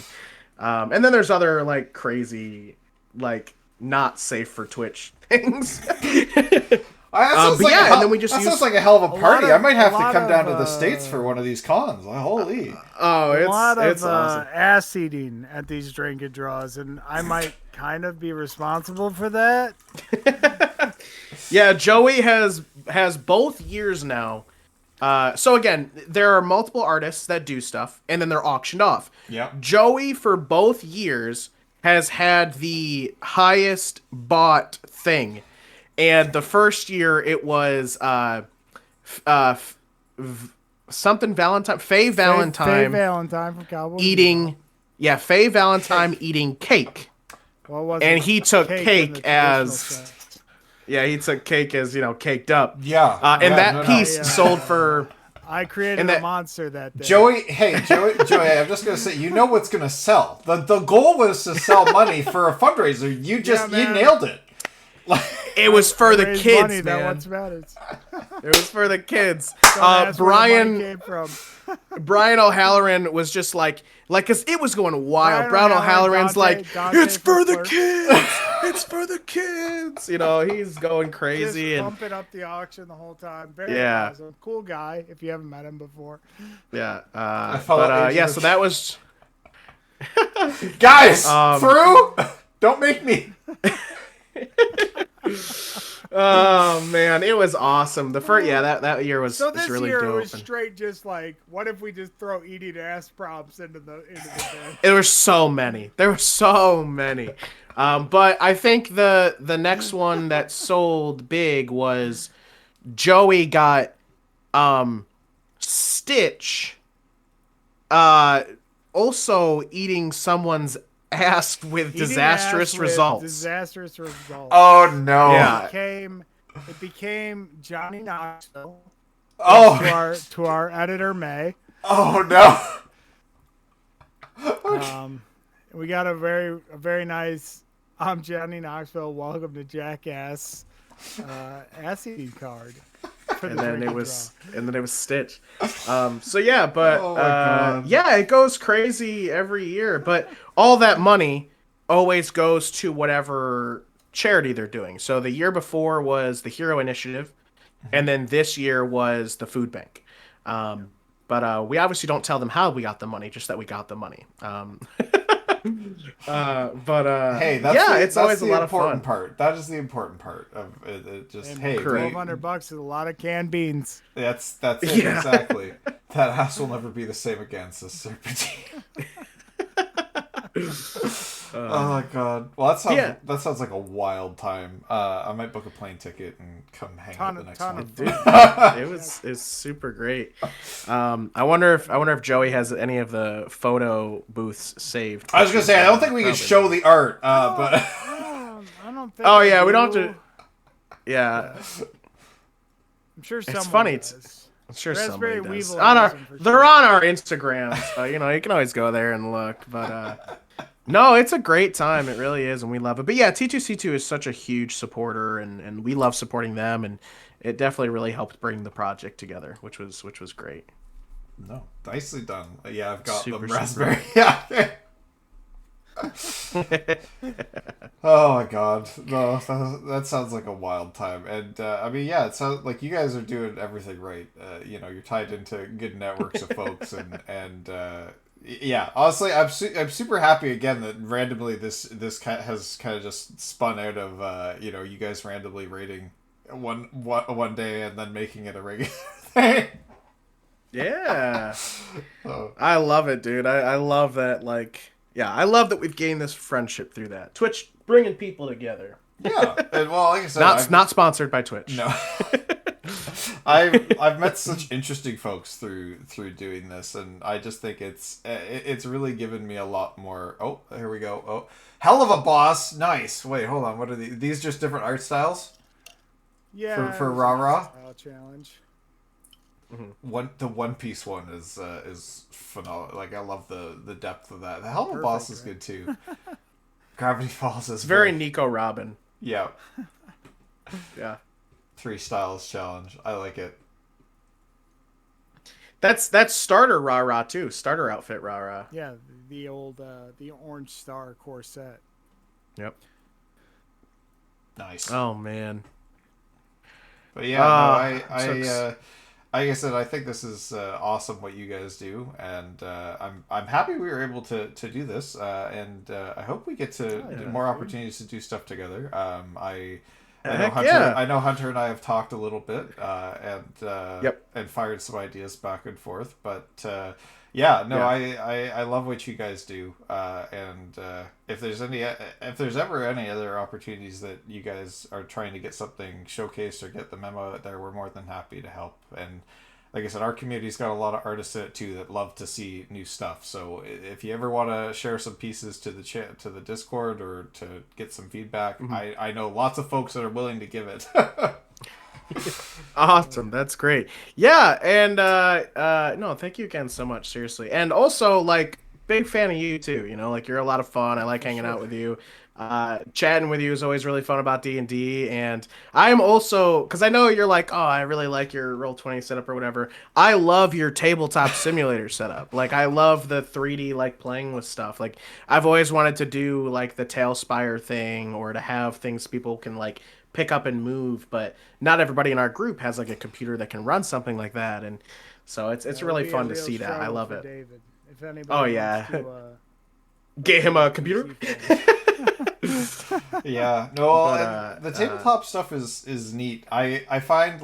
Speaker 3: And then there's other like crazy, like not safe for Twitch things.
Speaker 1: That sounds like a hell of a party. I might have to come down to the States for one of these cons. Holy!
Speaker 2: It's a lot of awesome. Ass eating at these drink and draws, and I might kind of be responsible for that.
Speaker 3: Yeah, Joey has both years now. So again, there are multiple artists that do stuff, and then they're auctioned off.
Speaker 1: Yeah.
Speaker 3: Joey for both years has had the highest bought thing. And the first year it was something Valentine, Faye Valentine
Speaker 2: from Cowboys
Speaker 3: eating, Faye Valentine eating cake. And he took cake as, he took cake as caked up.
Speaker 1: Yeah,
Speaker 3: and that piece sold for.
Speaker 2: I created a monster that day.
Speaker 1: Joey, I'm just gonna say, what's gonna sell. The goal was to sell money for a fundraiser. You nailed it.
Speaker 3: It was for the kids,
Speaker 2: money,
Speaker 3: man.
Speaker 2: That what matters.
Speaker 3: It was for the kids.
Speaker 2: Brian
Speaker 3: Brian O'Halloran was just like, cause it was going wild. Brian O'Halloran's like, it's for the kids. It's for the kids. He's going crazy
Speaker 2: just
Speaker 3: and
Speaker 2: pumping up the auction the whole time. Very awesome. Cool guy. If you haven't met him before.
Speaker 3: Yeah. So that was.
Speaker 1: Guys, through. Don't make me.
Speaker 3: Oh man, it was awesome. The first, that year was
Speaker 2: this
Speaker 3: really
Speaker 2: year
Speaker 3: dope.
Speaker 2: It was straight, just like, what if we just throw eating ass props into the bed?
Speaker 3: There were so many. But I think the next one that sold big was Joey got Stitch also eating someone's ass with
Speaker 2: Eating
Speaker 3: disastrous
Speaker 2: ass with
Speaker 3: results.
Speaker 2: Disastrous results.
Speaker 1: Oh no.
Speaker 3: Yeah.
Speaker 2: It became Johnny Knoxville.
Speaker 1: Oh.
Speaker 2: To our editor May.
Speaker 1: Oh no.
Speaker 2: We got a very nice Johnny Knoxville welcome to Jackass ass eating card.
Speaker 3: And then it was Stitch. So yeah, but
Speaker 1: Oh my God.
Speaker 3: yeah, it goes crazy every year. But all that money always goes to whatever charity they're doing. So the year before was the Hero Initiative, and then this year was the food bank. But we obviously don't tell them how we got the money, just that we got the money.
Speaker 1: Hey,
Speaker 3: it's always a lot of fun.
Speaker 1: Part. That is the important part of it. Just
Speaker 2: And
Speaker 1: hey,
Speaker 2: $1,200 is a lot of canned beans.
Speaker 1: That's it exactly. That ass will never be the same again, says Serpentine. Oh my God! Well, that sounds like a wild time. I might book a plane ticket and come hang out the next one.
Speaker 3: Dude, it's super great. I wonder if Joey has any of the photo booths saved.
Speaker 1: I was gonna say I don't think we can show the art, but
Speaker 2: I don't think.
Speaker 3: Oh yeah, we don't have to. Yeah,
Speaker 2: I'm sure someone
Speaker 3: it's funny.
Speaker 2: does.
Speaker 3: I'm sure
Speaker 2: Raspberry
Speaker 3: somebody does.
Speaker 2: Weevil
Speaker 3: They're on our Instagram, so you can always go there and look. But no, it's a great time. It really is, and we love it. But yeah, T2C2 is such a huge supporter, and we love supporting them, and it definitely really helped bring the project together, which was great.
Speaker 1: No, nicely done. Yeah, I've got
Speaker 3: Super,
Speaker 1: them raspberry. Yeah. Oh my God, no, that sounds like a wild time. And I mean, yeah, it sounds like you guys are doing everything right. You're tied into good networks of folks, and yeah, honestly, I'm super happy again that randomly this has kind of just spun out of you guys randomly rating one day and then making it a regular thing.
Speaker 3: Yeah. I love it, dude. I love that. I love that we've gained this friendship through that. Twitch bringing people together.
Speaker 1: Yeah, and well, like I said,
Speaker 3: not sponsored by Twitch.
Speaker 1: No. I've met such interesting folks through doing this, and I just think it's really given me a lot more. Oh, here we go. Oh, hell of a boss. Nice. Wait, hold on. What are these? These just different art styles?
Speaker 2: Yeah.
Speaker 1: For rah-rah?
Speaker 2: Style challenge.
Speaker 1: Mm-hmm. The One Piece one is phenomenal. Like, I love the depth of that. The hell of a boss is good too. Gravity Falls is
Speaker 3: very Nico Robin.
Speaker 1: Yeah.
Speaker 3: Yeah.
Speaker 1: 3 styles challenge. I like it.
Speaker 3: That's starter rah-rah too. Starter outfit rah-rah.
Speaker 2: Yeah, the old the orange star corset.
Speaker 3: Yep.
Speaker 1: Nice.
Speaker 3: Oh man.
Speaker 1: But yeah, like I said, I think this is awesome what you guys do, and I'm happy we were able to do this, and I hope we get to more opportunities to do stuff together. I know Hunter and I have talked a little bit, and fired some ideas back and forth, but I love what you guys do, and if there's ever any other opportunities that you guys are trying to get something showcased or get the memo out there, we're more than happy to help. And like I said, our community's got a lot of artists in it too that love to see new stuff. So if you ever want to share some pieces to the to the Discord or to get some feedback, I know lots of folks that are willing to give it.
Speaker 3: Awesome, that's great. Yeah, and no, thank you again so much, seriously. And also, big fan of you too. You're a lot of fun. I like hanging out with you. Chatting with you is always really fun about D&D, and I'm also, because I know you're like, oh, I really like your Roll20 setup or whatever. I love your tabletop simulator setup. I love the 3D playing with stuff. I've always wanted to do the Tailspire thing, or to have things people can pick up and move, but not everybody in our group has a computer that can run something like that, and so it's really fun to see that. I love it.
Speaker 2: David, if anybody wants to,
Speaker 3: get him a computer.
Speaker 1: Yeah, no, the tabletop stuff is neat. I find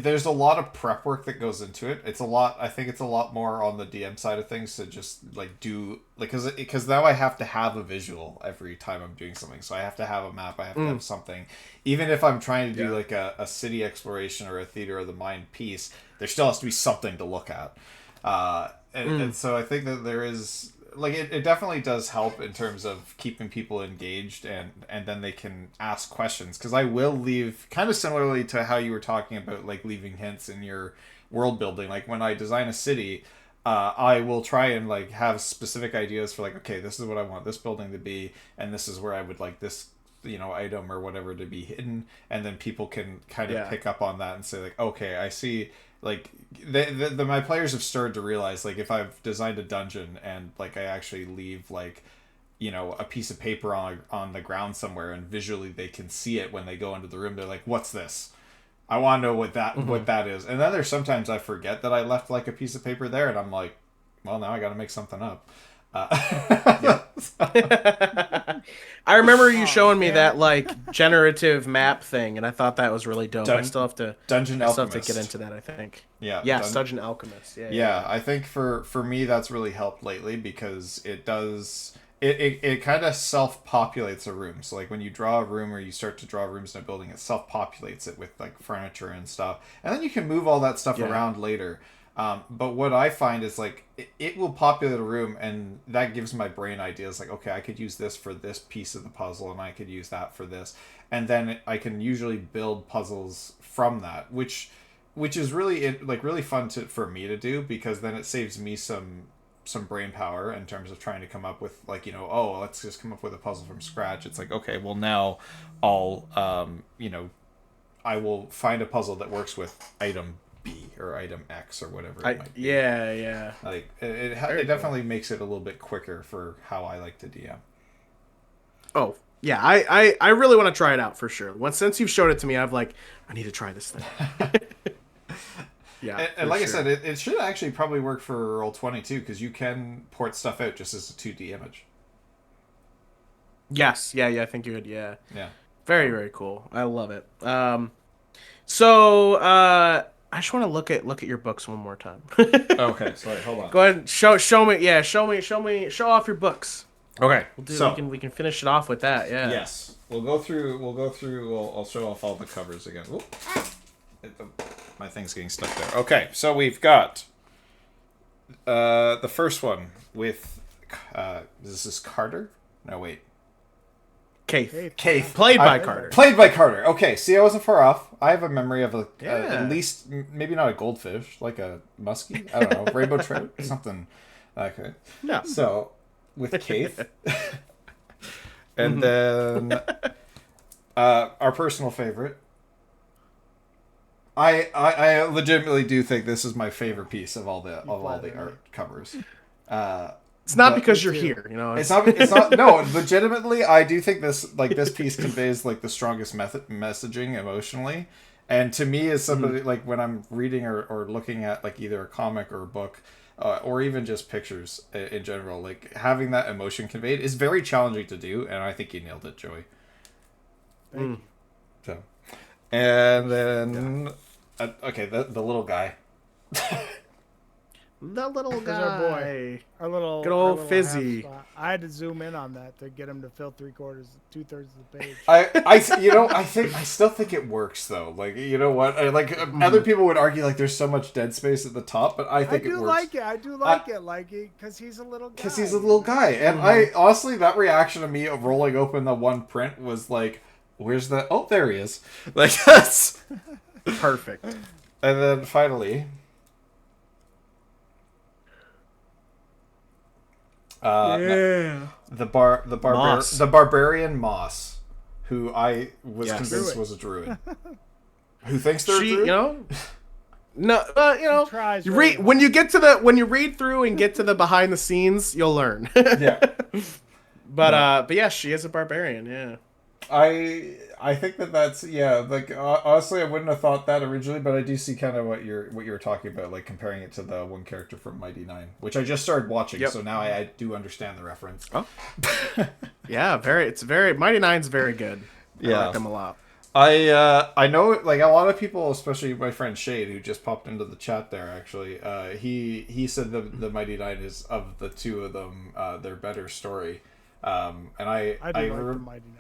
Speaker 1: there's a lot of prep work that goes into it. It's a lot. I think it's a lot more on the DM side of things to just like do like because now I have to have a visual every time I'm doing something. So I have to have a map. I have to have something. Even if I'm trying to do like a city exploration or a theater of the mind piece, there still has to be something to look at. And so I think that there is like it definitely does help in terms of keeping people engaged and then they can ask questions, because I will leave kind of similarly to how you were talking about like leaving hints in your world building. Like when I design a city, I will try and like have specific ideas for like, okay, this is what I want this building to be, and this is where I would like this item or whatever to be hidden, and then people can kind of pick up on that and say like, okay, I see. Like my players have started to realize like if I've designed a dungeon and like I actually leave like a piece of paper on the ground somewhere and visually they can see it when they go into the room, they're like, what's this? I want to know what that is. And then there's sometimes I forget that I left like a piece of paper there, and I'm like, well, now I got to make something up.
Speaker 3: I remember you showing me that like generative map thing, and I thought that was really dope. I still have to get into that. I think. Yeah. Dungeon Alchemist. Yeah.
Speaker 1: I think for me that's really helped lately, because it does. It kind of self-populates a room. So like when you draw a room or you start to draw rooms in a building, it self-populates it with like furniture and stuff, and then you can move all that stuff around later. But what I find is like it will populate a room, and that gives my brain ideas like, okay, I could use this for this piece of the puzzle, and I could use that for this, and then I can usually build puzzles from that, which is really really fun for me to do, because then it saves me some brain power in terms of trying to come up with like let's just come up with a puzzle from scratch. It's like, okay, well now I'll I will find a puzzle that works with item B or item X or whatever it might be.
Speaker 3: Yeah.
Speaker 1: Like it definitely makes it a little bit quicker for how I like to DM.
Speaker 3: Oh yeah, I really want to try it out for sure. Since you've showed it to me, I've like, I need to try this thing. Yeah,
Speaker 1: and like I said, it should actually probably work for Roll20 too, because you can port stuff out just as a 2D image.
Speaker 3: Yes, yeah, I think you would. Yeah. Very, very cool. I love it. So I just want to look at your books one more time.
Speaker 1: Okay, sorry, hold on.
Speaker 3: Go ahead and show me. Yeah, show off your books.
Speaker 1: Okay,
Speaker 3: we can finish it off with that. Yeah.
Speaker 1: Yes, we'll go through. I'll show off all the covers again. My thing's getting stuck there. Okay, so we've got the first one with is this Carter? No, wait.
Speaker 3: Kaith. Played by Carter.
Speaker 1: Played by Carter. Okay, see, I wasn't far off. I have a memory of at least, maybe not a goldfish, like a muskie. I don't know, rainbow trout, something like that.
Speaker 3: Yeah.
Speaker 1: So with Kaith, and then our personal favorite. I legitimately do think this is my favorite piece of all the art covers.
Speaker 3: It's not because you're here,
Speaker 1: It's not. No, legitimately, I do think this piece conveys like the strongest messaging emotionally, and to me, as somebody like when I'm reading or looking at like either a comic or a book, or even just pictures in general, like having that emotion conveyed is very challenging to do, and I think you nailed it, Joey.
Speaker 2: Thank you.
Speaker 1: So. And then, okay, the little guy.
Speaker 3: The little guy.
Speaker 2: Our boy. Our little...
Speaker 3: Good old Fizzy.
Speaker 2: I had to zoom in on that to get him to fill 2/3 of the page.
Speaker 1: I still think it works, though. Like, you know what? Other people would argue, like, there's so much dead space at the top, but I think it works.
Speaker 2: I do like it, because he's a little guy.
Speaker 1: Because he's a little guy. And honestly, that reaction of me of rolling open the one print was like... Where's the... Oh, there he is. Like, that's...
Speaker 3: Perfect.
Speaker 1: And then, finally... the barbarian Moss, who I was convinced was a druid. Who thinks they're a druid?
Speaker 3: No, you read when you read through and get to the behind the scenes, you'll learn.
Speaker 1: Yeah.
Speaker 3: But yeah, she is a barbarian, yeah.
Speaker 1: I think that's honestly I wouldn't have thought that originally, but I do see kind of what you were talking about, like comparing it to the one character from Mighty Nine, which I just started watching, so now I do understand the reference.
Speaker 3: Oh. Yeah, it's very Mighty Nine's very good. I like them a lot.
Speaker 1: I know, like, a lot of people, especially my friend Shade, who just popped into the chat there. Actually, he said the Mighty Nine is, of the two of them, their better story. And
Speaker 2: I do like the Mighty Nine.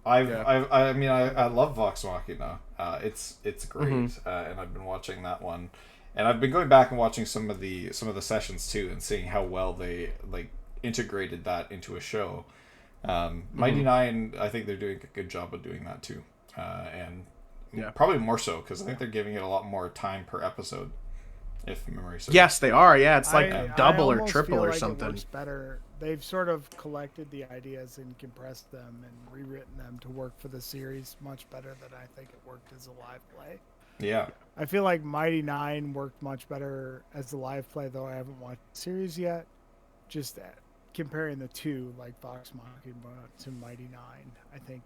Speaker 1: I mean, I love Vox Machina. It's great, and I've been watching that one, and I've been going back and watching some of the sessions too, and seeing how well they like integrated that into a show. Mighty Nine, I think they're doing a good job of doing that too, and probably more so because I think they're giving it a lot more time per episode. If memory serves.
Speaker 3: Yes, they are. Yeah, it's like double
Speaker 2: I
Speaker 3: or triple
Speaker 2: feel
Speaker 3: or
Speaker 2: like
Speaker 3: something.
Speaker 2: It works better. They've sort of collected the ideas and compressed them and rewritten them to work for the series much better than I think it worked as a live play.
Speaker 1: Yeah.
Speaker 2: I feel like Mighty Nine worked much better as a live play, though I haven't watched the series yet. Just that, comparing the two, like Vox Machina to Mighty Nine, I think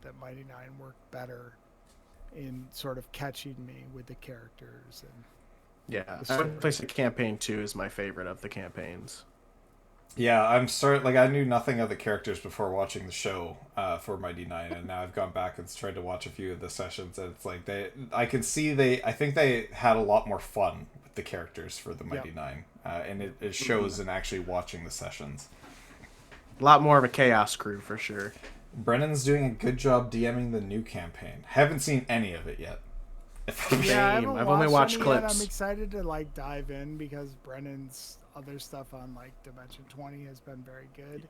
Speaker 2: that Mighty Nine worked better in sort of catching me with the characters and.
Speaker 3: Yeah, I would place campaign 2 is my favorite of the campaigns.
Speaker 1: Yeah, I knew nothing of the characters before watching the show for Mighty Nine, and now I've gone back and tried to watch a few of the sessions, and it's like I think they had a lot more fun with the characters for the Mighty Nine, and it shows in actually watching the sessions.
Speaker 3: A lot more of a chaos crew for sure.
Speaker 1: Brennan's doing a good job DMing the new campaign. Haven't seen any of it yet.
Speaker 2: Yeah,
Speaker 3: I've only watched clips.
Speaker 2: Yet. I'm excited to like dive in because Brennan's other stuff on like Dimension 20 has been very good.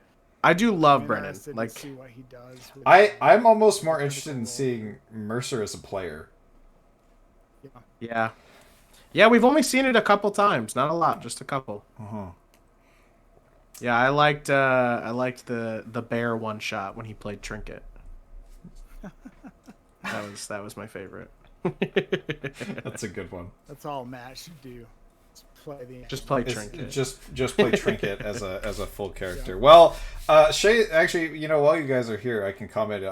Speaker 3: I do love Brennan.
Speaker 2: Like, see what he does.
Speaker 1: I'm almost more interested in seeing Mercer as a player.
Speaker 3: Yeah. Yeah, we've only seen it a couple times, not a lot, just a couple. Yeah, I liked the bear one shot when he played Trinket. That was my favorite.
Speaker 1: That's a good one.
Speaker 2: That's all Matt should do.
Speaker 3: Just play Trinket.
Speaker 1: Just play Trinket as a full character. Yeah. Well, Shay, actually, while you guys are here, I can comment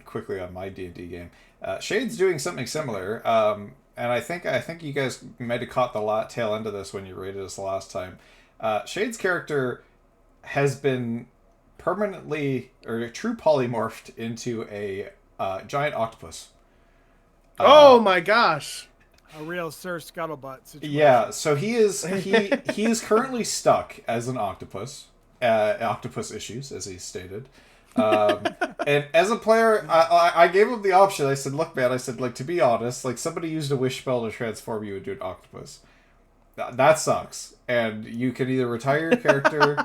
Speaker 1: quickly on my D&D game. Shade's doing something similar, and I think you guys might have caught the tail end of this when you rated us last time. Shade's character has been permanently or true polymorphed into a giant octopus.
Speaker 3: Oh my gosh.
Speaker 2: A real Sir Scuttlebutt situation.
Speaker 1: Yeah, so he is currently stuck as an octopus. Octopus issues, as he stated. And as a player, I gave him the option. I said, look, man, to be honest, like, somebody used a wish spell to transform you into an octopus. That sucks. And you can either retire your character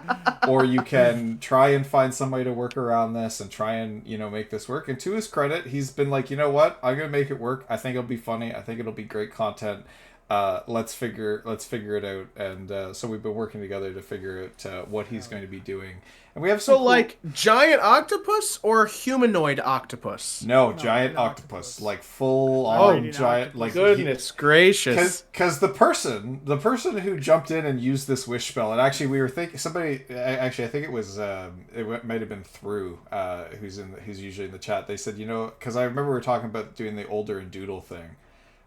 Speaker 1: or you can try and find some way to work around this and try and, make this work. And to his credit, he's been like, you know what? I'm going to make it work. I think it'll be funny. I think it'll be great content. Let's figure it out. And so we've been working together to figure out what he's going to be doing. And we have some
Speaker 3: like giant octopus or humanoid octopus?
Speaker 1: No, giant octopus, like full on giant. Like
Speaker 3: goodness gracious!
Speaker 1: Because the person who jumped in and used this wish spell, and actually we were thinking somebody. Actually, I think it was it might have been Through, who's usually in the chat. They said, because I remember we were talking about doing the older and doodle thing.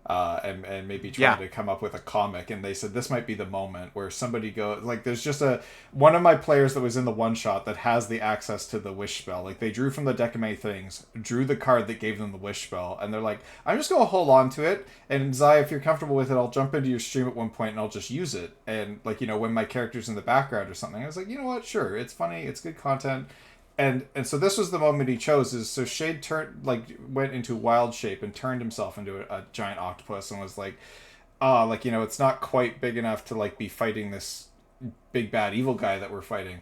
Speaker 1: And maybe trying to come up with a comic, and they said this might be the moment where somebody goes like, there's just one of my players that was in the one shot that has the access to the wish spell. Like, they drew from the deck of many things, drew the card that gave them the wish spell, and they're like, I'm just gonna hold on to it, and Zai, if you're comfortable with it, I'll jump into your stream at one point and I'll just use it. And like, when my character's in the background or something, I was like, you know what, sure, it's funny, it's good content. And so this was the moment he chose. So Shade went into wild shape and turned himself into a giant octopus and was like, it's not quite big enough to like be fighting this big bad evil guy that we're fighting.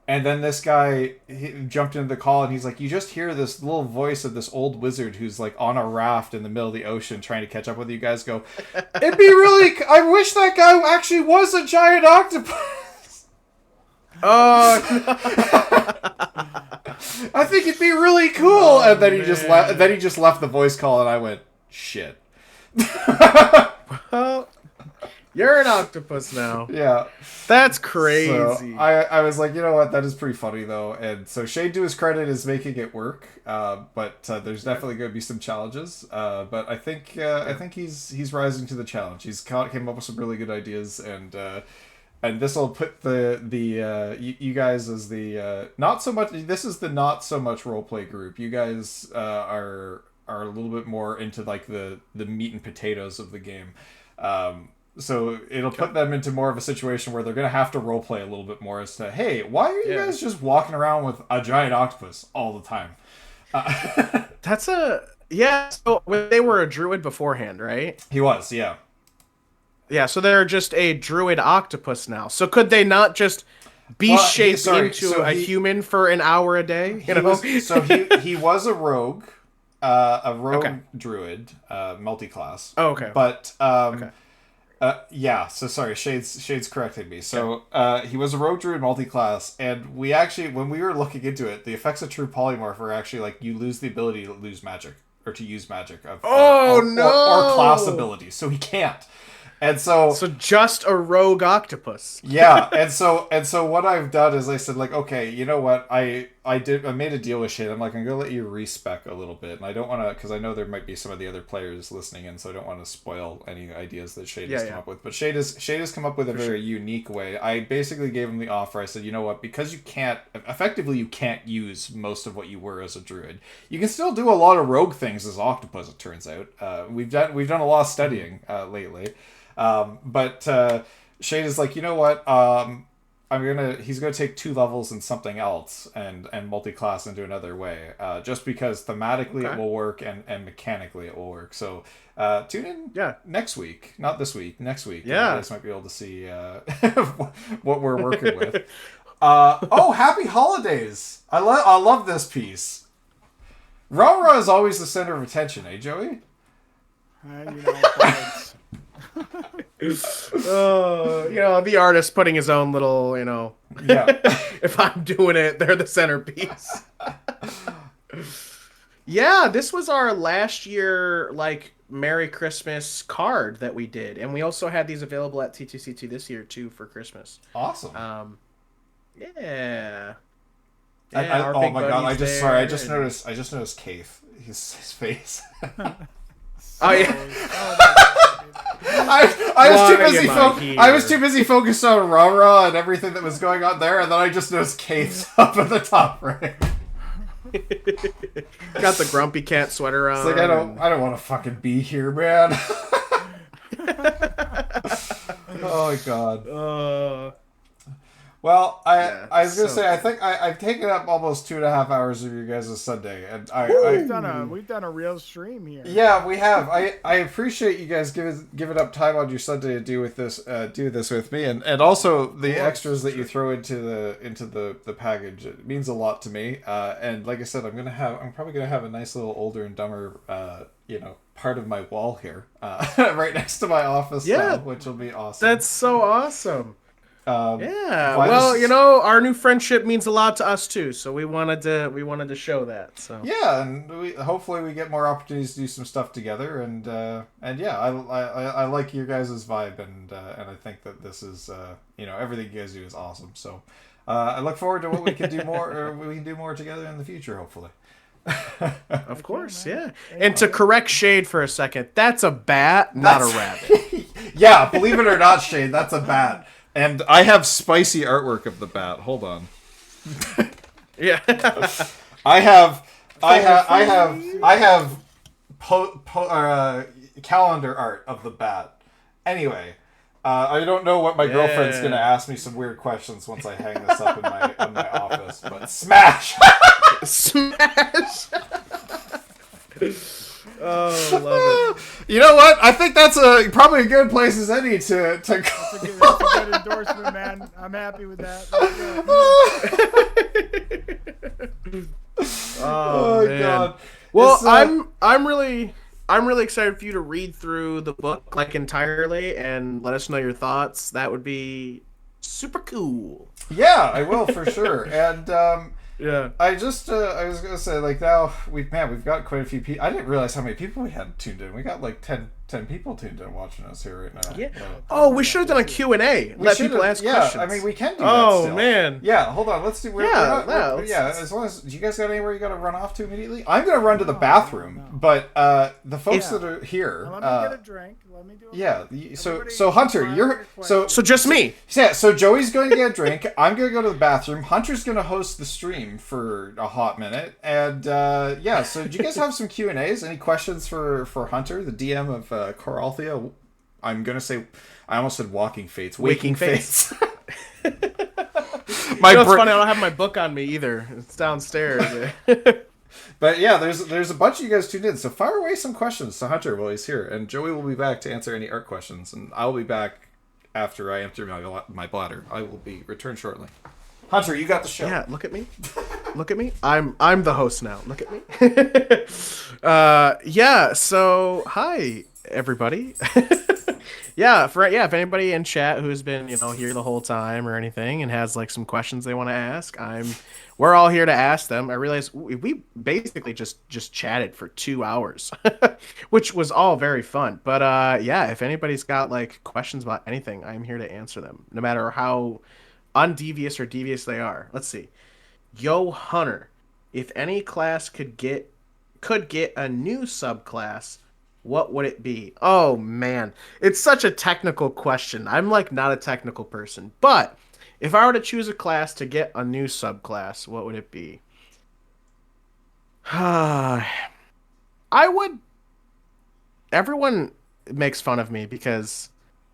Speaker 1: And then this guy he jumped into the call and he's like, you just hear this little voice of this old wizard who's like on a raft in the middle of the ocean trying to catch up with you guys. Go, it'd be really. I wish that guy actually was a giant octopus.
Speaker 3: Oh.
Speaker 1: I think it'd be really cool. And then he just left. Then he just left the voice call, and I went, shit.
Speaker 3: Well, you're an octopus now.
Speaker 1: Yeah,
Speaker 3: that's crazy.
Speaker 1: So I was like, you know what? That is pretty funny though. And so Shade, to his credit, is making it work. But there's definitely going to be some challenges. But I think he's rising to the challenge. He's came up with some really good ideas, and this will put you guys as the not so much. This is the not so much roleplay group. You guys are are a little bit more into like the meat and potatoes of the game. So it'll put them into more of a situation where they're going to have to roleplay a little bit more as to, hey, why are you guys just walking around with a giant octopus all the time?
Speaker 3: So they were a druid beforehand, right?
Speaker 1: He was, yeah.
Speaker 3: Yeah, so they're just a druid octopus now. So could they not just be shaped into a human for an hour a day? You know?
Speaker 1: He was a rogue, druid, multi-class.
Speaker 3: Oh, okay.
Speaker 1: But so sorry, Shade's corrected me. So he was a rogue druid multi-class, and we actually, when we were looking into it, the effects of true polymorph are actually like you lose the ability to lose magic or to use magic of or class abilities, so he can't. And so
Speaker 3: just a rogue octopus.
Speaker 1: Yeah, and so what I've done is I said, like, okay, you know what, I made a deal with Shane. I'm like, I'm gonna let you respec a little bit, and I don't want to, because I know there might be some of the other players listening in, so I don't want to spoil any ideas that Shade has come up with. But Shade has come up with a very unique way. I basically gave him the offer. I said, you know what, because you can't use most of what you were as a druid, you can still do a lot of rogue things as octopus. It turns out we've done a lot of studying lately. But Shade is like, you know what? He's gonna take 2 levels in something else and multi-class into another way. Just because thematically it will work and mechanically it will work. So tune in next week, not this week, next week.
Speaker 3: Yeah,
Speaker 1: you guys might be able to see what we're working with. Happy holidays! I love this piece. Ra is always the center of attention, eh, Joey?
Speaker 3: The artist putting his own little, if I'm doing it, they're the centerpiece. This was our last year, like, Merry Christmas card that we did. And we also had these available at T2C2 this year, too, for Christmas.
Speaker 1: Awesome.
Speaker 3: Oh my
Speaker 1: god, I just noticed Keith, his face.
Speaker 3: Oh, yeah.
Speaker 1: I was too busy focused on Ra and everything that was going on there, and then I just noticed Keith up at the top right.
Speaker 3: Got the grumpy cat sweater on.
Speaker 1: It's like I don't want to fucking be here, man. Oh my god. Well, I was gonna say, I think I've taken up almost 2.5 hours of your guys' Sunday, and
Speaker 2: we've done a real stream here.
Speaker 1: Yeah, we have. I appreciate you guys giving up time on your Sunday to do this with me, and also the extras that you throw into the package. It means a lot to me. And like I said, I'm probably gonna have a nice little Older and Dumber part of my wall here, right next to my office now, which will be awesome.
Speaker 3: That's so awesome. Our new friendship means a lot to us too, so we wanted to show that. So
Speaker 1: and hopefully we get more opportunities to do some stuff together, and I like your guys' vibe, and I think that this is everything you guys do is awesome. So I look forward to what we can do more, or we can do more together in the future, hopefully.
Speaker 3: Of course, yeah. And to correct Shade for a second, that's a bat, not a rabbit.
Speaker 1: Yeah, believe it or not, Shade, that's a bat. And I have spicy artwork of the bat. Hold on.
Speaker 3: Yeah.
Speaker 1: I have calendar art of the bat. Anyway, I don't know what my girlfriend's gonna ask me some weird questions once I hang this up in my office. But smash,
Speaker 3: smash. Oh, love it.
Speaker 1: You know what? I think that's probably a good place as any to
Speaker 2: That's a good endorsement, man. I'm happy with that.
Speaker 3: Oh man. God. Well, I'm really excited for you to read through the book like entirely and let us know your thoughts. That would be super cool.
Speaker 1: Yeah, I will for sure. And
Speaker 3: yeah,
Speaker 1: I was gonna say, like, now we've got quite a few people. I didn't realize how many people we had tuned in. We got like 10 10 people tuned in watching us here right now.
Speaker 3: Yeah.
Speaker 1: But-
Speaker 3: Oh, we should have done a Q&A. Let people ask questions.
Speaker 1: I mean, we can do that
Speaker 3: Oh,
Speaker 1: still.
Speaker 3: man.
Speaker 1: Yeah, hold on. Let's do... as long as... Do you guys got anywhere you got to run off to immediately? I'm going to run to the bathroom, but the folks that are here...
Speaker 2: Now, let me get a drink. Let me do a
Speaker 1: so Hunter, you're... So
Speaker 3: just me.
Speaker 1: Yeah, so Joey's going to get a drink. I'm going to go to the bathroom. Hunter's going to host the stream for a hot minute. And, so do you guys have some Q&As? Any questions for Hunter, the DM of Coralthea? I'm going to say... I almost said Walking Fates. Waking Fates.
Speaker 3: It's funny, I don't have my book on me either. It's downstairs.
Speaker 1: But yeah, there's a bunch of you guys tuned in. So fire away some questions to Hunter while he's here. And Joey will be back to answer any art questions. And I'll be back after I empty my bladder. I will be returned shortly. Hunter, you got the show.
Speaker 3: Yeah, look at me. Look at me. I'm the host now. Look at me. So hi everybody. If anybody in chat who's been, here the whole time or anything and has like some questions they want to ask, we're all here to ask them. I realize we basically just chatted for 2 hours, which was all very fun. But if anybody's got like questions about anything, I'm here to answer them, no matter how undevious or devious they are. Let's see. Yo, Hunter, if any class could get a new subclass, what would it be? Oh man, it's such a technical question. I'm like not a technical person, but if I were to choose a class to get a new subclass, what would it be? I would... Everyone makes fun of me because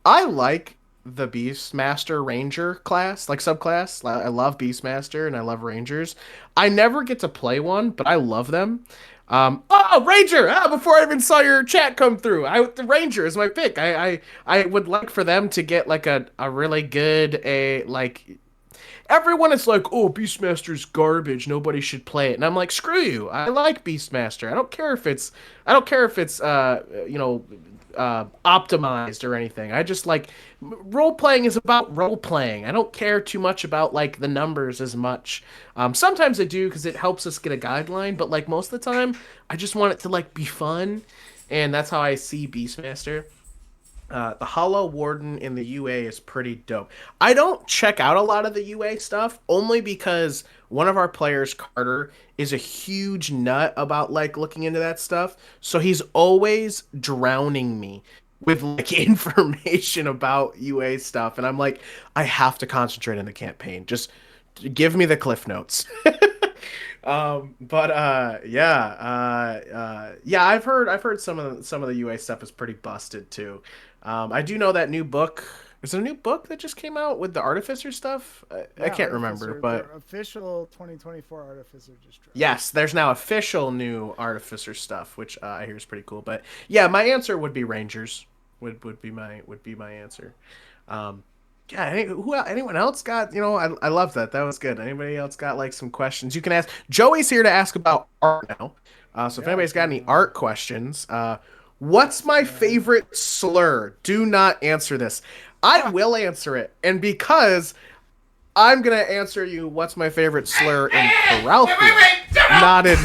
Speaker 3: I like the Beastmaster Ranger class, like subclass. I love Beastmaster and I love Rangers. I never get to play one, but I love them. Ranger! Before I even saw your chat come through, the Ranger is my pick. I would like for them to get like a really good everyone is like, oh, Beastmaster's garbage, nobody should play it, and I'm like, screw you. I like Beastmaster. I don't care if it's optimized or anything. I just like role playing is about role playing. I don't care too much about like the numbers as much. Sometimes I do because it helps us get a guideline, but like most of the time, I just want it to like be fun, and that's how I see Beastmaster. The Hollow Warden in the UA is pretty dope. I don't check out a lot of the UA stuff only because one of our players, Carter, is a huge nut about like looking into that stuff. So he's always drowning me with like information about UA stuff, and I'm like, I have to concentrate on the campaign. Just give me the cliff notes. I've heard some of the UA stuff is pretty busted too. I do know that new book. Is there a new book that just came out with the Artificer stuff? I can't remember, but
Speaker 2: the official 2024 Artificer just dropped.
Speaker 3: Yes, there's now official new Artificer stuff, which I hear is pretty cool. But yeah, my answer would be Rangers. Would be my answer. Anyone else got? I love that. That was good. Anybody else got like some questions? You can ask. Joey's here to ask about art now. So if anybody's got any art questions, what's my favorite slur? Do not answer this. I will answer it, and because I'm gonna answer you, what's my favorite slur in Coralthea, not in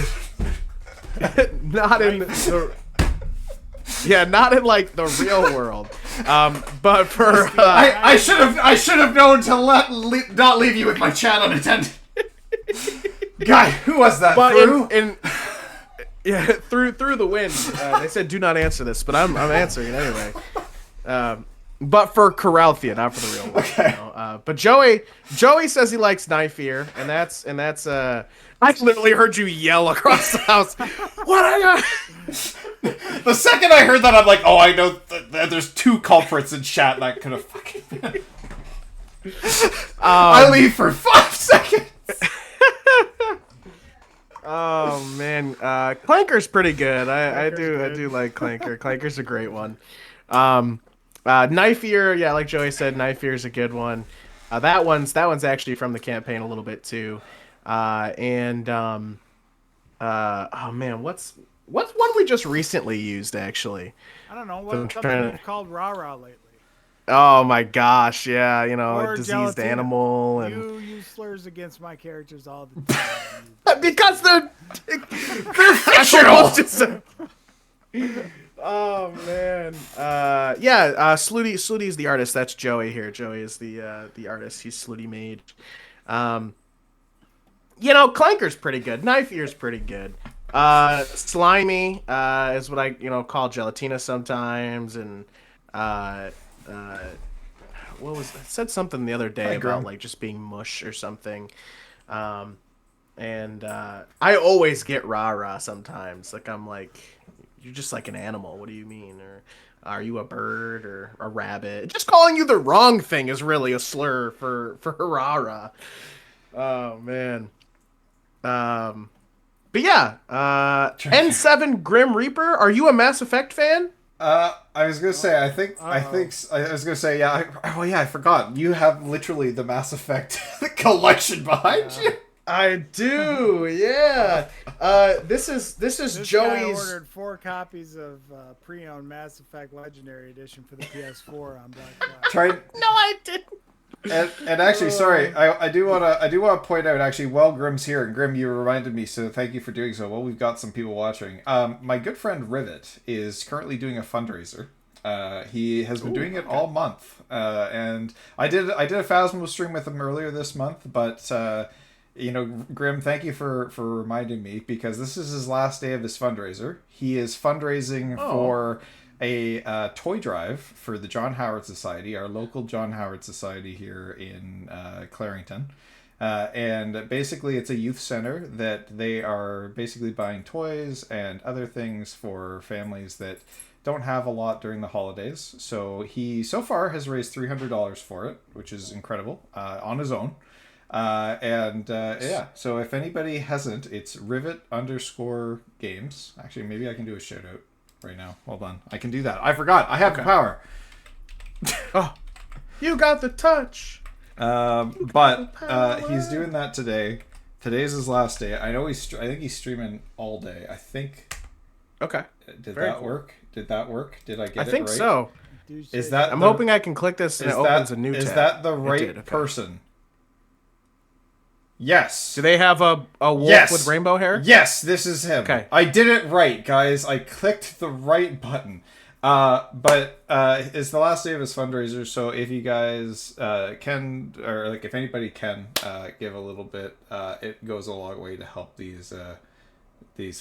Speaker 3: like the real world. But for
Speaker 1: I should have known to not leave you with my chat unattended. Guy, who was that?
Speaker 3: But
Speaker 1: through
Speaker 3: through the wind. They said do not answer this, but I'm answering it anyway. But for Coralthea, not for the real one. Okay. But Joey says he likes Knife Ear, and that's I literally heard you yell across the house. What I got?
Speaker 1: The second I heard that, I'm like, oh, I know there's two culprits in chat that could have fucking been. I leave for 5 seconds.
Speaker 3: Oh man, Clanker's pretty good. I do like Clanker. Clanker's a great one. Knife Ear, yeah, like Joey said, Knife Ear is a good one. That one's actually from the campaign a little bit too. Oh man, what's one we just recently used actually?
Speaker 2: I don't know. What's something called Rah-Rah lately?
Speaker 3: Oh my gosh, yeah,
Speaker 2: Or
Speaker 3: diseased
Speaker 2: Gelatina.
Speaker 3: animal and
Speaker 2: You use slurs against my characters all the time.
Speaker 3: because they're fictional. Oh man. Slooty is the artist. That's Joey here. Joey is the artist. He's Slooty Mage. Clanker's pretty good. Knife Ear's pretty good. Slimy is what I call Gelatina sometimes, and what was I said something the other day about like just being mush or something. And I always get rah-rah sometimes. Like, I'm like, you're just like an animal. What do you mean? Or are you a bird or a rabbit? Just calling you the wrong thing is really a slur for rah-rah. Oh, man. But yeah, N7 Grim Reaper. Are you a Mass Effect fan?
Speaker 1: I was gonna say, I was gonna say, yeah. I forgot. You have literally the Mass Effect collection behind you.
Speaker 3: I do, yeah. This is Joey's.
Speaker 2: Guy ordered 4 copies of pre-owned Mass Effect Legendary Edition for the PS4 on Black Friday.
Speaker 3: No, I didn't.
Speaker 1: And actually, sorry, I do want to point out, actually, while Grim's here, and Grim, you reminded me, so thank you for doing so. Well, we've got some people watching. My good friend Rivet is currently doing a fundraiser. He has been doing it all month, and I did a Phasmo stream with him earlier this month, but Grim, thank you for reminding me, because this is his last day of his fundraiser. He is fundraising for a toy drive for the John Howard Society, our local John Howard Society here in Clarington. And basically it's a youth center that they are basically buying toys and other things for families that don't have a lot during the holidays. So he so far has raised $300 for it, which is incredible, on his own. So if anybody hasn't, it's Rivet_games. Actually, maybe I can do a shout out right now. Hold on. I can do that. I forgot. I have the power.
Speaker 3: Oh, you got the touch.
Speaker 1: But he's doing that today. Today's his last day. I know I think he's streaming all day. I think.
Speaker 3: Okay.
Speaker 1: Did that work? Did that work? Did I get it right?
Speaker 3: I think so.
Speaker 1: Is that?
Speaker 3: I'm hoping I can click this and it opens a new tab.
Speaker 1: Is that the right person? Yes.
Speaker 3: Do they have a wolf with rainbow hair?
Speaker 1: Yes, this is him.
Speaker 3: Okay.
Speaker 1: I did it right, guys. I clicked the right button. But it's the last day of his fundraiser, so if you guys can, or like if anybody can give a little bit, it goes a long way to help these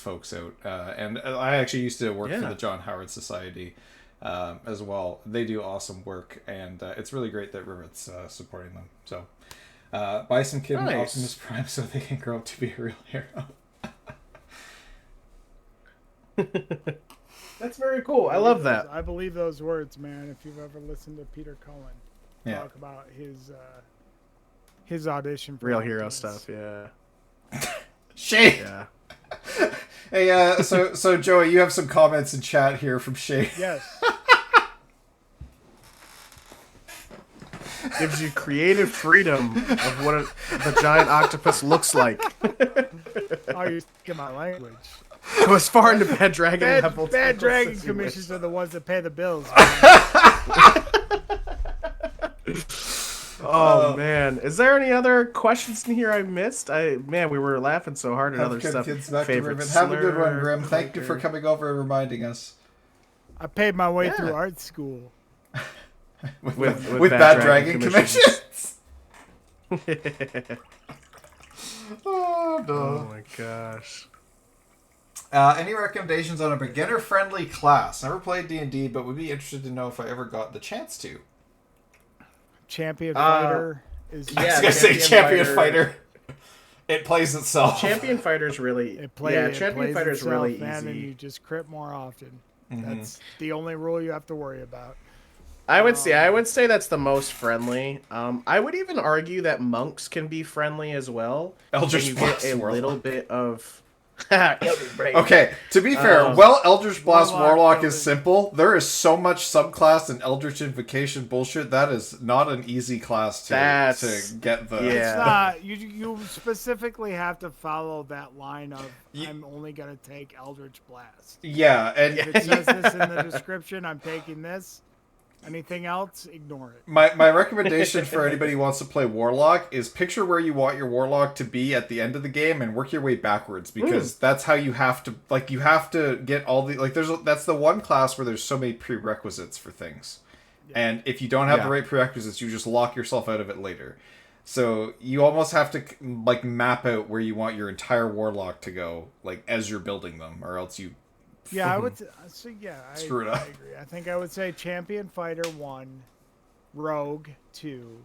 Speaker 1: folks out. And I actually used to work for the John Howard Society as well. They do awesome work, and it's really great that Rivet's supporting them. So buy some kid Optimus Prime so they can grow up to be a real hero.
Speaker 3: That's very cool. I love that.
Speaker 2: I believe those words, man. If you've ever listened to Peter Cullen talk about his audition for
Speaker 3: real hero stuff, yeah.
Speaker 1: Shay.
Speaker 3: Yeah.
Speaker 1: Hey, so Joey, you have some comments in chat here from Shay.
Speaker 2: Yes.
Speaker 3: Gives you creative freedom of what the giant octopus looks like.
Speaker 2: Oh, you're speaking my language.
Speaker 3: Go as far into Bad Dragon level.
Speaker 2: Bad Dragon commissions are the ones that pay the bills.
Speaker 3: Oh man, is there any other questions in here I missed? We were laughing so hard at other stuff.
Speaker 1: Favorite Have a good one, Grim. Thank you for coming over and reminding us.
Speaker 2: I paid my way through art school.
Speaker 1: with Bad Dragon commissions. Oh no!
Speaker 3: Oh my gosh.
Speaker 1: Any recommendations on a beginner-friendly class? Never played D&D, but would be interested to know if I ever got the chance to.
Speaker 2: Champion Fighter is.
Speaker 1: I was gonna say Champion Fighter. It plays itself.
Speaker 3: Champion Fighter's really. Champion Fighter's really easy.
Speaker 2: And you just crit more often. Mm-hmm. That's the only rule you have to worry about.
Speaker 3: I would say that's the most friendly. I would even argue that monks can be friendly as well.
Speaker 1: Eldritch Blast
Speaker 3: get a little bit of.
Speaker 1: Okay, to be fair, Eldritch Blast Warlock is simple. There is so much subclass and Eldritch Invocation bullshit. That is not an easy class to get the.
Speaker 2: Yeah. It's not. You specifically have to follow that line of I'm only gonna take Eldritch Blast.
Speaker 1: Yeah, and
Speaker 2: if it says this in the description, I'm taking this. Anything else, ignore it.
Speaker 1: My recommendation for anybody who wants to play Warlock is picture where you want your Warlock to be at the end of the game and work your way backwards, because that's how you have to, like, you have to get all the, like, that's the one class where there's so many prerequisites for things. Yeah. And if you don't have the right prerequisites, you just lock yourself out of it later. So you almost have to, like, map out where you want your entire Warlock to go, like, as you're building them, or else you...
Speaker 2: Yeah, I would.
Speaker 1: Screw it up.
Speaker 2: I agree. I think I would say Champion Fighter 1, Rogue 2,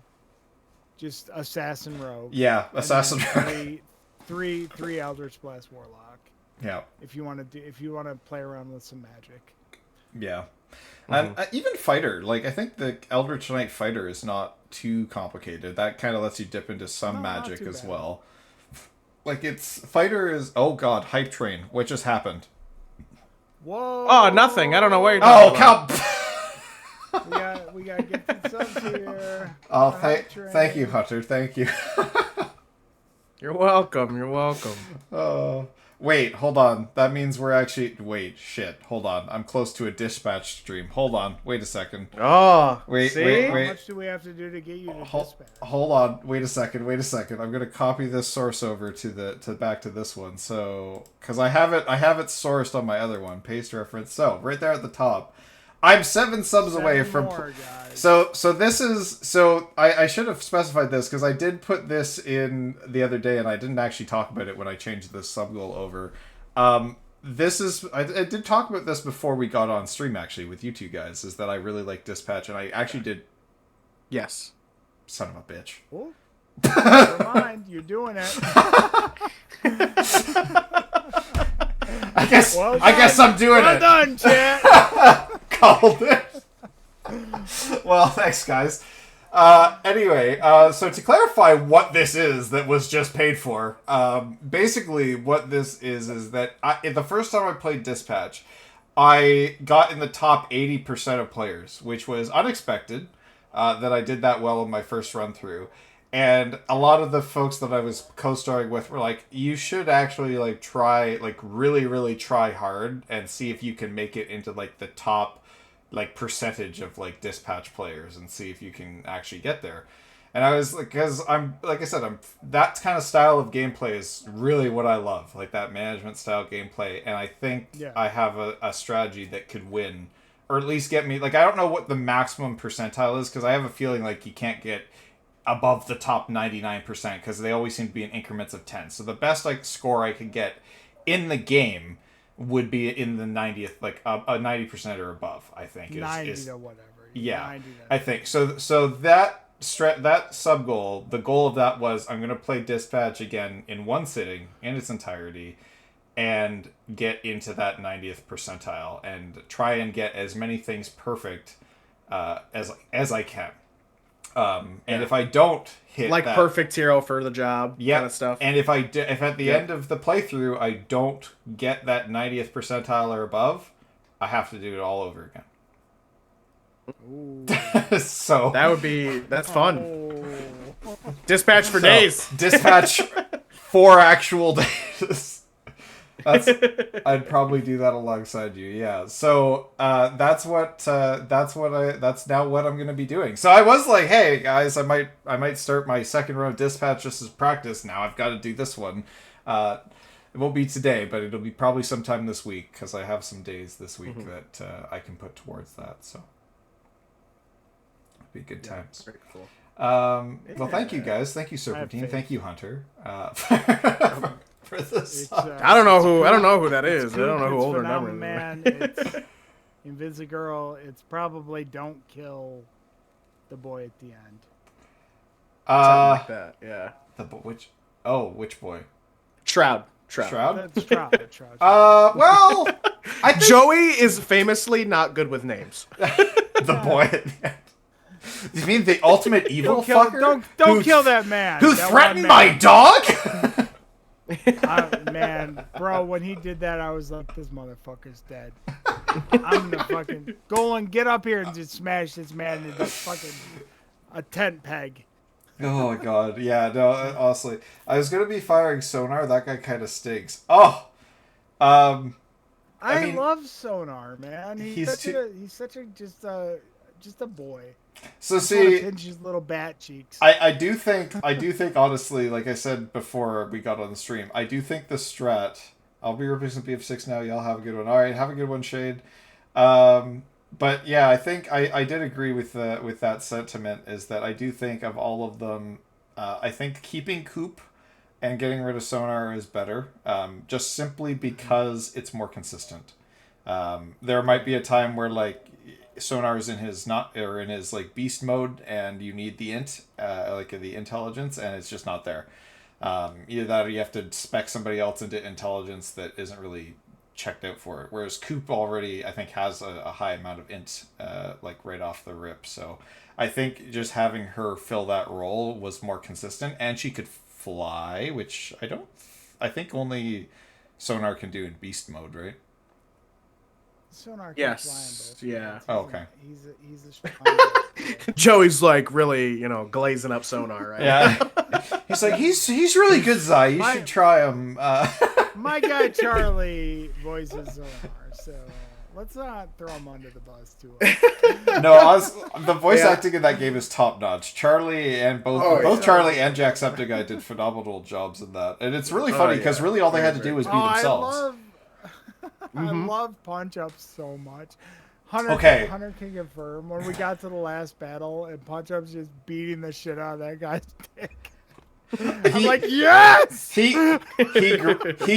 Speaker 2: just Assassin Rogue.
Speaker 1: Yeah, Assassin
Speaker 2: Rogue. Three Eldritch Blast Warlock.
Speaker 1: Yeah.
Speaker 2: If you want to play around with some magic.
Speaker 1: Yeah. And even Fighter, like, I think the Eldritch Knight Fighter is not too complicated. That kind of lets you dip into some magic as bad. Well. Like, Fighter is, oh god, Hype Train. What just happened?
Speaker 2: Whoa!
Speaker 3: Oh, nothing. I don't know what you're talking
Speaker 2: about. we got gifted subs here.
Speaker 1: Oh, thank you, Hunter. Thank you.
Speaker 3: You're welcome. You're welcome.
Speaker 1: Oh, wait, hold on. That means we're actually... Wait, shit. Hold on. I'm close to a dispatch stream. Hold on. Wait a second.
Speaker 3: Oh,
Speaker 1: wait.
Speaker 2: How much do we have to do to get you to dispatch?
Speaker 1: Hold on. Wait a second. I'm gonna copy this source over to back to this one. So, because I have it sourced on my other one. Paste reference. So right there at the top, I'm 7 subs away from. So this is I should have specified this, because I did put this in the other day and I didn't actually talk about it when I changed this sub goal over. This is I did talk about this before we got on stream, actually, with you two guys, is that I really like Dispatch, and I actually did.
Speaker 3: Yes.
Speaker 1: Son of a bitch.
Speaker 2: Oh. Never mind, you're doing it.
Speaker 1: I guess I'm doing it.
Speaker 2: Well done, chat.
Speaker 1: Called it. Well, thanks, guys. Anyway, so to clarify what this is that was just paid for, basically what this is that the first time I played Dispatch, I got in the top 80% of players, which was unexpected, that I did that well in my first run through. And a lot of the folks that I was co-starring with were like, you should actually, like, try, like, really, really try hard and see if you can make it into, like, the top, like, percentage of, like, Dispatch players and see if you can actually get there. And I was like, because I'm, like I said, that kind of style of gameplay is really what I love, like that management style gameplay. And I think I have a strategy that could win, or at least get me, like, I don't know what the maximum percentile is, because I have a feeling like you can't get above the top 99%, because they always seem to be in increments of 10. So the best, like, score I could get in the game would be in the 90th, like a 90% or above, I think.
Speaker 2: 90 to whatever.
Speaker 1: Yeah, I think. So that sub goal, the goal of that was, I'm going to play Dispatch again in one sitting in its entirety and get into that 90th percentile and try and get as many things perfect as I can. And if I don't hit
Speaker 3: like
Speaker 1: that,
Speaker 3: perfect hero for the job, kind of stuff.
Speaker 1: And if if at the end of the playthrough I don't get that 90th percentile or above, I have to do it all over again. So
Speaker 3: that's fun. Dispatch for days.
Speaker 1: Dispatch for actual days. I'd probably do that alongside you. Yeah. So that's now what I'm gonna be doing. So I was like, hey guys, I might start my second run of Dispatch just as practice. Now I've got to do this one. It won't be today, but it'll be probably sometime this week, because I have some days this week that I can put towards that. So it'll be good times.
Speaker 3: Very cool.
Speaker 1: Well, thank you guys. Thank you, Serpentine. Thank you, Hunter. For this.
Speaker 3: I don't know who that is. I don't know who older number is.
Speaker 2: Man, it's Invisigirl. It's probably don't kill the boy at the end.
Speaker 3: Something like that. Yeah.
Speaker 1: Which boy?
Speaker 3: Shroud.
Speaker 2: That's Shroud.
Speaker 1: Well, I think
Speaker 3: Joey is famously not good with names.
Speaker 1: The boy at the end. You mean the ultimate evil fucker?
Speaker 2: Don't kill that man.
Speaker 1: Who threatened my dog?
Speaker 2: Man, bro, when he did that, I was like, this motherfucker's dead. I'm gonna fucking go and get up here and just smash this man into fucking a tent peg.
Speaker 1: Oh my god, yeah, no, honestly. I was gonna be firing Sonar, that guy kind of stinks. Oh! I mean,
Speaker 2: love Sonar, man. He's such a just a boy.
Speaker 1: So
Speaker 2: Just wanna
Speaker 1: see,
Speaker 2: pinch his little bat cheeks.
Speaker 1: I do think honestly, like I said before we got on the stream, I do think the strat. I'll be replacing BF6 now. Y'all have a good one. All right, have a good one, Shade. But yeah, I think I did agree with that sentiment. Is that I do think of all of them, I think keeping Coop and getting rid of Sonar is better. Just simply because it's more consistent. There might be a time where like Sonar is in his like beast mode, and you need the the intelligence, and it's just not there. Either that, or you have to spec somebody else into intelligence that isn't really checked out for it. Whereas Coop already, I think, has a high amount of int, like right off the rip. So I think just having her fill that role was more consistent, and she could fly, which I think only Sonar can do in beast mode, right?
Speaker 2: Sonar can
Speaker 3: Yes,
Speaker 2: fly in both
Speaker 3: yeah.
Speaker 2: modes.
Speaker 1: Oh, okay.
Speaker 2: He's a strong
Speaker 3: Joey's like really, glazing up Sonar, right?
Speaker 1: Yeah. He's like, he's really good, Zai. You should try him.
Speaker 2: My guy Charlie voices Sonar, so let's not throw him under the bus too much.
Speaker 1: No, the voice acting in that game is top notch. Charlie and both
Speaker 3: yeah.
Speaker 1: Charlie and Jacksepticeye did phenomenal jobs in that, and it's really funny because really all they had to do was be themselves.
Speaker 2: I love Punch Up so much. Hunter can confirm when we got to the last battle and Punch Up's just beating the shit out of that guy's dick. I'm like, yes!
Speaker 1: He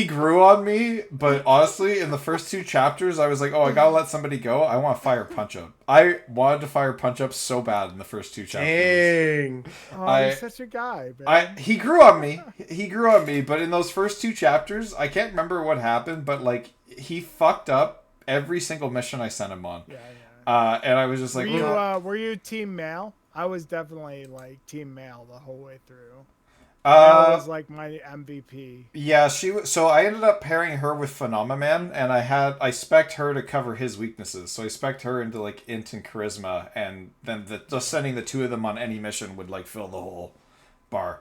Speaker 1: grew on me, but honestly, in the first 2 chapters, I was like, oh, I gotta let somebody go. I want to fire Punch Up. I wanted to fire Punch Up so bad in the first 2 chapters.
Speaker 3: Dang.
Speaker 2: Oh, he's such a guy, man.
Speaker 1: He grew on me, but in those first 2 chapters, I can't remember what happened, but like he fucked up every single mission I sent him on.
Speaker 2: Yeah.
Speaker 1: And I was just like,
Speaker 2: were you team male? I was definitely like team male the whole way through. That was like my MVP.
Speaker 1: Yeah, so I ended up pairing her with Phenomenon, and I spec'd her to cover his weaknesses. So I spec'd her into like int and charisma, and then just sending the 2 of them on any mission would like fill the whole bar.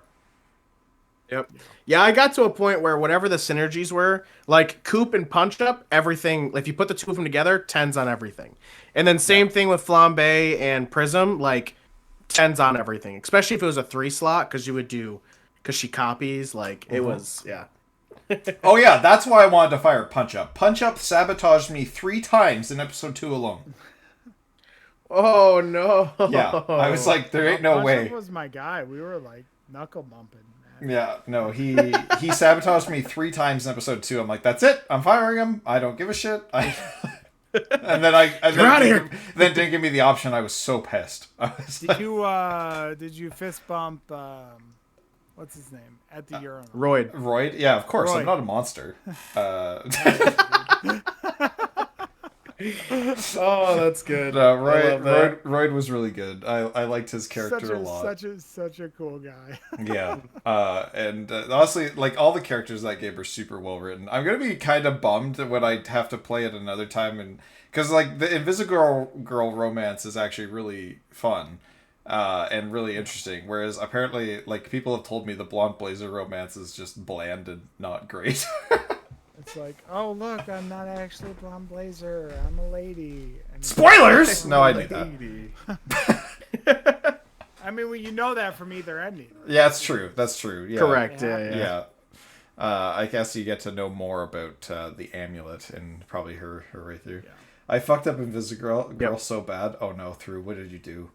Speaker 3: Yep. Yeah, I got to a point where whatever the synergies were, like Coop and Punch Up, everything, if you put the 2 of them together, 10s on everything. And then same thing with Flambe and Prism, like 10s on everything. Especially if it was a 3 slot, because she copies, like, it was, yeah.
Speaker 1: Oh yeah, that's why I wanted to fire Punch Up. Punch Up sabotaged me 3 times in episode 2 alone.
Speaker 3: Oh, no.
Speaker 1: Yeah, I was like, there ain't no way.
Speaker 2: Punch Up was my guy. We were like knuckle bumping.
Speaker 1: Yeah, no, he sabotaged me 3 times in episode 2. I'm like, that's it. I'm firing him. I don't give a shit. And then then didn't give me the option. I was so pissed.
Speaker 2: Did you fist bump? What's his name at the urinal?
Speaker 1: Royd? Yeah, of course.
Speaker 2: Royd.
Speaker 1: I'm not a monster.
Speaker 3: Oh, that's good.
Speaker 1: Royd was really good. I liked his character a lot.
Speaker 2: Such a cool guy.
Speaker 1: Yeah. And honestly, like all the characters in that game are super well written. I'm gonna be kind of bummed when I have to play it another time, and because like the Invisible Girl romance is actually really fun. And really interesting. Whereas apparently, like people have told me, the Blonde Blazer romance is just bland and not great.
Speaker 2: It's like, oh look, I'm not actually Blonde Blazer. I'm a lady.
Speaker 1: Spoilers! No, I knew that.
Speaker 2: I mean, well, you know that from either ending. Right?
Speaker 1: Yeah, that's true. That's true. Yeah.
Speaker 3: Correct. Yeah.
Speaker 1: I guess you get to know more about the amulet and probably her right through.
Speaker 2: Yeah.
Speaker 1: I fucked up Invisible Girl so bad. Oh no, Through. What did you do?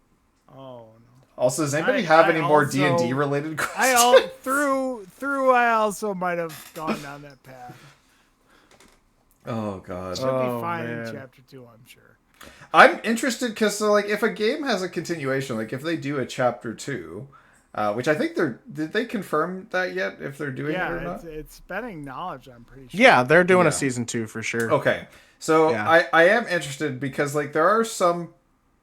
Speaker 2: Oh no.
Speaker 1: Also, does anybody have any more D&D related questions?
Speaker 2: I also might have gone down that path.
Speaker 1: Oh god.
Speaker 2: Should be fine in chapter 2, I'm sure.
Speaker 1: I'm interested because like if a game has a continuation, like if they do a chapter 2, which I think did they confirm that yet? If they're doing it or not?
Speaker 2: It's spending knowledge. I'm pretty sure.
Speaker 3: Yeah, they're doing a season 2 for sure.
Speaker 1: Okay, so I am interested because like there are some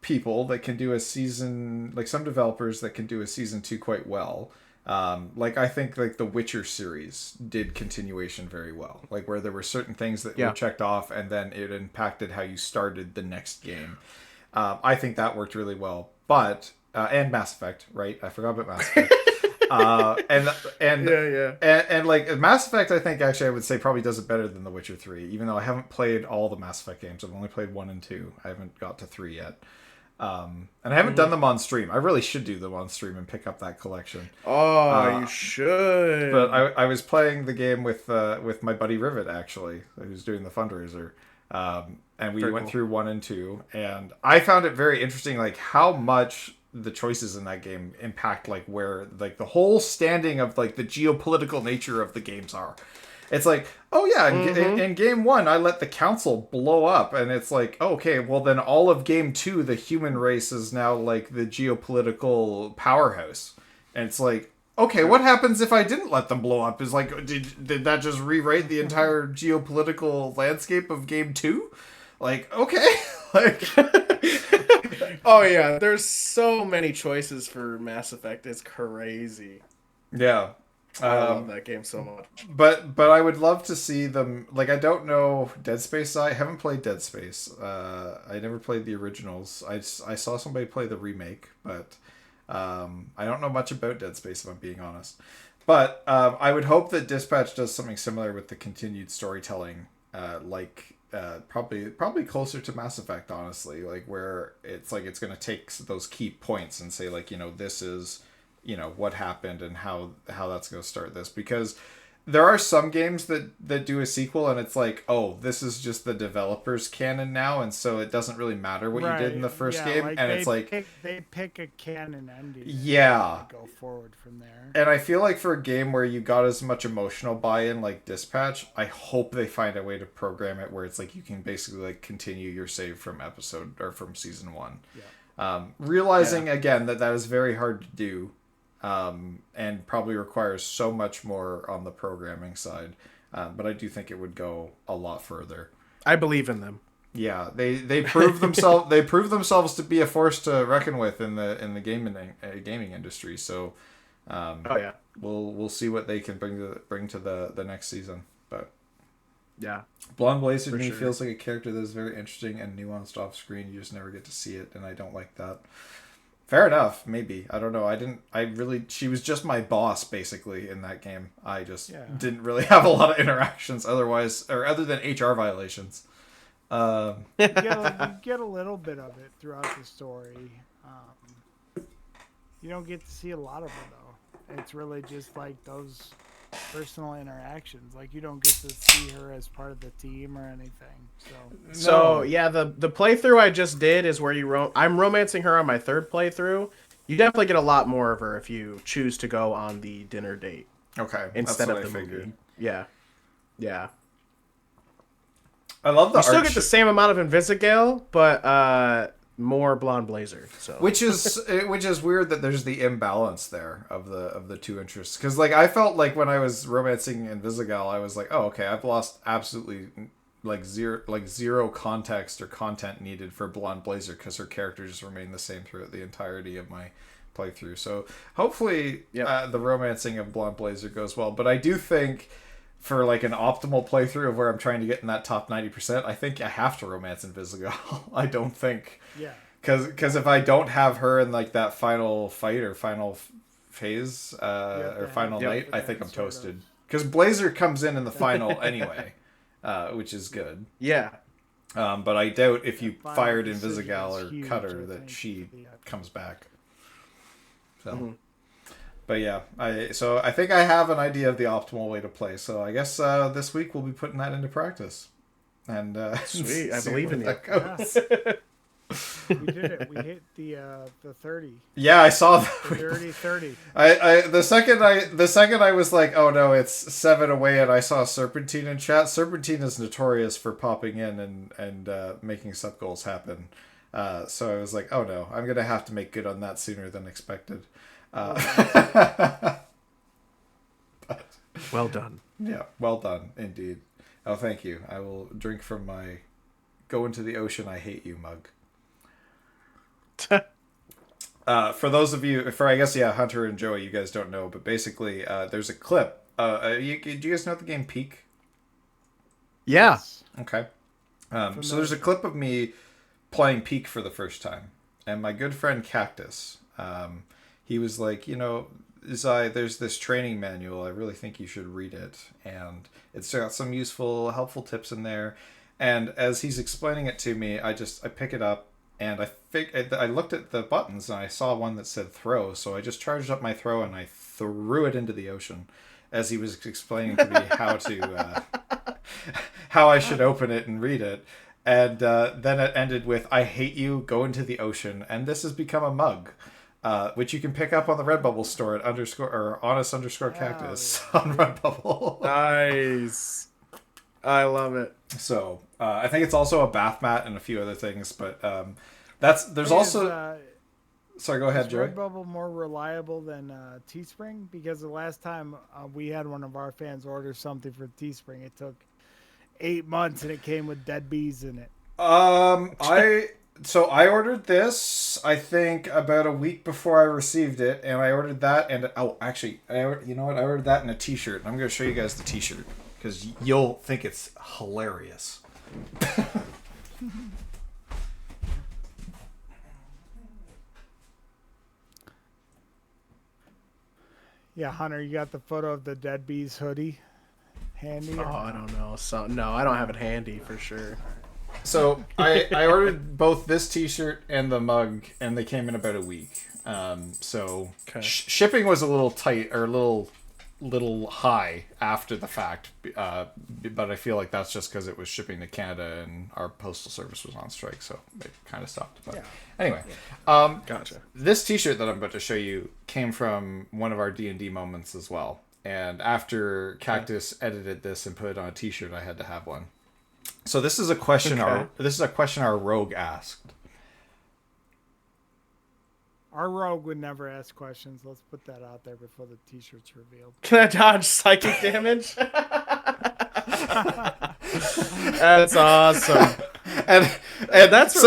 Speaker 1: people that can do a season, like some developers that can do a season 2 quite well. Like I think like the Witcher series did continuation very well, like where there were certain things that were checked off and then it impacted how you started the next game. I think that worked really well, but and Mass Effect, right? I forgot about Mass Effect. And like Mass Effect, I think actually I would say probably does it better than The Witcher 3, even though I haven't played all the Mass Effect games. I've only played 1 and 2. I haven't got to 3 yet. And I haven't done them on stream. I really should do them on stream and pick up that collection.
Speaker 3: Oh, you should.
Speaker 1: But I was playing the game with my buddy Rivet, actually, who's doing the fundraiser. And we went through 1 and 2, and I found it very interesting, like how much the choices in that game impact like where like the whole standing of like the geopolitical nature of the games are. It's like, oh yeah, in game 1 I let the council blow up, and it's like, okay, well then all of game 2 the human race is now like the geopolitical powerhouse, and it's like, okay, what happens if I didn't let them blow up? Is like, did that just rewrite the entire geopolitical landscape of game 2? Like, okay, like.
Speaker 3: Oh yeah, there's so many choices for Mass Effect. It's crazy.
Speaker 1: Yeah.
Speaker 3: I love that game so much.
Speaker 1: But I would love to see them, like, I don't know Dead Space. I haven't played Dead Space. I never played the originals. I saw somebody play the remake, but I don't know much about Dead Space, if I'm being honest. But I would hope that Dispatch does something similar with the continued storytelling, probably closer to Mass Effect, honestly, like where it's like it's going to take those key points and say, like, this is, what happened and how that's going to start this, because there are some games that do a sequel and it's like, oh, this is just the developer's canon now, and so it doesn't really matter what you did in the first game, like and it's like
Speaker 2: they pick a canon ending,
Speaker 1: yeah,
Speaker 2: and go forward from there.
Speaker 1: And I feel like for a game where you got as much emotional buy-in like Dispatch, I hope they find a way to program it where it's like you can basically like continue your save from episode or from season 1. Realizing again that is very hard to do. And probably requires so much more on the programming side, but I do think it would go a lot further.
Speaker 3: I believe in them.
Speaker 1: Yeah, they prove themselves. They prove themselves to be a force to reckon with in the gaming industry. So, we'll see what they can bring to the next season. But
Speaker 3: yeah, Blonde
Speaker 1: Blazer to me feels like a character that is very interesting and nuanced off screen. You just never get to see it, and I don't like that. Fair enough, maybe. I don't know. She was just my boss, basically, in that game. I just didn't really have a lot of interactions other than HR violations.
Speaker 2: You get a little bit of it throughout the story. You don't get to see a lot of it, though. It's really just like those personal interactions. Like, you don't get to see her as part of the team or anything.
Speaker 3: So yeah, the playthrough I just did is where I'm romancing her on my 3rd playthrough. You definitely get a lot more of her if you choose to go on the dinner date.
Speaker 1: Okay,
Speaker 3: instead of the movie. Yeah.
Speaker 1: I love the.
Speaker 3: You still get the same amount of Invisigale, but more Blonde Blazer. So
Speaker 1: which is weird that there's the imbalance there of the two interests, because like I felt like when I was romancing Invisigale, I was like, oh okay, I've lost absolutely zero context or content needed for Blonde Blazer because her character just remained the same throughout the entirety of my playthrough. So hopefully the romancing of Blonde Blazer goes well, but I do think for like an optimal playthrough of where I'm trying to get in that top 90%, I think I have to romance Invisigale. I don't think because if I don't have her in like that final fight or final phase or final night, I think I'm toasted, because Blazer comes in the final anyway. Which is good.
Speaker 3: Yeah.
Speaker 1: But I doubt if you fired Invisigale or cut her that she comes back. So, but yeah, I think I have an idea of the optimal way to play. So I guess this week we'll be putting that into practice. And
Speaker 3: sweet, I believe in
Speaker 2: you. We did it. We hit the 30.
Speaker 1: Yeah, I saw that.
Speaker 2: The dirty 30.
Speaker 1: The second I was like, oh no, it's 7 away, and I saw Serpentine in chat. Serpentine is notorious for popping in and making sub goals happen. So I was like, oh no, I'm gonna have to make good on that sooner than expected.
Speaker 3: Well done.
Speaker 1: Yeah, well done indeed. Oh, thank you. I will drink from my "Go into the ocean, I hate you" mug. For those of you, I guess, Hunter and Joey, you guys don't know, but basically, there's a clip. Do you guys know the game Peak?
Speaker 3: Yeah.
Speaker 1: Okay. So there's a clip of me playing Peak for the first time, and my good friend Cactus, he was like, Zai, there's this training manual. I really think you should read it, and it's got some useful, helpful tips in there. And as he's explaining it to me, I pick it up. And I looked at the buttons and I saw one that said throw, so I just charged up my throw and I threw it into the ocean as he was explaining to me how I should open it and read it. And then it ended with, "I hate you, go into the ocean." And this has become a mug, which you can pick up on the Redbubble store at honest_cactus on Redbubble.
Speaker 3: Nice. I love it.
Speaker 1: So I think it's also a bath mat and a few other things, but there's also. Sorry, go ahead,
Speaker 2: Is
Speaker 1: Joey.
Speaker 2: Redbubble more reliable than Teespring? Because the last time we had one of our fans order something for Teespring, it took 8 months and it came with dead bees in it.
Speaker 1: I ordered this, I think, about a week before I received it, and I ordered that, and you know what? I ordered that in a T-shirt. I'm going to show you guys the T-shirt because you'll think it's hilarious.
Speaker 2: Yeah, Hunter, you got the photo of the dead bees hoodie handy?
Speaker 3: Oh, I don't know. No, I don't have it handy for sure.
Speaker 1: So I ordered both this T-shirt and the mug, and they came in about a week. So
Speaker 3: Okay.
Speaker 1: Shipping was a little tight, or a little high after the fact, but I feel like that's just because it was shipping to Canada and our postal service was on strike, so it kind of stopped. But anyway,
Speaker 3: Gotcha.
Speaker 1: this T-shirt that I'm about to show you came from one of our D&D moments as well. And after Cactus edited this and put it on a T-shirt, I had to have one. So this is a question our rogue asked.
Speaker 2: Our rogue would never ask questions. Let's put that out there before the T-shirt's revealed.
Speaker 3: Can I dodge psychic damage? That's awesome.
Speaker 1: And that's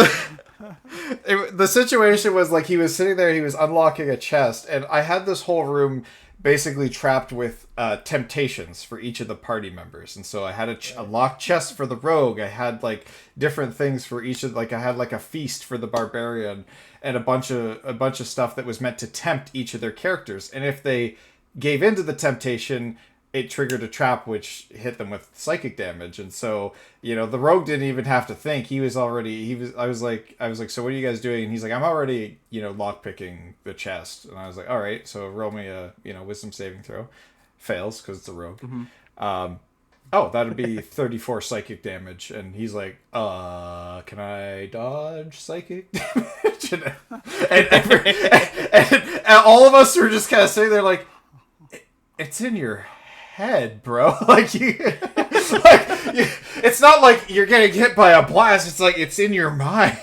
Speaker 1: the situation was like he was sitting there, he was unlocking a chest, and I had this whole room basically trapped with temptations for each of the party members. And so I had a locked chest for the rogue. I had like different things for each of, like I had like a feast for the barbarian and a bunch of stuff that was meant to tempt each of their characters. And if they gave into the temptation, it triggered a trap which hit them with psychic damage. And so, you know, the rogue didn't even have to think. I was like, "So what are you guys doing?" And he's like, "I'm already, lock picking the chest." And I was like, "All right, so roll me a, wisdom saving throw." Fails because it's a rogue. Mm-hmm. That'd be 34 psychic damage. And he's like, "Can I dodge psychic damage?" and all of us were just kind of sitting there like, "It's in your head, bro." It's not like you're getting hit by a blast. It's like it's in your mind.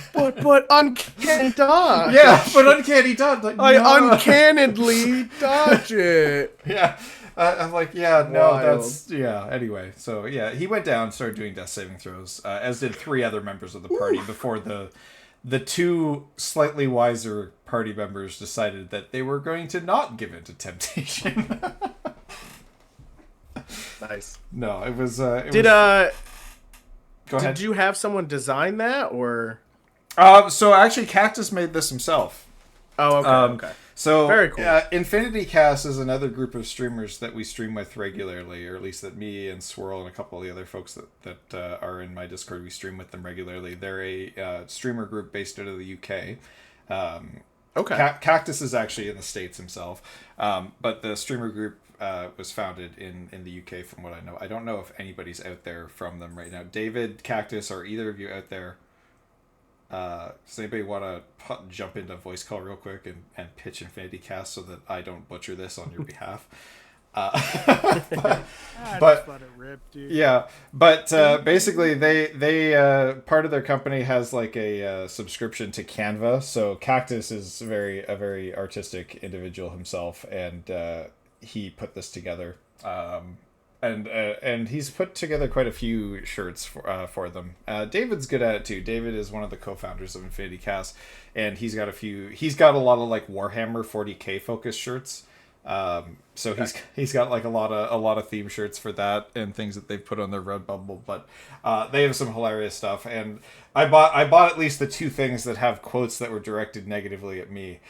Speaker 3: But uncanny dodge.
Speaker 1: Yeah, but uncanny dodge. Like,
Speaker 3: I
Speaker 1: no.
Speaker 3: uncannily dodge it.
Speaker 1: Yeah. I'm like, yeah, no,
Speaker 3: Wild.
Speaker 1: that's, yeah. Anyway, so yeah, he went down, started doing death saving throws, as did 3 other members of the party before the 2 slightly wiser party members decided that they were going to not give in to temptation.
Speaker 3: Nice.
Speaker 1: No, it was.
Speaker 3: Go
Speaker 1: Go ahead.
Speaker 3: Did you have someone design that or?
Speaker 1: So actually, Cactus made this himself.
Speaker 3: Oh, okay. Okay.
Speaker 1: So
Speaker 3: Very cool.
Speaker 1: Infinity Cast is another group of streamers that we stream with regularly, or at least that me and Swirl and a couple of the other folks that are in my Discord, we stream with them regularly. They're a streamer group based out of the UK.
Speaker 3: Okay.
Speaker 1: Cactus is actually in the States himself, but the streamer group was founded in the UK from what I know. I don't know if anybody's out there from them right now. David, Cactus, are either of you out there? Does anybody want to jump into voice call real quick and pitch Infinity Cast so that I don't butcher this on your behalf?
Speaker 2: Just let it rip, dude.
Speaker 1: Yeah, but basically they part of their company has like a subscription to Canva. So Cactus is a very artistic individual himself, and he put this together. And he's put together quite a few shirts for them. David's good at it too. David is one of the co-founders of Infinity Cast, and he's got a lot of like Warhammer 40K focused shirts. So he's got like a lot of theme shirts for that and things that they've put on their Redbubble. But they have some hilarious stuff, and I bought at least the 2 things that have quotes that were directed negatively at me.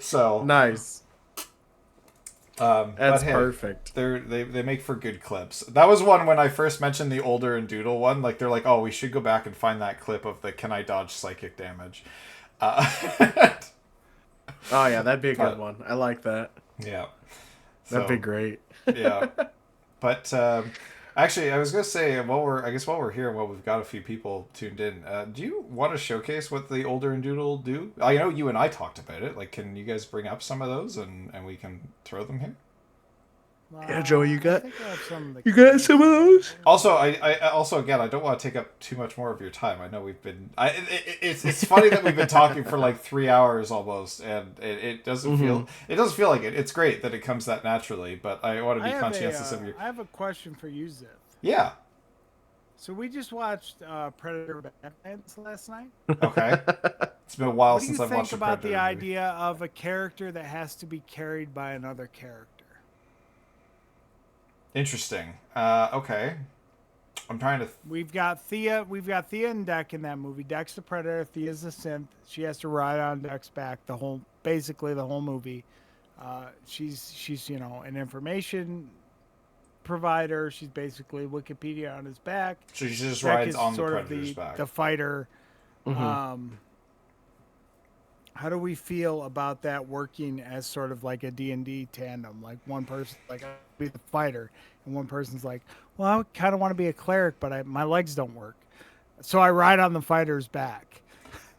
Speaker 3: So nice. That's
Speaker 1: But hey,
Speaker 3: perfect.
Speaker 1: they make for good clips. That was one when I first mentioned the older and doodle one. Like they're like, oh, we should go back and find that clip of the can I dodge psychic damage. Uh,
Speaker 3: Oh yeah, that'd be a good
Speaker 1: but
Speaker 3: one. I like that.
Speaker 1: yeah,
Speaker 3: That'd be
Speaker 1: so
Speaker 3: great.
Speaker 1: yeah. But actually, I was gonna say while we're here, while we've got a few people tuned in, do you want to showcase what the older and doodle do? I know you and I talked about it. Like, can you guys bring up some of those and we can throw them here?
Speaker 3: Yeah, Joey,
Speaker 2: I think I have some of the
Speaker 3: you got some of those?
Speaker 1: Also, I also again, I don't want to take up too much more of your time. I know we've been. It's funny that we've been talking for like 3 hours almost, and it doesn't feel like it. It's great that it comes that naturally, but I want to be conscientious of your.
Speaker 2: I have a question for you, Zip.
Speaker 1: Yeah.
Speaker 2: So we just watched Predator Badlands last night.
Speaker 1: Okay. It's been a while
Speaker 2: What do you
Speaker 1: since I've
Speaker 2: think
Speaker 1: watched a
Speaker 2: about
Speaker 1: Predator
Speaker 2: the
Speaker 1: movie.
Speaker 2: idea of a character that has to be carried by another character?
Speaker 1: Interesting. Okay. I'm trying to.
Speaker 2: We've got Thea and Deck in that movie. Deck's the predator, Thea's the synth. She has to ride on Deck's back basically the whole movie. She's an information provider. She's basically Wikipedia on his back.
Speaker 1: She just
Speaker 2: Deck
Speaker 1: rides
Speaker 2: is
Speaker 1: on the
Speaker 2: sort of
Speaker 1: Predator's back.
Speaker 2: the fighter.
Speaker 3: Mm-hmm.
Speaker 2: How do we feel about that working as sort of like a D&D tandem? Like one person like I'll be the fighter, and one person's like, well, I kind of want to be a cleric, but my legs don't work, so I ride on the fighter's back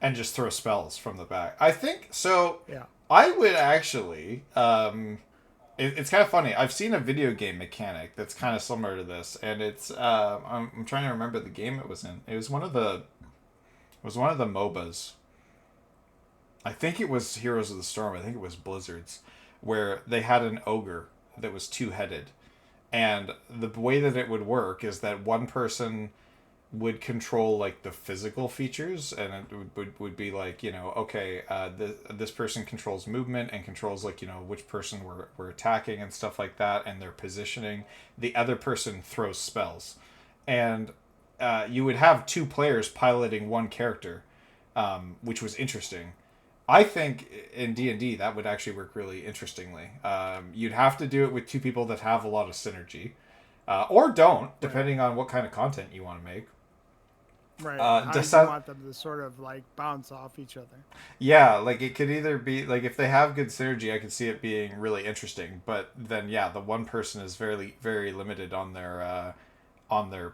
Speaker 1: And just throw spells from the back. I think so.
Speaker 2: Yeah.
Speaker 1: I would actually. It's kind of funny. I've seen a video game mechanic that's kind of similar to this, and it's. I'm trying to remember the game it was in. It was one of the. It was one of the MOBAs. I think it was Heroes of the Storm. I think it was Blizzard's, where they had an ogre that was two-headed, and the way that it would work is that one person would control like the physical features, and it would be like, okay, this person controls movement and controls like, which person we're attacking and stuff like that, and their positioning. The other person throws spells, and you would have two players piloting one character, which was interesting. I think in D&D that would actually work really interestingly. You'd have to do it with two people that have a lot of synergy, or don't, depending on what kind of content you want to make.
Speaker 2: Right. How do you want them to sort of like bounce off each other?
Speaker 1: Yeah, like it could either be like if they have good synergy, I could see it being really interesting. But then, yeah, the one person is very, very limited on their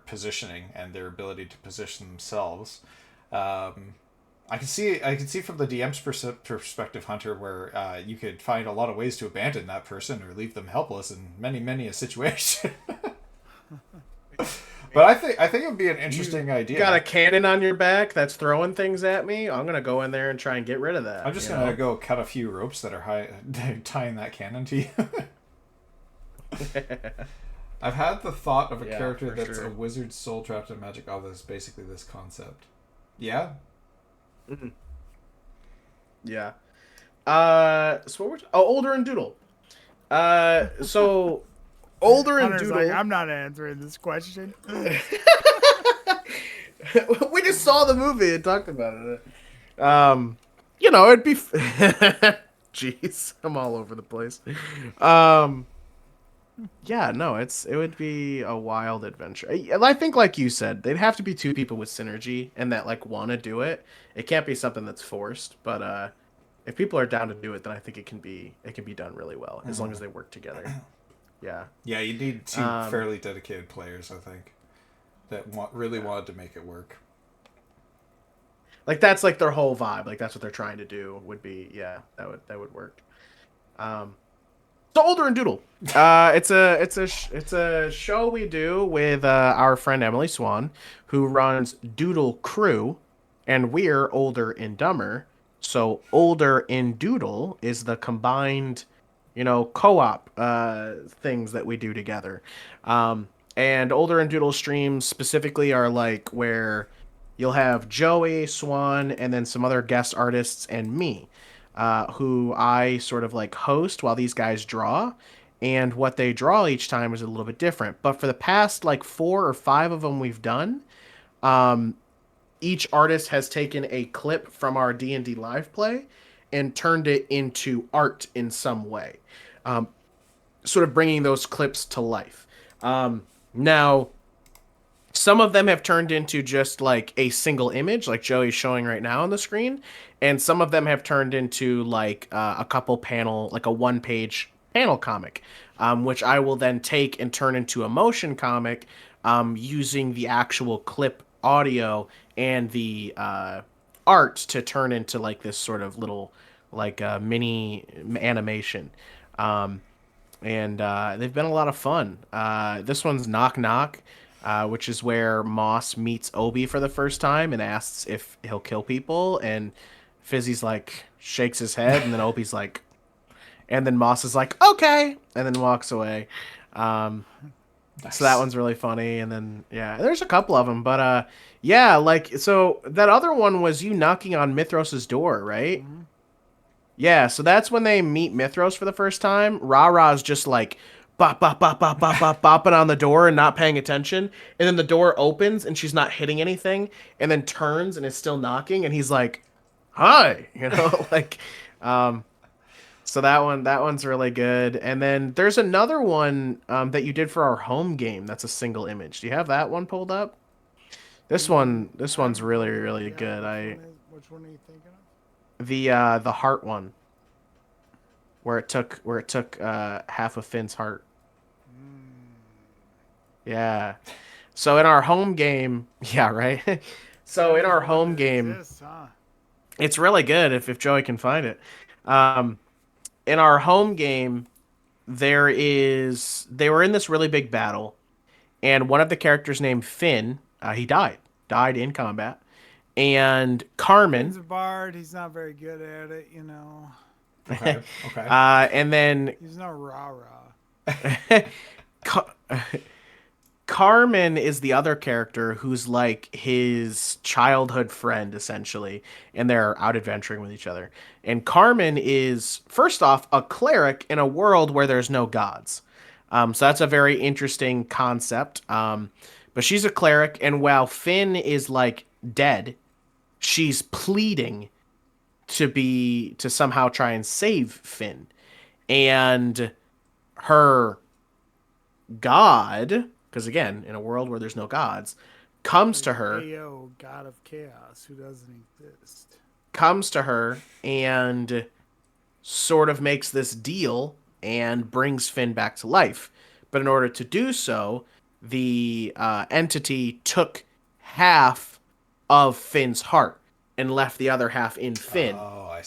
Speaker 1: positioning and their ability to position themselves. I can see from the DM's perspective, Hunter, where you could find a lot of ways to abandon that person or leave them helpless in many a situation. But I think it would be an interesting idea.
Speaker 3: Got a cannon on your back that's throwing things at me. I'm gonna go in there and try and get rid of that.
Speaker 1: I'm just gonna go cut a few ropes that are tying that cannon to you. I've had the thought of a character that's a wizard's soul trapped in magic. Oh, that's basically this concept. Yeah.
Speaker 3: Mm-hmm. Yeah. So what older and doodle. So older and doodle.
Speaker 2: Like, I'm not answering this question.
Speaker 3: We just saw the movie and talked about it. It'd be. Jeez, I'm all over the place. Yeah, no, it would be a wild adventure. I think, like you said, they'd have to be two people with synergy and that like want to do it. It can't be something that's forced. But if people are down to do it, then I think it can be done really well as long as they work together. Yeah.
Speaker 1: Yeah, you need two fairly dedicated players, I think, that really wanted to make it work.
Speaker 3: Like that's like their whole vibe. Like that's what they're trying to do. Would be that would work. So Older and Doodle. It's a show we do with our friend Emily Swan, who runs Doodle Crew, and we're Older and Dumber. So Older and Doodle is the combined, co-op things that we do together. And Older and Doodle streams specifically are like where you'll have Joey, Swan, and then some other guest artists and me. Who I sort of like host while these guys draw, and what they draw each time is a little bit different. But for the past like 4 or 5 of them we've done, each artist has taken a clip from our D&D live play and turned it into art in some way. sort of bringing those clips to life. Now, some of them have turned into just like a single image, like Joey's showing right now on the screen, and some of them have turned into like a couple panel, like a 1-page panel comic, which I will then take and turn into a motion comic using the actual clip audio and the art to turn into like this sort of little like mini animation. And they've been a lot of fun. This one's Knock Knock, which is where Moss meets Obi for the first time and asks if he'll kill people, and Fizzy's like shakes his head, and then Obi's like, and then Moss is like, okay, and then walks away.
Speaker 1: Nice.
Speaker 3: So that one's really funny, and then yeah, there's a couple of them, but yeah, like so that other one was you knocking on Mithros's door, right?
Speaker 2: Mm-hmm.
Speaker 3: Yeah, so that's when they meet Mithros for the first time. Ra-Ra's just like bop, bop, bop, bop, bop, bop, bopping on the door and not paying attention. And then the door opens and she's not hitting anything, and then turns and is still knocking, and he's like, hi, you know, like, so that one's really good. And then there's another one that you did for our home game that's a single image. Do you have that one pulled up? This one's really, really good.
Speaker 2: Which one are you thinking of?
Speaker 3: The heart one, where it took half of Finn's heart. Yeah. So in our home game, yeah, right. So in our home game,
Speaker 2: Exists, huh?
Speaker 3: it's really good if Joey can find it. In our home game, they were in this really big battle, and one of the characters named Finn, he died in combat, and Carmen.
Speaker 2: Finn's a bard. He's not very good at it, you know.
Speaker 1: Okay. Okay.
Speaker 3: And then
Speaker 2: He's no rah-rah.
Speaker 3: Carmen is the other character who's like his childhood friend, essentially, and they're out adventuring with each other. And Carmen is, first off, a cleric in a world where there's no gods. So that's a very interesting concept. But she's a cleric, and while Finn is like dead, she's pleading to somehow try and save Finn. And her god, because again, in a world where there's no gods, comes to her.
Speaker 2: Ayo, god of chaos, who doesn't exist.
Speaker 3: Comes to her and sort of makes this deal and brings Finn back to life. But in order to do so, the entity took half of Finn's heart and left the other half in Finn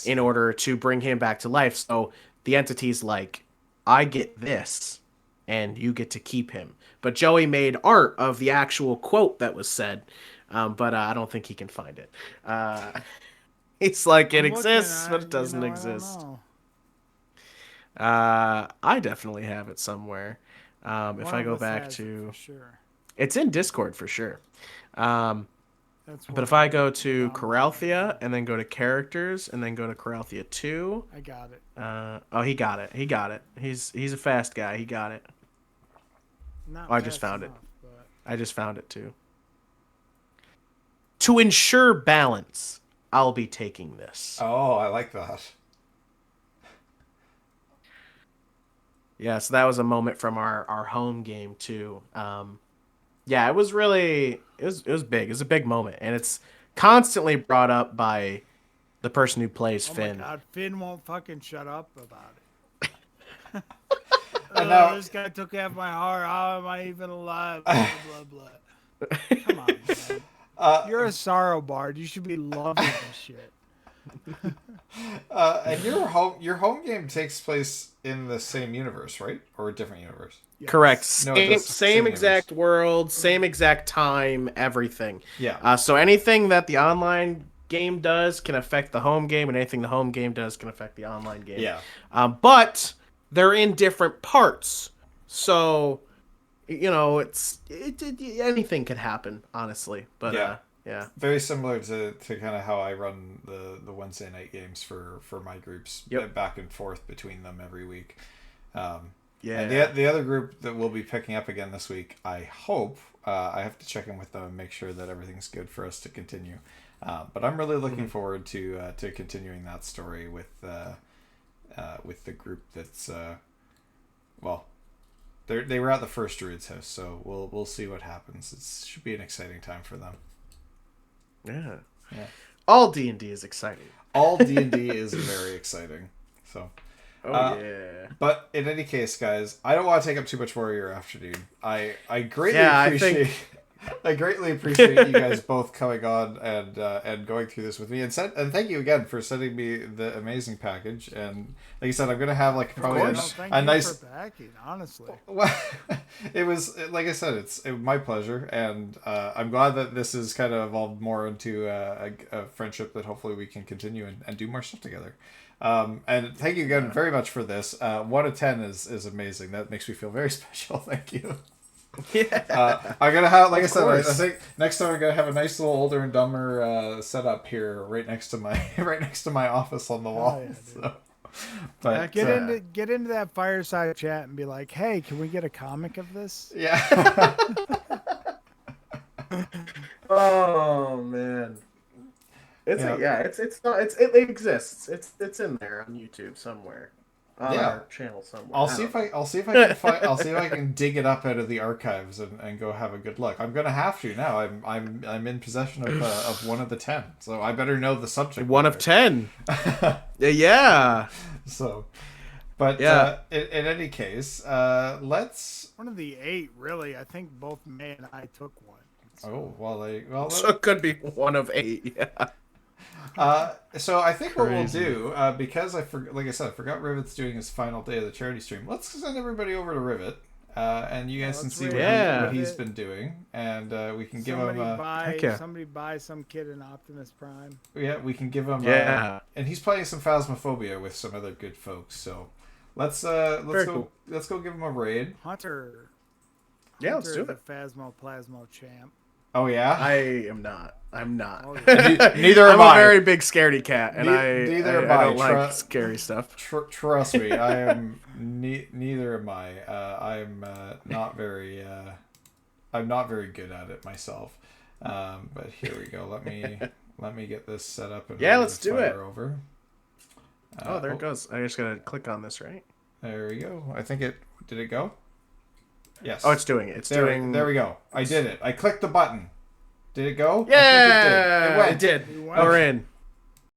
Speaker 3: in order to bring him back to life. So the entity's like, I get this, and you get to keep him. But Joey made art of the actual quote that was said, but I don't think he can find it. It's like it exists, but it doesn't exist. I definitely have it somewhere. If I go back to,
Speaker 2: sure.
Speaker 3: It's in Discord for sure.
Speaker 2: But
Speaker 3: if I go to Coralthea and then go to characters and then go to Coralthea 2,
Speaker 2: I got it.
Speaker 3: Oh, he got it. He got it. He's a fast guy. He got it. I just found it. I just found it too. To ensure balance, I'll be taking this.
Speaker 1: Oh, I like that.
Speaker 3: Yeah, so that was a moment from our home game too. Yeah, it was really it was big. It was a big moment, and it's constantly brought up by the person who plays Finn.
Speaker 2: My God, Finn won't fucking shut up about it.
Speaker 1: And now,
Speaker 2: this guy took half my heart. How am I even alive? Blah blah blah. Come on, man. You're a sorrow bard. You should be loving this shit.
Speaker 1: And your home game takes place in the same universe, right? Or a different universe?
Speaker 2: Yes.
Speaker 3: Correct.
Speaker 1: No,
Speaker 3: same exact world, same exact time, everything.
Speaker 1: Yeah.
Speaker 3: So anything that the online game does can affect the home game, and anything the home game does can affect the online game.
Speaker 1: Yeah.
Speaker 3: But they're in different parts, so you know anything could happen, honestly. But yeah.
Speaker 1: Very similar to kind of how I run the Wednesday night games for my groups.
Speaker 3: Yep.
Speaker 1: Back and forth between them every week.
Speaker 3: Yeah.
Speaker 1: And the other group that we'll be picking up again this week, I hope. I have to check in with them and make sure that everything's good for us to continue. But I'm really looking forward to continuing that story with the group that's well, they were at the first druid's house, so we'll see what happens. It should be an exciting time for them.
Speaker 3: Yeah.
Speaker 1: Yeah.
Speaker 3: All D&D is exciting.
Speaker 1: All D&D is very exciting. So.
Speaker 3: Yeah.
Speaker 1: But in any case, guys, I don't want to take up too much more of your afternoon. I greatly appreciate. I greatly appreciate you guys both coming on and going through this with me, and thank you again for sending me the amazing package. And like I said, I'm gonna have like probably a nice.
Speaker 2: For backing, honestly.
Speaker 1: Well, it was like I said, it's my pleasure, and I'm glad that this has kind of evolved more into a friendship that hopefully we can continue and do more stuff together. And thank you again very much for this. 1 to 10 is amazing. That makes me feel very special. Thank you.
Speaker 3: Yeah.
Speaker 1: I'm gonna have, like I said, I think next time I'm gonna have a nice little Older and Dumber setup here, right next to my office on the wall.
Speaker 2: Yeah,
Speaker 1: so, but
Speaker 2: get into that fireside chat and be like, hey, can we get a comic of this?
Speaker 1: Yeah.
Speaker 3: Oh man. It exists. It's in there on YouTube somewhere. On our channel somewhere.
Speaker 1: I'll see if I can dig it up out of the archives and go have a good look. I'm gonna have to now. I'm in possession of 1 of the 10, so I better know the subject.
Speaker 3: 1 of 10. Yeah.
Speaker 1: So, but in any case, let's.
Speaker 2: 1 of the 8, really. I think both May and I took one.
Speaker 1: So. Oh
Speaker 3: So it could be 1 of 8. Yeah.
Speaker 1: So I think what we'll do, because I forgot Rivet's doing his final day of the charity stream. Let's send everybody over to Rivet, and you guys can see what he's been doing, and we can give him
Speaker 2: somebody buy some kid an Optimus Prime.
Speaker 1: Yeah, we can give him. And he's playing some Phasmophobia with some other good folks. So let's go give him a raid.
Speaker 2: Hunter.
Speaker 3: Yeah, let's do
Speaker 2: the
Speaker 3: it.
Speaker 2: Phasmo champ.
Speaker 1: Oh yeah.
Speaker 3: I am not. I'm not.
Speaker 2: Oh, yeah.
Speaker 1: Neither am
Speaker 3: I'm
Speaker 1: I.
Speaker 3: a very big scaredy cat, and
Speaker 1: neither am
Speaker 3: I don't like scary stuff.
Speaker 1: Trust me, I am. Neither am I. I'm not very. I'm not very good at it myself. But here we go. Let me get this set up and
Speaker 3: let's do it.
Speaker 1: Over.
Speaker 3: There it goes. I just gotta click on this, right?
Speaker 1: There we go. I think it did. It go? Yes.
Speaker 3: Oh, it's doing it.
Speaker 1: There we go. I did it. I clicked the button. Did it go?
Speaker 3: Yeah,
Speaker 1: it did.
Speaker 3: We're in.